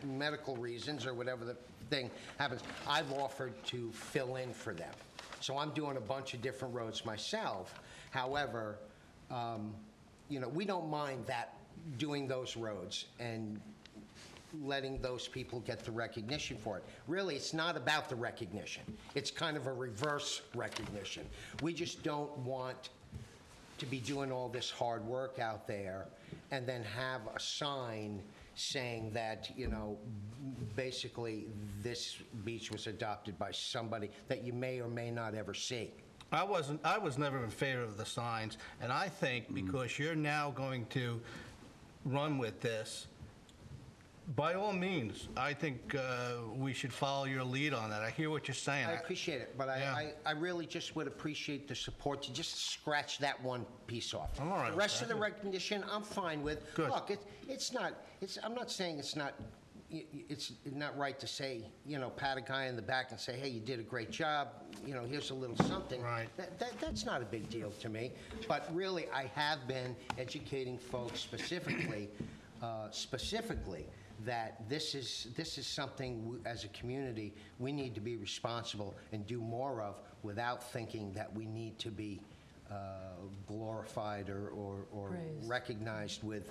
medical reasons or whatever the thing happens. I've offered to fill in for them. So I'm doing a bunch of different roads myself. However, we don't mind that, doing those roads and letting those people get the recognition for it. Really, it's not about the recognition. It's kind of a reverse recognition. We just don't want to be doing all this hard work out there and then have a sign saying that, basically this beach was adopted by somebody that you may or may not ever see. I was never in favor of the signs, and I think because you're now going to run with this, by all means, I think we should follow your lead on that. I hear what you're saying. I appreciate it, but I really just would appreciate the support to just scratch that one piece off. I'm all right The with rest that. of the recognition, I'm fine with. Good. Look, I'm not saying it's not right to say, pat a guy in the back and say, hey, you did a great job, here's a little something. Right. That's not a big deal to me. But really, I have been educating folks specifically, that this is something as a community we need to be responsible and do more of, without thinking that we need to be glorified or Praised. recognized with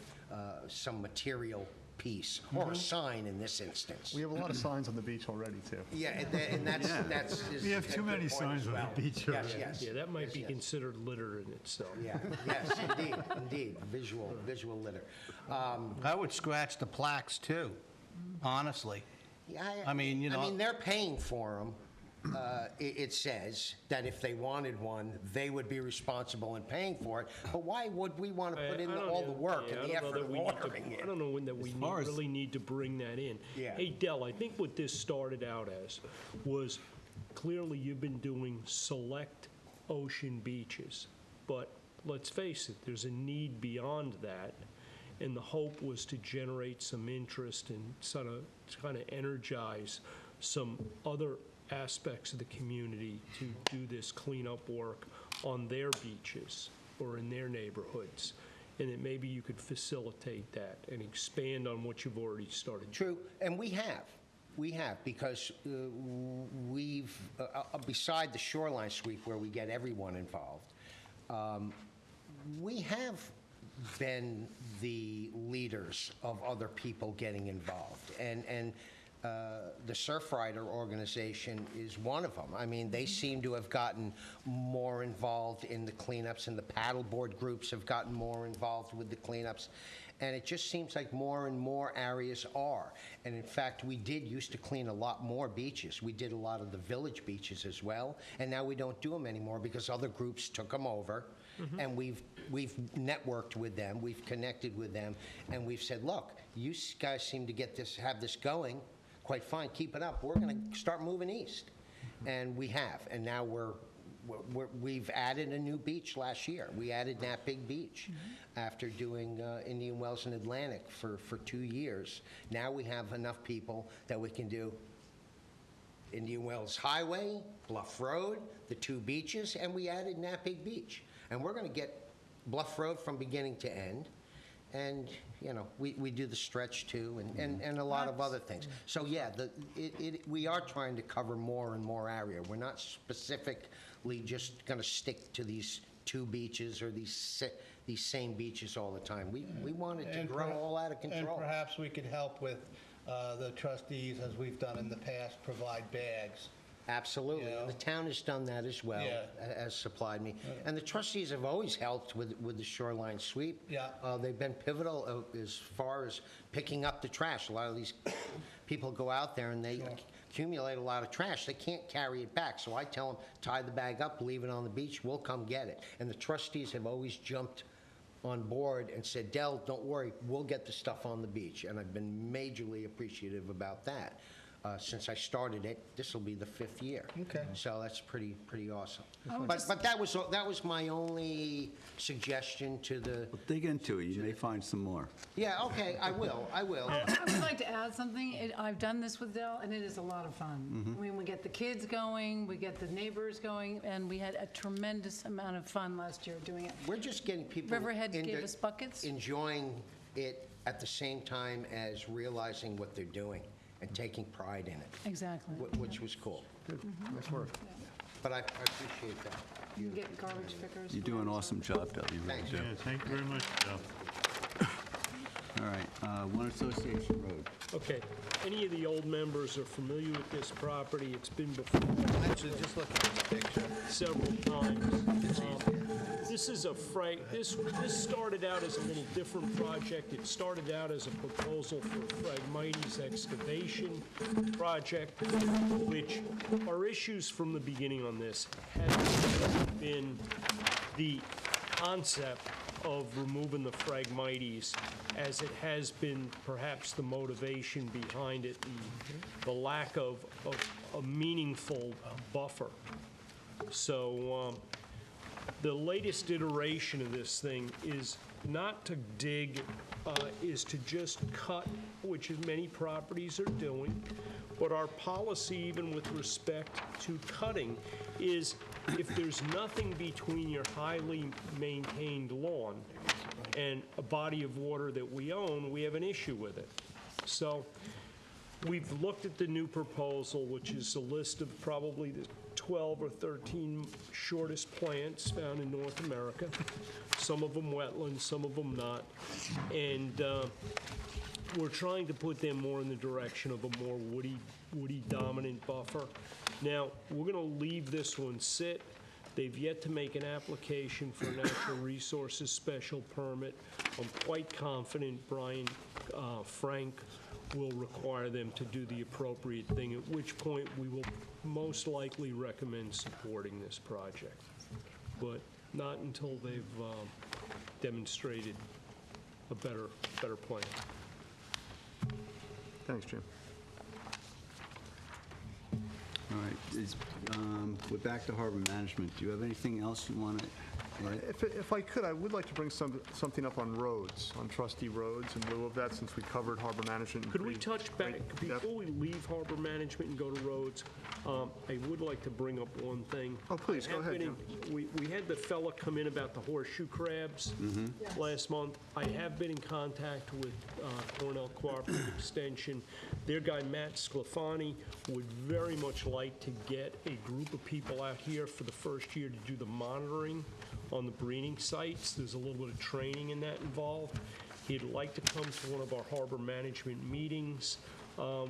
some material piece, or a sign in this instance. We have a lot of signs on the beach already, too. Yeah, and that's We have too many signs on the beach Yes, already. yes. Yeah, that might be Yes. considered litter in itself. Yeah, yes, indeed, visual litter. I would scratch the plaques too, honestly. Yeah, I mean, they're paying for them. It says that if they wanted one, they would be responsible in paying for it. But why would we want to put in all the work and the effort of ordering it? I don't know that we really need to bring that in. Yeah. Hey, Del, I think what this started out as was, clearly you've been doing select ocean beaches. But let's face it, there's a need beyond that. And the hope was to generate some interest and kind of energize some other aspects of the community to do this cleanup work on their beaches or in their neighborhoods, and that maybe you could facilitate that and expand on what you've already started. True, and we have, because we've, beside the shoreline sweep where we get everyone involved, we have been the leaders of other people getting involved. And the Surfrider organization is one of them. I mean, they seem to have gotten more involved in the cleanups, and the paddleboard groups have gotten more involved with the cleanups. And it just seems like more and more areas are. And in fact, we used to clean a lot more beaches. We did a lot of the village beaches as well. And now we don't do them anymore because other groups took them over. And we've networked with them, we've connected with them, and we've said, look, you guys seem to have this going quite fine, keep it up. We're going to start moving east. And we have. And now we've added a new beach last year. We added Napig Beach after doing Indian Wells and Atlantic for 2 years. Now we have enough people that we can do Indian Wells Highway, Bluff Road, the 2 beaches, and we added Napig Beach. And we're going to get Bluff Road from beginning to end. And, we do the stretch too, and a lot of other things. So, yeah, we are trying to cover more and more area. We're not specifically just going to stick to these 2 beaches or these these same beaches all the time. We want it to And grow per- all out of And control. perhaps we could help with the trustees, as we've done in the past, provide bags. Absolutely. Yeah. And the town has done that as well, Yeah. has supplied me. And the trustees have always helped with the shoreline sweep. Yeah. They've been pivotal as far as picking up the trash. A lot of these people go out there and they accumulate a lot of trash. They can't carry it back. So I tell them, tie the bag up, leave it on the beach, we'll come get it. And the trustees have always jumped on board and said, Del, don't worry, we'll get the stuff on the beach. And I've been majorly appreciative about that. Since I started it, this will be the 5th year. Okay. So that's pretty awesome. I would But that was my only suggestion to the, Well, dig into it, you may find some more. yeah, okay, I will. I would like to add something. I've done this with Dell, and it is a lot of fun. I mean, we get the kids going, we get the neighbors going, and we had a tremendous amount of fun last year doing it. We're just getting people Riverhead into gave us buckets. enjoying it at the same time as realizing what they're doing and taking pride in it, Exactly. which was cool. Nice work. But I appreciate that. You get garbage pickers. You do an awesome job, Del, you really Thanks. do. Yeah, thank you very much, Del. All right, One Association Road. Okay, any of the old members are familiar with this property? It's been before Actually, just look at this picture. several times. This is this started out as a little different project. It started out as a proposal for Phragmites Excavation project, which our issues from the beginning on this have been the concept of removing the Phragmites, as it has been perhaps the motivation behind it, the lack of a meaningful buffer. So the latest iteration of this thing is not to dig, is to just cut, which is many properties are doing. But our policy, even with respect to cutting, is if there's nothing between your highly maintained lawn and a body of water that we own, we have an issue with it. So we've looked at the new proposal, which is a list of probably the 12 or 13 shortest plants found in North America, some of them wetlands, some of them not. And we're trying to put them more in the direction of a more woody dominant buffer. Now, we're going to leave this one sit. They've yet to make an application for a natural resources special permit. I'm quite confident Frank will require them to do the appropriate thing, at which point we will most likely recommend supporting this project. But not until they've demonstrated a better plan. Thanks, Jim. All right, we're back to harbor management. Do you have anything else you want to add? If I could, I would like to bring something up on roads, on trustee roads, in lieu of that, since we covered harbor management. in Could we pretty touch back, great depth. before we leave harbor management and go to roads, I would like to bring up one thing. Oh, please, I go have ahead, been in- We had the fella come in about the horseshoe crabs last month. I have been in contact with Cornell Cooperative Extension. Their guy, Matt Sclafani, would very much like to get a group of people out here for the first year to do the monitoring on the breeding sites. There's a little bit of training in that involved. He'd like to come to one of our harbor management meetings.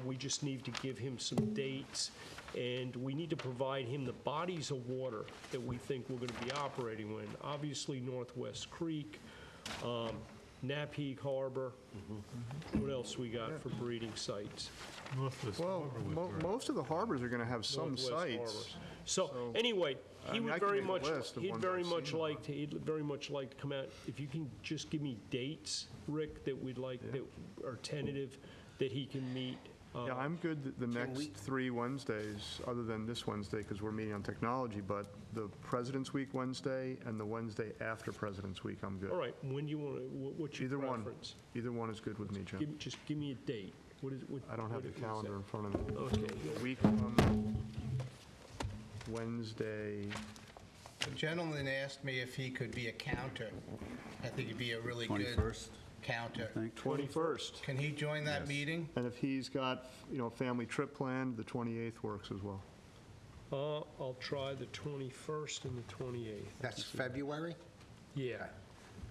We just need to give him some dates, and we need to provide him the bodies of water that we think we're going to be operating in. Obviously, Northwest Creek, Napeag Harbor. What else we got for breeding sites? Northwest Well, Harbor would work. most of the harbors are going to have some Northwest sites. Harbors. So anyway, I he mean, I would can very make a much, list of he'd ones very I've much seen. he'd very much like to come out. If you can just give me dates, Rick, that we'd like, that are tentative, that he can meet. Yeah, I'm good the next we- 3 Wednesdays, other than this Wednesday, because we're meeting on technology, but the President's Week Wednesday and the Wednesday after President's Week, I'm good. All right, when do you want to, what's your Either one. preference? Either one is good with me, Jim. Just give me a date. What is, what? I don't have the what is calendar in that? front of me. Okay. A week from Wednesday, The gentleman asked me if he could be a counter. I think he'd be a really good 21st, counter. I think? 21st. Can he join that meeting? And if he's got, a family trip planned, the 28th works as well. I'll try the 21st and the 28th. That's February? Yeah.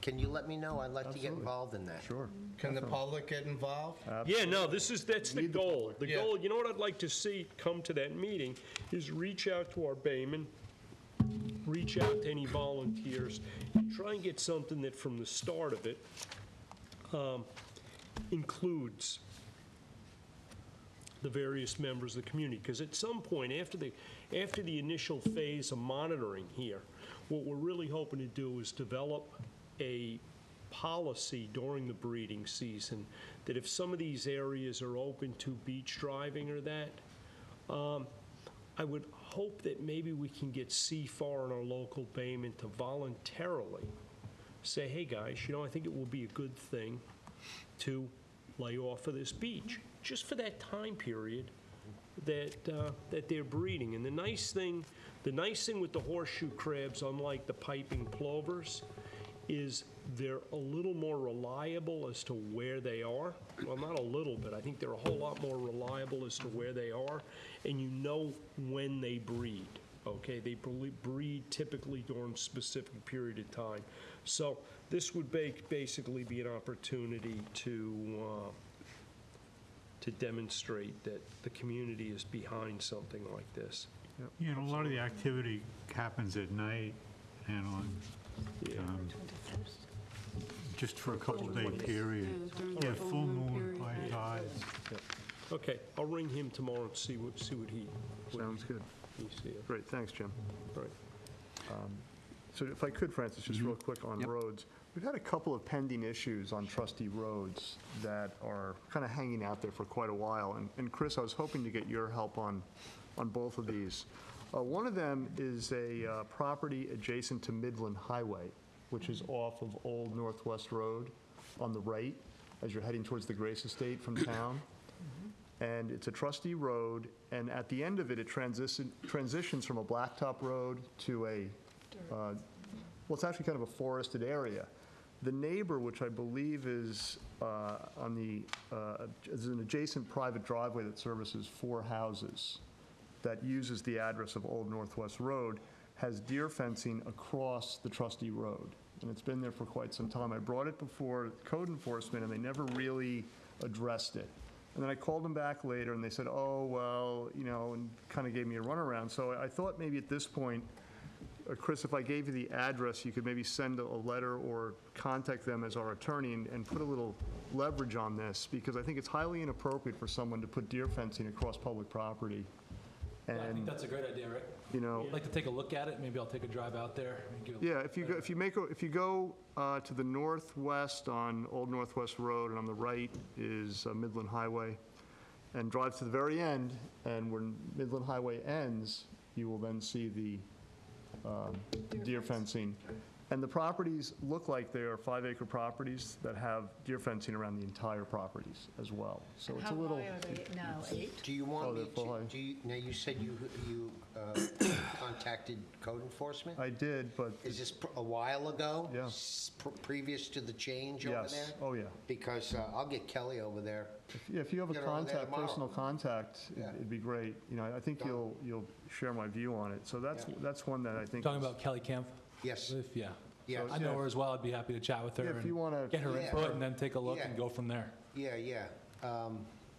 can you let me know? I'd like to get involved in that. Sure. Can the public get involved? Yeah, no, that's the goal. The Yeah. goal, you know what I'd like to see come to that meeting, is reach out to our baymen, reach out to any volunteers, and try and get something that from the start of it includes the various members of the community. Because at some point, after the initial phase of monitoring here, what we're really hoping to do is develop a policy during the breeding season that if some of these areas are open to beach driving or that, I would hope that maybe we can get CFAR and our local baymen to voluntarily say, hey, guys, I think it will be a good thing to lay off of this beach, just for that time period that they're breeding. And the nice thing with the horseshoe crabs, unlike the piping plovers, is they're a little more reliable as to where they are. Well, not a little bit. I think they're a whole lot more reliable as to where they are, and you know when they breed, okay? They breed typically during a specific period of time. So this would basically be an opportunity to demonstrate that the community is behind something like this. You know, a lot of the activity happens at night and on, just for a couple-day period. Yeah, full moon, high tides. Okay, I'll ring him tomorrow and see what he. Sounds good. he sees. Great, thanks, Jim. Right. So if I could, Francis, just real quick on roads. We've had a couple of pending issues on trustee roads that are kind of hanging out there for quite a while. And Chris, I was hoping to get your help on both of these. One of them is a property adjacent to Midland Highway, which is off of Old Northwest Road on the right as you're heading towards the Grace Estate from town. And it's a trustee road, and at the end of it, it transitions from a blacktop road to a, well, it's actually kind of a forested area. The neighbor, which I believe is is an adjacent private driveway that services 4 houses that uses the address of Old Northwest Road, has deer fencing across the trustee road. And it's been there for quite some time. I brought it before code enforcement, and they never really addressed it. And then I called them back later, and they said, oh, well, you know, and kind of gave me a runaround. So I thought maybe at this point, Chris, if I gave you the address, you could maybe send a letter or contact them as our attorney and put a little leverage on this, because I think it's highly inappropriate for someone to put deer fencing across public property. And, I think that's a great idea, Rick. you know, I'd like to take a look at it. Maybe I'll take a drive out there. And give yeah, if you go to the northwest on Old Northwest Road, and on the right is Midland Highway, and drive to the very end, and when Midland Highway ends, you will then see the deer fencing. And the properties look like they are 5-acre properties that have deer fencing around the entire properties as well. So it's a little. How high are they now, 8? Do you want me they're full height. to, now you said you contacted code enforcement? I did, but. Is this a while ago? Yeah. Previous to the change over there? Yes, oh, yeah. Because I'll get Kelly over there. If you have a Get her over there contact, tomorrow. personal contact, Yeah. it'd be great. You know, I think Done. you'll share my view on it. So that's one that I think. Talking is- about Kelly Kemp? Yes. Yeah. Yeah. I know her as well. I'd be happy to chat with her Yeah, if you and wanna- get her Yeah. input and then take a look Yeah. and go from there. Yeah.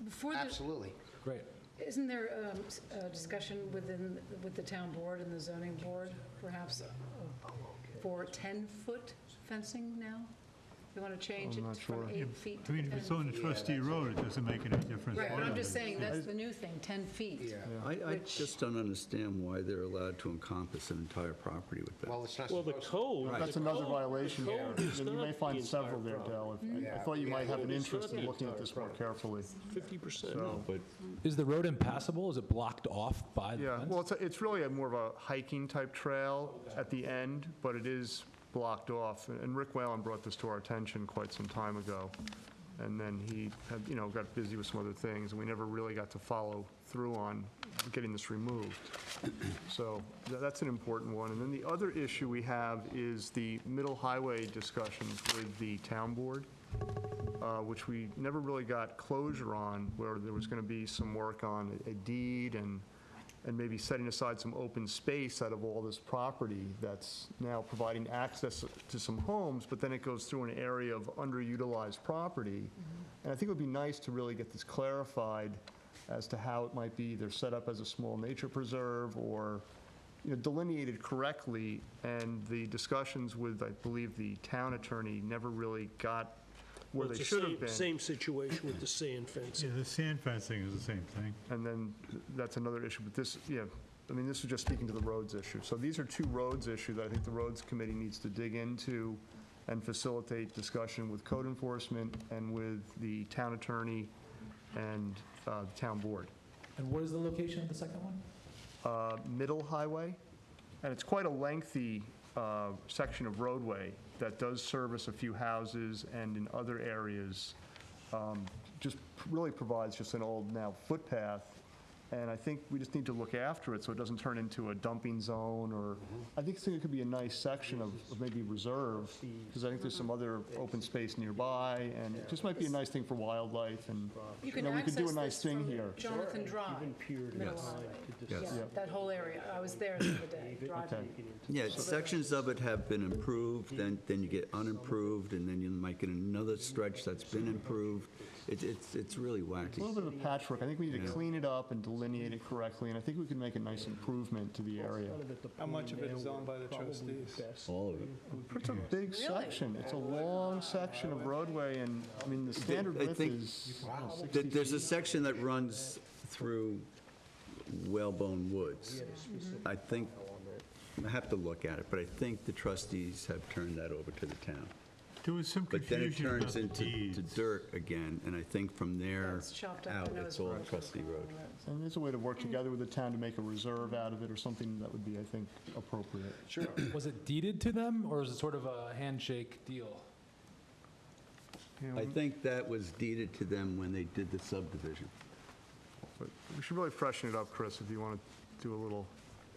Before the, Absolutely. Great. isn't there a discussion with the town board and the zoning board, perhaps, for 10-foot fencing now? You want to change I'm it not from sure. 8 feet to I 10? mean, if it's on the trustee road, it doesn't make any difference. Right, but I'm just whether. saying, that's the new thing, 10 feet. Yeah. I just don't understand why they're allowed to encompass an entire property with that. Well, it's not Well, the supposed to. code. That's the another code- violation the there. code is And you may not find the several entire there, property. Dale. I thought you might have an It's interest not in the looking at entire this more property. carefully. 50%. So- But Is the road impassable? Is it blocked off by the Yeah, fence? well, it's really more of a hiking type trail at the end, but it is blocked off. And Rick Whalen brought this to our attention quite some time ago. And then he had, got busy with some other things, and we never really got to follow through on getting this removed. So that's an important one. And then the other issue we have is the middle highway discussions with the town board, which we never really got closure on, where there was going to be some work on a deed and and maybe setting aside some open space out of all this property that's now providing access to some homes, but then it goes through an area of underutilized property. And I think it would be nice to really get this clarified as to how it might be either set up as a small nature preserve or, delineated correctly. And the discussions with, I believe, the town attorney never really got where they should have been. Same situation with the sand fencing. Yeah, the sand fencing is the same thing. And then that's another issue, but this, this is just speaking to the roads issue. So these are two roads issues that I think the roads committee needs to dig into and facilitate discussion with code enforcement and with the town attorney and the town board. And what is the location of the second one? Middle Highway, and it's quite a lengthy section of roadway that does service a few houses and in other areas, just really provides just an old now footpath. And I think we just need to look after it so it doesn't turn into a dumping zone, or I think it could be a nice section of maybe reserve, because I think there's some other open space nearby, and it just might be a nice thing for wildlife, and You can we could do a access nice this thing from here. Jonathan Drive, Middle Highway. Yes. Yeah, that whole area. I was there the other day, driving. Yeah, sections of it have been improved, then you get unimproved, and then you might get another stretch that's been improved. It's really wacky. A little bit of a patchwork. I think we need to clean it up and delineate it correctly, and I think we can make a nice improvement to the area. How much of it is owned by the trustees? All of it. It's a big section. It's a long section of roadway, and, the standard I width think is 60 There's a feet. section that runs through Whalebone Woods. I think, I have to look at it, but I think the trustees have turned that over to the town. There was some But then it confusion about turns the into deeds. dirt again, and I think from there It's chopped up. out, I know it's all trustee road. And there's a way to work together with the town to make a reserve out of it, or something that would be, I think, appropriate. Sure. Was it deeded to them, or is it sort of a handshake deal? I think that was deeded to them when they did the subdivision. But we should really freshen it up, Chris, if you want to do a little.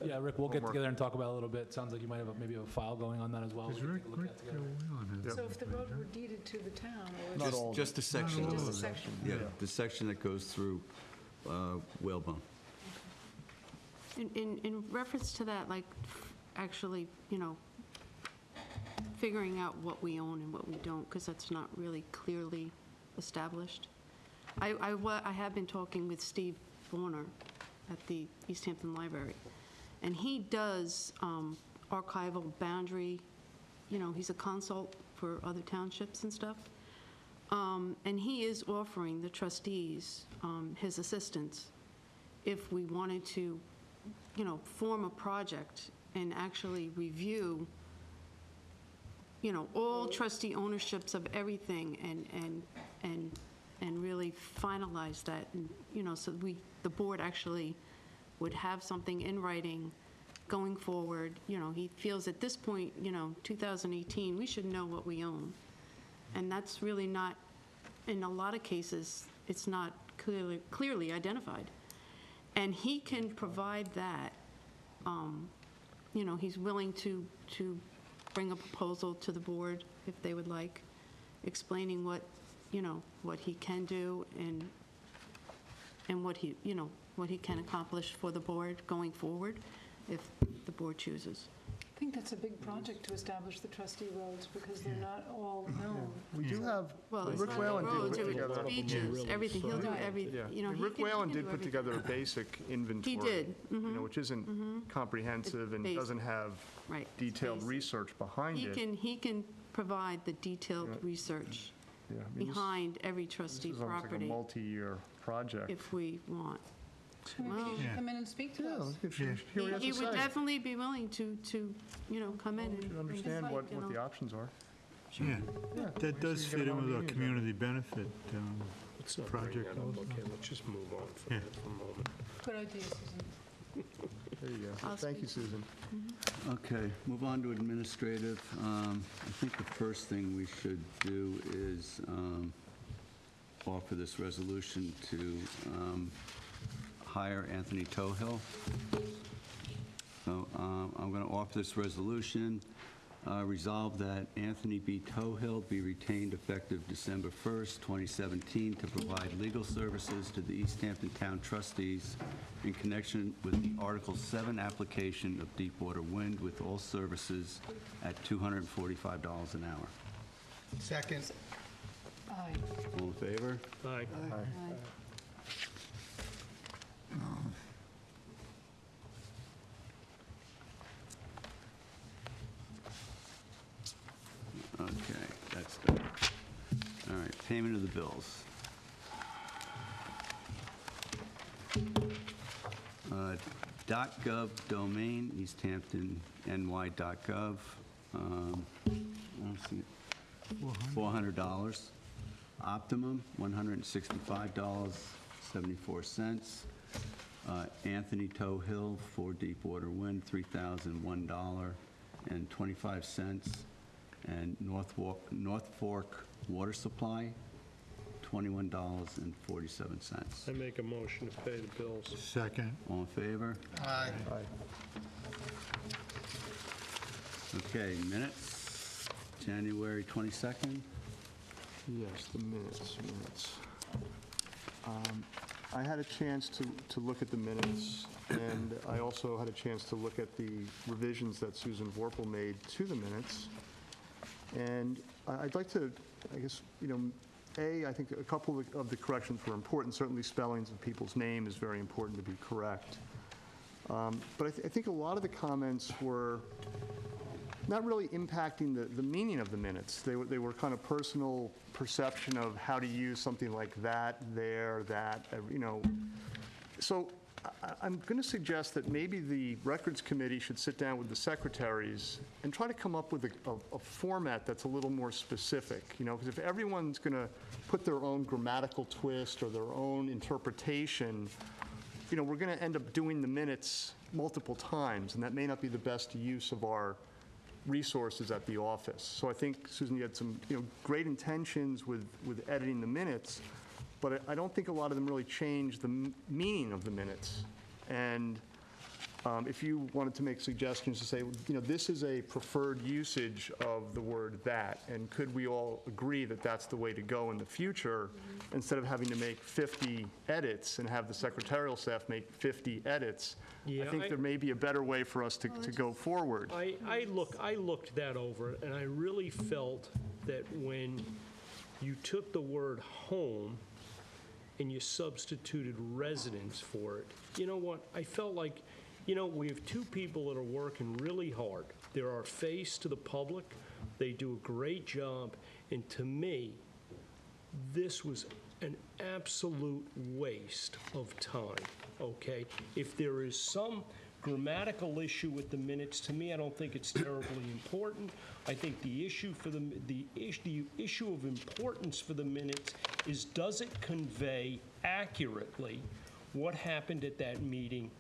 Yeah, Rick, we'll get Homework. together and talk about it a little bit. Sounds like you might have maybe a file going on that as well. We Is can Rick, take a look at it together. Yep. So if the road were deeded to the town, or Not all of Just a section. Not all just a of it. section? Yeah, the section that goes through Whalebone. In reference to that, like, actually, figuring out what we own and what we don't, because that's not really clearly established. I have been talking with Steve Warner at the East Hampton Library, and he does archival boundary, he's a consult for other townships and stuff. And he is offering the trustees his assistance if we wanted to, form a project and actually review, all trustee ownerships of everything and really finalize that, and, so the board actually would have something in writing going forward. He feels at this point, 2018, we should know what we own. And that's really not, in a lot of cases, it's not clearly identified. And he can provide that. He's willing to bring a proposal to the board if they would like, explaining what he can do and what he can accomplish for the board going forward if the board chooses. I think that's a big project to establish the trustee roads, because they're not all known. We do have, Well, it's Rick not Whalen roads, did put together. beaches, everything, he'll do everything, Yeah, he Rick can Whalen do did put everything. together a basic inventory. He did, Which isn't comprehensive and Basic. doesn't have Right, it's detailed basic. research behind He it. can provide the detailed research Yeah, I mean, this- behind every This trustee is almost like a property multi-year project. if we want. Maybe you should Yeah. come in and speak to Yeah, us. let's hear what he He has to would say. definitely be willing to come in We should and understand like, what the options are. Yeah, that does should get fit him on in with our meeting community benefit Let's not project bring that up, also. okay? Let's just move on from Yeah. that for a moment. Good idea, Susan. There you go. I'll Thank you, speak. Susan. Okay, move on to administrative. I think the first thing we should do is offer this resolution to hire Anthony Tohill. So I'm going to offer this resolution Resolved that Anthony B. Tohill be retained effective December 1st, 2017, to provide legal services to the East Hampton Town Trustees in connection with the Article 7 application of Deepwater Wind, with all services at $245 an hour. Second. Aye. All in favor? Aye. Okay, that's done. All right, payment of the bills. .gov domain, easthamptonny.gov. Let's see, $400. Optimum, $165.74. Anthony Tohill for Deepwater Wind, $3,001.25. And North Fork Water Supply, $21.47. I make a motion to pay the bills. Second. All in favor? Aye. Okay, minutes, January 22nd. Yes, the minutes. I had a chance to look at the minutes, and I also had a chance to look at the revisions that Susan Vorpal made to the minutes. And I'd like to, I guess, I think a couple of the corrections were important. Certainly spellings of people's name is very important to be correct. But I think a lot of the comments were not really impacting the meaning of the minutes. They were kind of personal perception of how to use something like that, there, that, So I'm going to suggest that maybe the Records Committee should sit down with the secretaries and try to come up with a format that's a little more specific, because if everyone's going to put their own grammatical twist or their own interpretation, we're going to end up doing the minutes multiple times, and that may not be the best use of our resources at the office. So I think, Susan, you had some great intentions with editing the minutes, but I don't think a lot of them really change the meaning of the minutes. And if you wanted to make suggestions to say, this is a preferred usage of the word that, and could we all agree that that's the way to go in the future, instead of having to make 50 edits and have the secretarial staff make 50 edits, I think there may be a better way for us to go forward. I looked that over, and I really felt that when you took the word home and you substituted residence for it, you know what? I felt like, we have two people that are working really hard. They're our face to the public. They do a great job. And to me, this was an absolute waste of time, okay? If there is some grammatical issue with the minutes, to me, I don't think it's terribly important. I think the issue of importance for the minutes is, does it convey accurately what happened at that meeting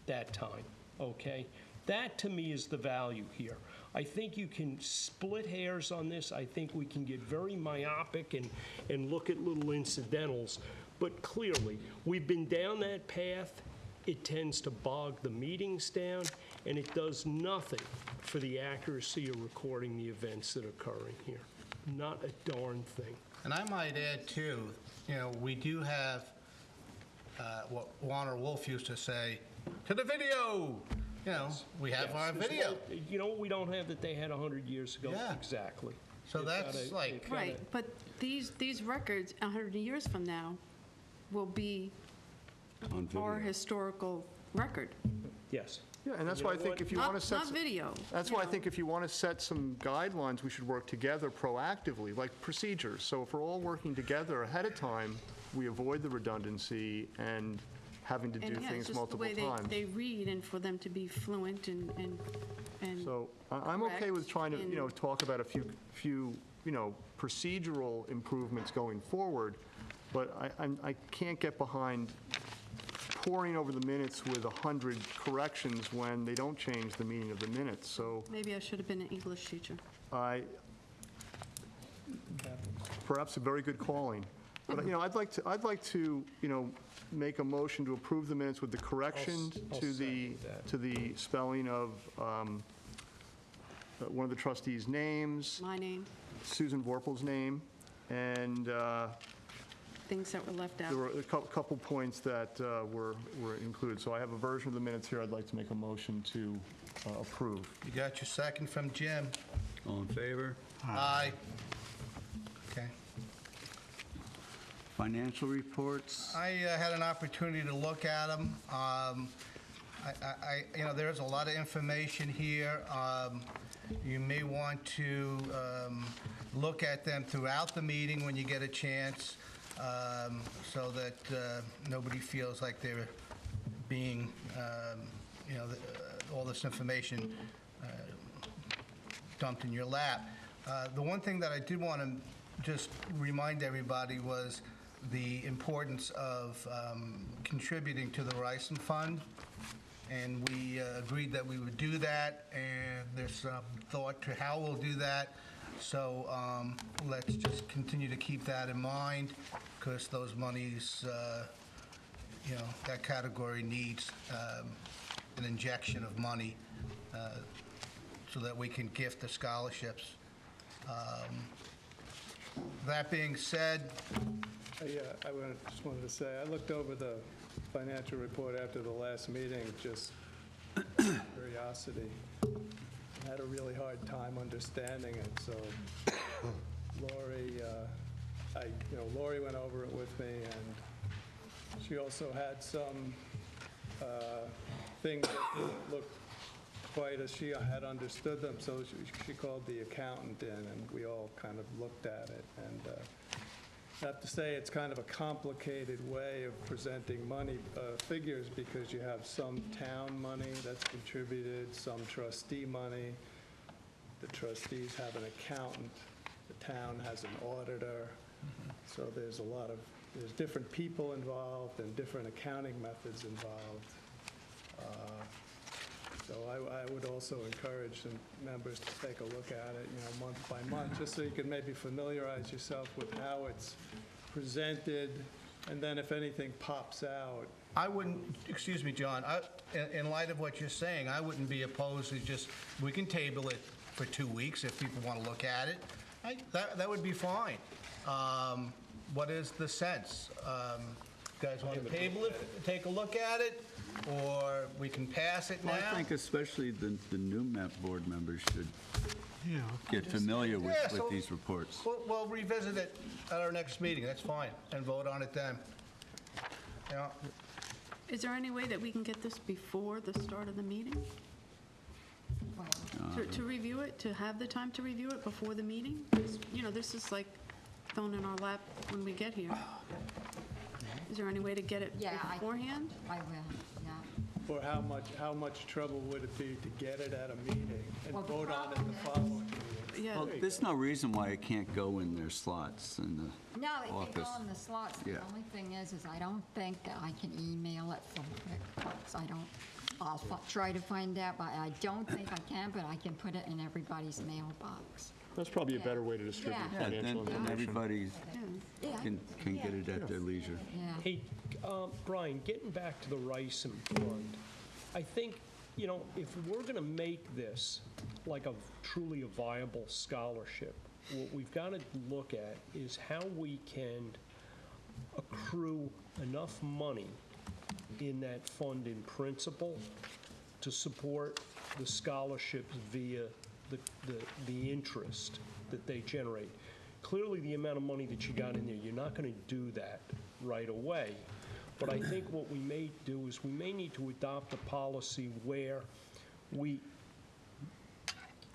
that time, okay? That, to me, is the value here. I think you can split hairs on this. I think we can get very myopic and look at little incidentals. But clearly, we've been down that path. It tends to bog the meetings down, and it does nothing for the accuracy of recording the events that are occurring here. Not a darn thing. And I might add, too, we do have what Warner Wolf used to say, to the video. We have our video. You know what we don't have that they had 100 years ago? Yeah. Exactly. So that's like... Right, but these records, 100 years from now, will be our historical record. Yes. Yeah, and that's why I think if you want to set... Not video. That's why I think if you want to set some guidelines, we should work together proactively, like procedures. So if we're all working together ahead of time, we avoid the redundancy and having to do things multiple times. And yeah, it's just the way they read, and for them to be fluent and So I'm okay with trying to, talk about a few, procedural improvements going forward, but I can't get behind poring over the minutes with 100 corrections when they don't change the meaning of the minutes. So maybe I should have been an English teacher. Perhaps a very good calling. But, I'd like to, make a motion to approve the minutes with the correction I'll to the spelling of one of the trustees' names, My name, Susan Vorpal's name, and things that were left out. there were a couple points that were included. So I have a version of the minutes here I'd like to make a motion to approve. You got your second from Jim? All in favor? Aye. Okay. Financial reports? I had an opportunity to look at them. There's a lot of information here. You may want to look at them throughout the meeting when you get a chance, so that nobody feels like they're being, all this information dumped in your lap. The one thing that I did want to just remind everybody was the importance of contributing to the Rison Fund, and we agreed that we would do that, and there's some thought to how we'll do that. So let's just continue to keep that in mind, because those monies, that category needs an injection of money so that we can gift the scholarships. That being said, Yeah, just wanted to say, I looked over the financial report after the last meeting, just curiosity. I had a really hard time understanding it, so Lori went over it with me, and she also had some things that didn't look quite as she had understood them, so she called the accountant in, and we all kind of looked at it, and I have to say, it's kind of a complicated way of presenting money figures, because you have some town money that's contributed, some trustee money. The trustees have an accountant. The town has an auditor. So there's there's different people involved and different accounting methods involved. So I would also encourage some members to take a look at it, month by month, just so you can maybe familiarize yourself with how it's presented, and then if anything pops out. I wouldn't, excuse me, John, in light of what you're saying, I wouldn't be opposed to just, we can table it for 2 weeks if people want to look at it. That would be fine. What is the sense? You guys want to table it, take a look at it, or we can pass it now? Well, I think especially the new board members should get familiar with these reports. We'll revisit it at our next meeting, that's fine, and vote on it then. Yeah. Is there any way that we can get this before the start of the meeting? To review it, to have the time to review it before the meeting? This is like thrown in our lap when we get here. Is there any way to get it beforehand? I will, yeah. Or how much trouble would it be to get it at a meeting and Well, the vote on it problem the following meeting? Yeah. Well, there's no reason why it can't go in their slots in the No, it can office. go in the slots. The Yeah. only thing is I don't think that I can email it from QuickBooks. I'll try to find out, but I don't think I can, but I can put it in everybody's mailbox. That's probably a better way to distribute Yeah. Yeah, financial then information. everybody Yeah. can get it at their leisure. Yeah. Hey, Brian, getting back to the Rison Fund, I think, if we're going to make this like a truly a viable scholarship, what we've got to look at is how we can accrue enough money in that fund in principle to support the scholarships via the interest that they generate. Clearly, the amount of money that you got in there, you're not going to do that right away. But I think what we may do is we may need to adopt a policy where we,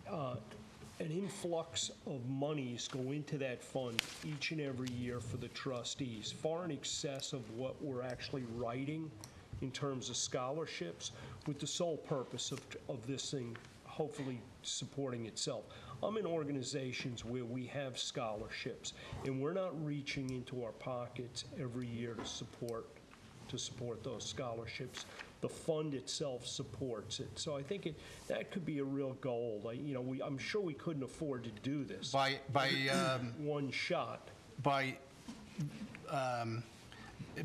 an influx of monies go into that fund each and every year for the trustees, far in excess of what we're actually writing in terms of scholarships, with the sole purpose of this thing hopefully supporting itself. I'm in organizations where we have scholarships, and we're not reaching into our pockets every year to support those scholarships. The fund itself supports it. So I think that could be a real goal. I'm sure we couldn't afford to do this By one shot.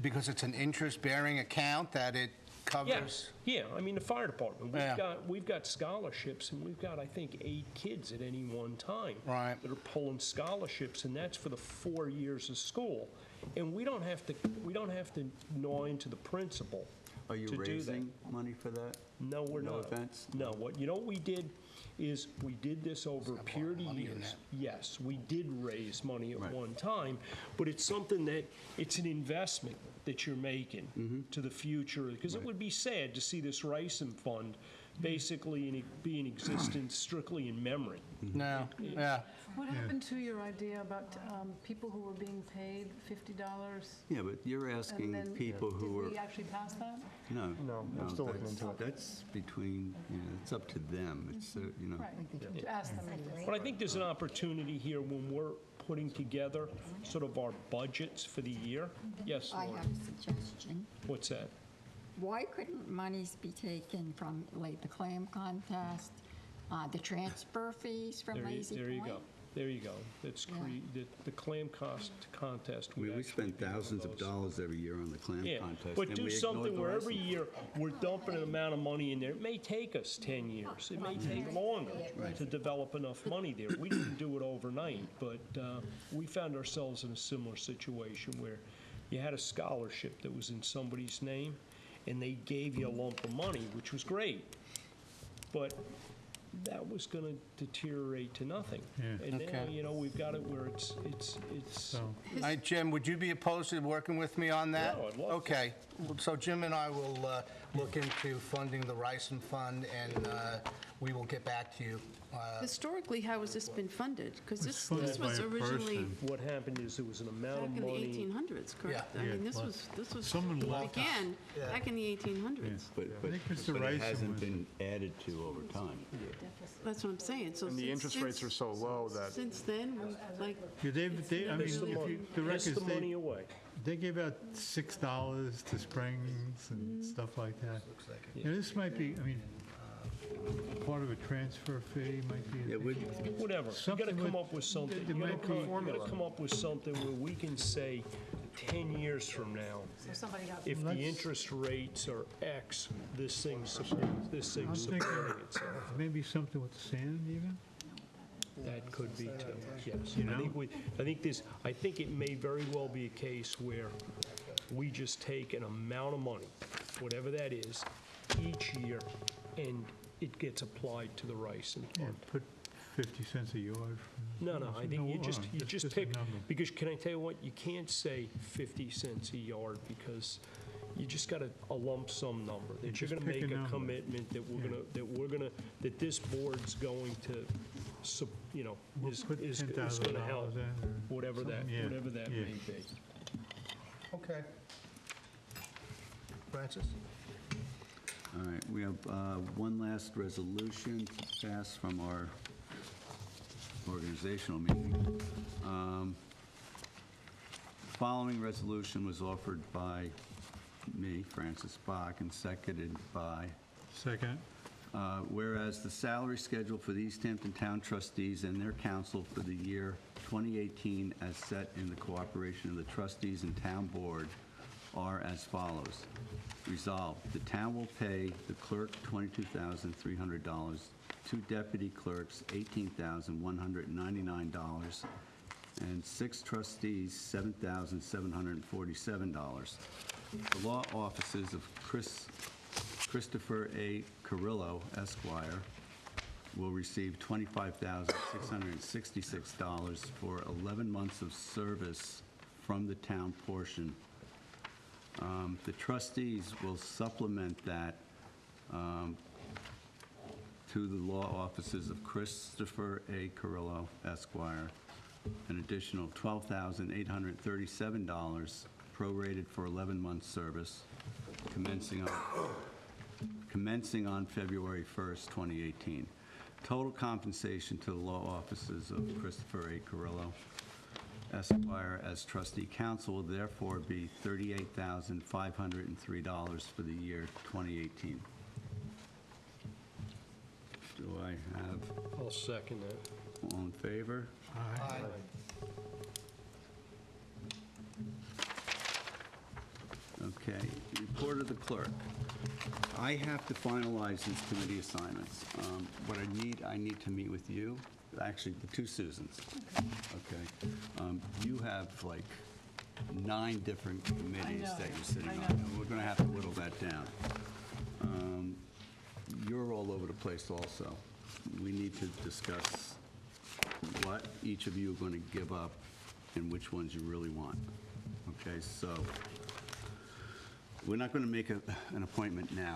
because it's an interest-bearing account, that it covers? Yeah, I mean, the fire department, Yeah. we've got scholarships, and we've have, I think, 8 kids at any one time. Right. That are pulling scholarships, and that's for the 4 years of school. And we don't have to gnaw into the principal Are you to do that. raising money for that? No, we're No not. events? No, what we did is, we did this over a period of years. Yes, we did raise money at Right. one time, but it's something that, it's an investment that you're making to the future, because it would be sad to see this Ricin Fund basically be in existence strictly in memory. No, yeah. What happened to your idea about people who were being paid $50? Yeah, but you're And asking then, people who did are, we actually pass that? No, I'm still looking that's- into it. That's between, it's up to them. It's, Right, to ask them. But I think there's an opportunity here when we're putting together sort of our budgets for the year. Yes, I Laura? have a suggestion. What's that? Why couldn't monies be taken from, like, the clam contest, the transfer fees from Lazy Point? There you go. There you go. It's the clam contest. would we actually spend be one thousands of those. dollars every year on the clam Yeah, contest. but and do we ignore something the where rest every of it. year, we're dumping an amount of money in there. It may take us 10 years. It may take longer to develop enough money there. We didn't do it overnight, but we found ourselves in a similar situation where you had a scholarship that was in somebody's name, and they gave you a lump of money, which was great. But that was going to deteriorate to nothing. And now, Okay. we've got it where it's. All right, Jim, would you be opposed to working with me on that? No, I'd love to. Okay, so Jim and I will look into funding the Ricin Fund, and we will get back to you. Historically, how has this been funded? Because this funded was by a originally person. What happened is there was an amount back of in the money. 1800s, correct? Yeah. I mean, Yeah, this was, someone left. began back in the 1800s. But I think Mr. it Rice hasn't was- been added to over time. That's what I'm saying. So And the since- interest rates are so low that, Since then, we, like, Yeah, I mean, Piss if you, the piss records, the money away. they gave out $6 to Springs and stuff like that. This might be, part of a transfer fee might be. Yeah, Whatever. You got to Something come with- up with something. there You might got be- to come up with something where we can say 10 years from now, So somebody got. if the Let's- interest rates are X, this thing's I'm supporting thinking itself. maybe something with sand even? That could be too, yes. You I think it may very well be a case where we just take an amount of money, whatever that is, each year, and it gets applied to the Ricin Yeah, Fund. put 50 cents a yard. No, I think you just It's pick, a number. because can I tell you what, you can't say 50 cents a yard, because you just got a lump sum number, that you're Just gonna pick a make a number. commitment that that this board's going to, We'll is put gonna $10,000 help, in or whatever that something, yeah, yeah. may be. Okay. Francis? All right, we have one last resolution to pass from our organizational meeting. Following resolution was offered by me, Francis Bach, and seconded by, Second. whereas the salary schedule for the East Hampton Town Trustees and their council for the year 2018 as set in the cooperation of the trustees and town board are as follows. Resolved, the town will pay the clerk $22,300, two deputy clerks $18,199, and 6 trustees $7,747. The law offices of Christopher A. Carrillo, Esquire, will receive $25,666 for 11 months of service from the town portion. The trustees will supplement that to the law offices of Christopher A. Carrillo, Esquire, an additional $12,837 prorated for 11 months' service, commencing on February 1st, 2018. Total compensation to the law offices of Christopher A. Carrillo, Esquire, as trustee counsel will therefore be $38,503 for the year 2018. Do I have I'll second that. all in favor? Aye. Okay, report of the clerk. I have to finalize these committee assignments. What I need to meet with you, actually, the two Susans. Okay. You have like 9 different committees that you're sitting on. And we're going to have to whittle that down. You're all over the place also. We need to discuss what each of you are going to give up and which ones you really want. Okay, so we're not going to make an appointment now,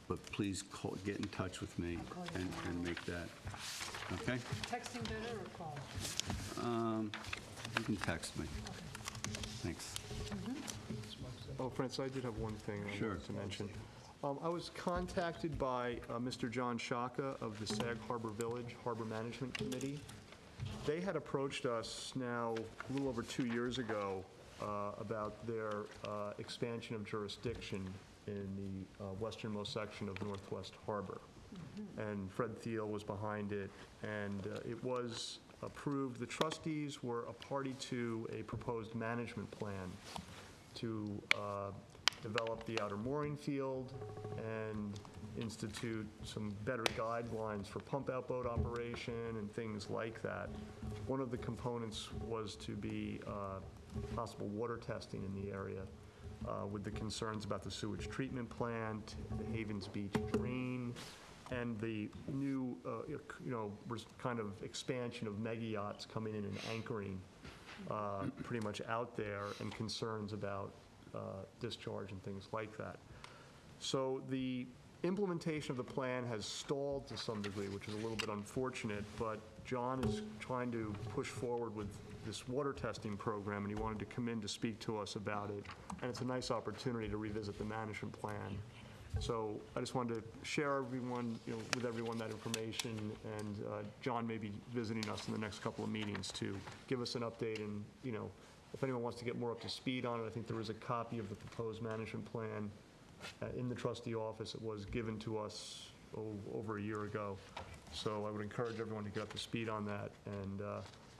but please get in touch with me and make that. Okay? Texting better or call? You can text me. Thanks. Oh, Francis, I did have one thing I Sure. wanted to mention. I was contacted by Mr. John Shaka of the Sag Harbor Village Harbor Management Committee. They had approached us now a little over 2 years ago about their expansion of jurisdiction in the westernmost section of Northwest Harbor. And Fred Thiel was behind it, and it was approved. The trustees were a party to a proposed management plan to develop the outer mooring field and institute some better guidelines for pump-out boat operation and things like that. One of the components was to be possible water testing in the area with the concerns about the sewage treatment plant, the Havens Beach drain, and the new, kind of expansion of mega yachts coming in and anchoring pretty much out there, and concerns about discharge and things like that. So the implementation of the plan has stalled to some degree, which is a little bit unfortunate, but John is trying to push forward with this water testing program, and he wanted to come in to speak to us about it. And it's a nice opportunity to revisit the management plan. So I just wanted to share with everyone that information, and John may be visiting us in the next couple of meetings to give us an update, and if anyone wants to get more up to speed on it, I think there is a copy of the proposed management plan in the trustee office. It was given to us over a year ago. So I would encourage everyone to get up to speed on that. And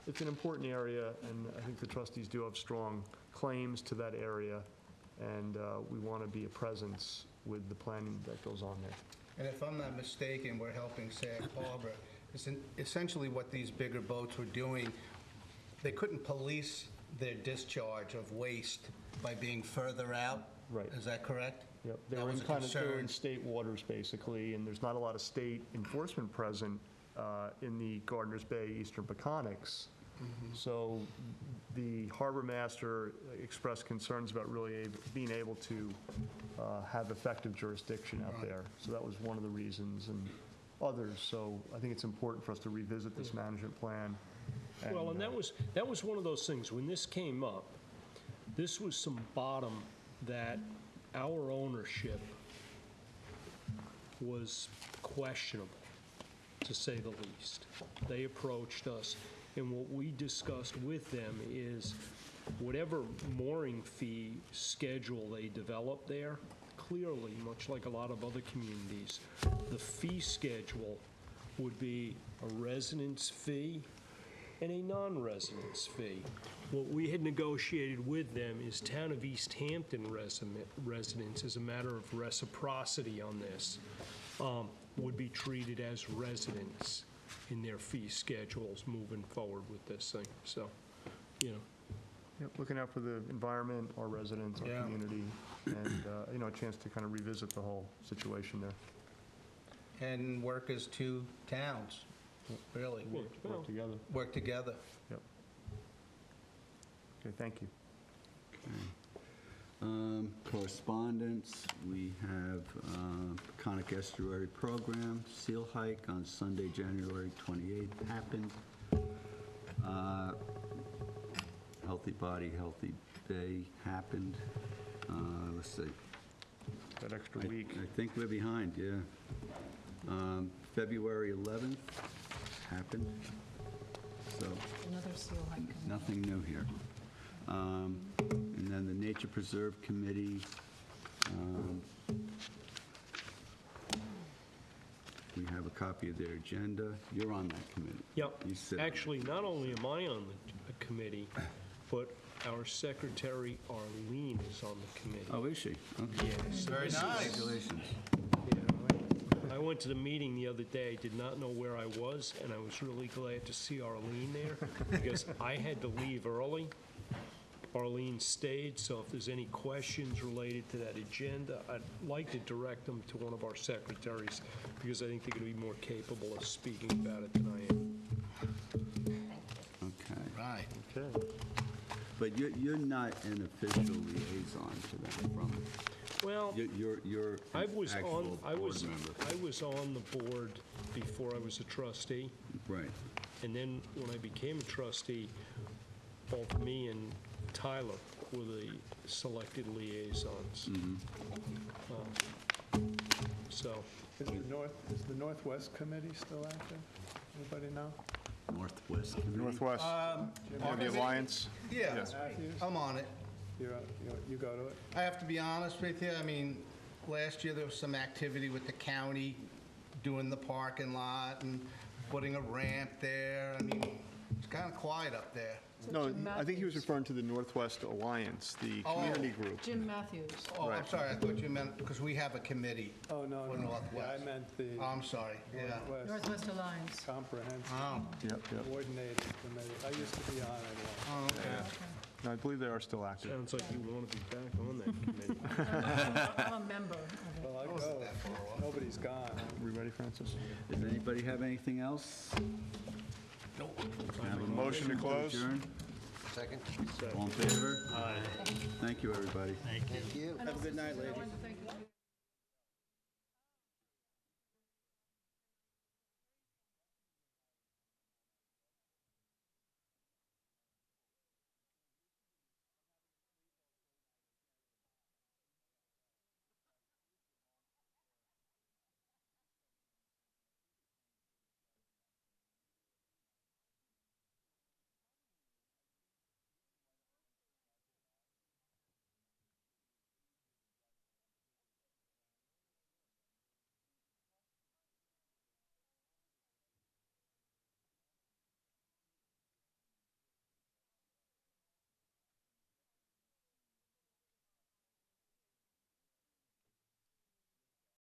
it's an important area, and I think the trustees do have strong claims to that area, and we want to be a presence with the planning that goes on there. And if I'm not mistaken, we're helping Sag Harbor. Essentially what these bigger boats were doing, they couldn't police their discharge of waste by being further out. Right. Is that correct? Yep, That they were was a they were concern. in state waters, basically, and there's not a lot of state enforcement present in the Gardner's Bay Eastern Peconics. So the harbor master expressed concerns about really being able to have effective jurisdiction out there. So that was one of the reasons, and others. So I think it's important for us to revisit this management plan. Well, and that was one of those things, when this came up, this was some bottom that our ownership was questionable, to say the least. They approached us, and what we discussed with them is whatever mooring fee schedule they develop there, clearly, much like a lot of other communities, the fee schedule would be a residence fee and a non-residence fee. What we had negotiated with them is Town of East Hampton residents, as a matter of reciprocity on this, would be treated as residents in their fee schedules moving forward with this thing. So, Yep, looking out for the environment, our residents, our community, and a chance to kind of revisit the whole situation there. And work as two towns, really. Work together. Work together. Yep. Okay, thank you. Correspondence, we have Aquatic Estuary Program, seal hike on Sunday, January 28th happened. Healthy Body, Healthy Day happened. Let's see. That extra week. I think we're behind, yeah. February 11th happened, so Another seal hike. nothing new here. And then the Nature Preserve Committee, we have a copy of their agenda. You're on that committee. Yep. You sit. Actually, not only am I on the committee, but our secretary, Arlene, is on the committee. Oh, is she? Okay. Yes. Very nice. Congratulations. I went to the meeting the other day, did not know where I was, and I was really glad to see Arlene there, because I had to leave early. Arlene stayed, so if there's any questions related to that agenda, I'd like to direct them to one of our secretaries, because I think they're going to be more capable of speaking about it than I am. Okay. Right. Okay. But you're not an official liaison to them from, Well, you're I an was actual on, board I was member. on the board before I was a trustee. Right. And then when I became a trustee, both me and Tyler were the selected liaisons. So, Is the Northwest Committee still active? Anybody know? Northwest Committee. Northwest, the Alliance? Yeah, Matthews? I'm on it. You go to it? I have to be honest with you, I mean, last year there was some activity with the county doing the parking lot and putting a ramp there. I mean, it's kind of quiet up there. No, Jim I think he was Matthews. referring to the Northwest Alliance, the Oh. community group. Jim Matthews. Oh, I'm Right. sorry, I thought you meant, because we have a committee. Oh, no, For no. Northwest. Yeah, I meant the Oh, I'm sorry, yeah. Northwest Northwest Alliance. Comprehensive Oh, Yep, yep. Coordinated Committee. I used to be on it once. oh, okay. No, I believe they are still active. sounds like you want to be back on that committee. I'm a member of it. Well, I wasn't go. that far off. Nobody's gone. We ready, Francis? Does anybody have anything else? Nope. Can I have a Motion to close? adjourn? Second? All in favor? Aye. Thank you, everybody. Thank you. Have a good night, ladies.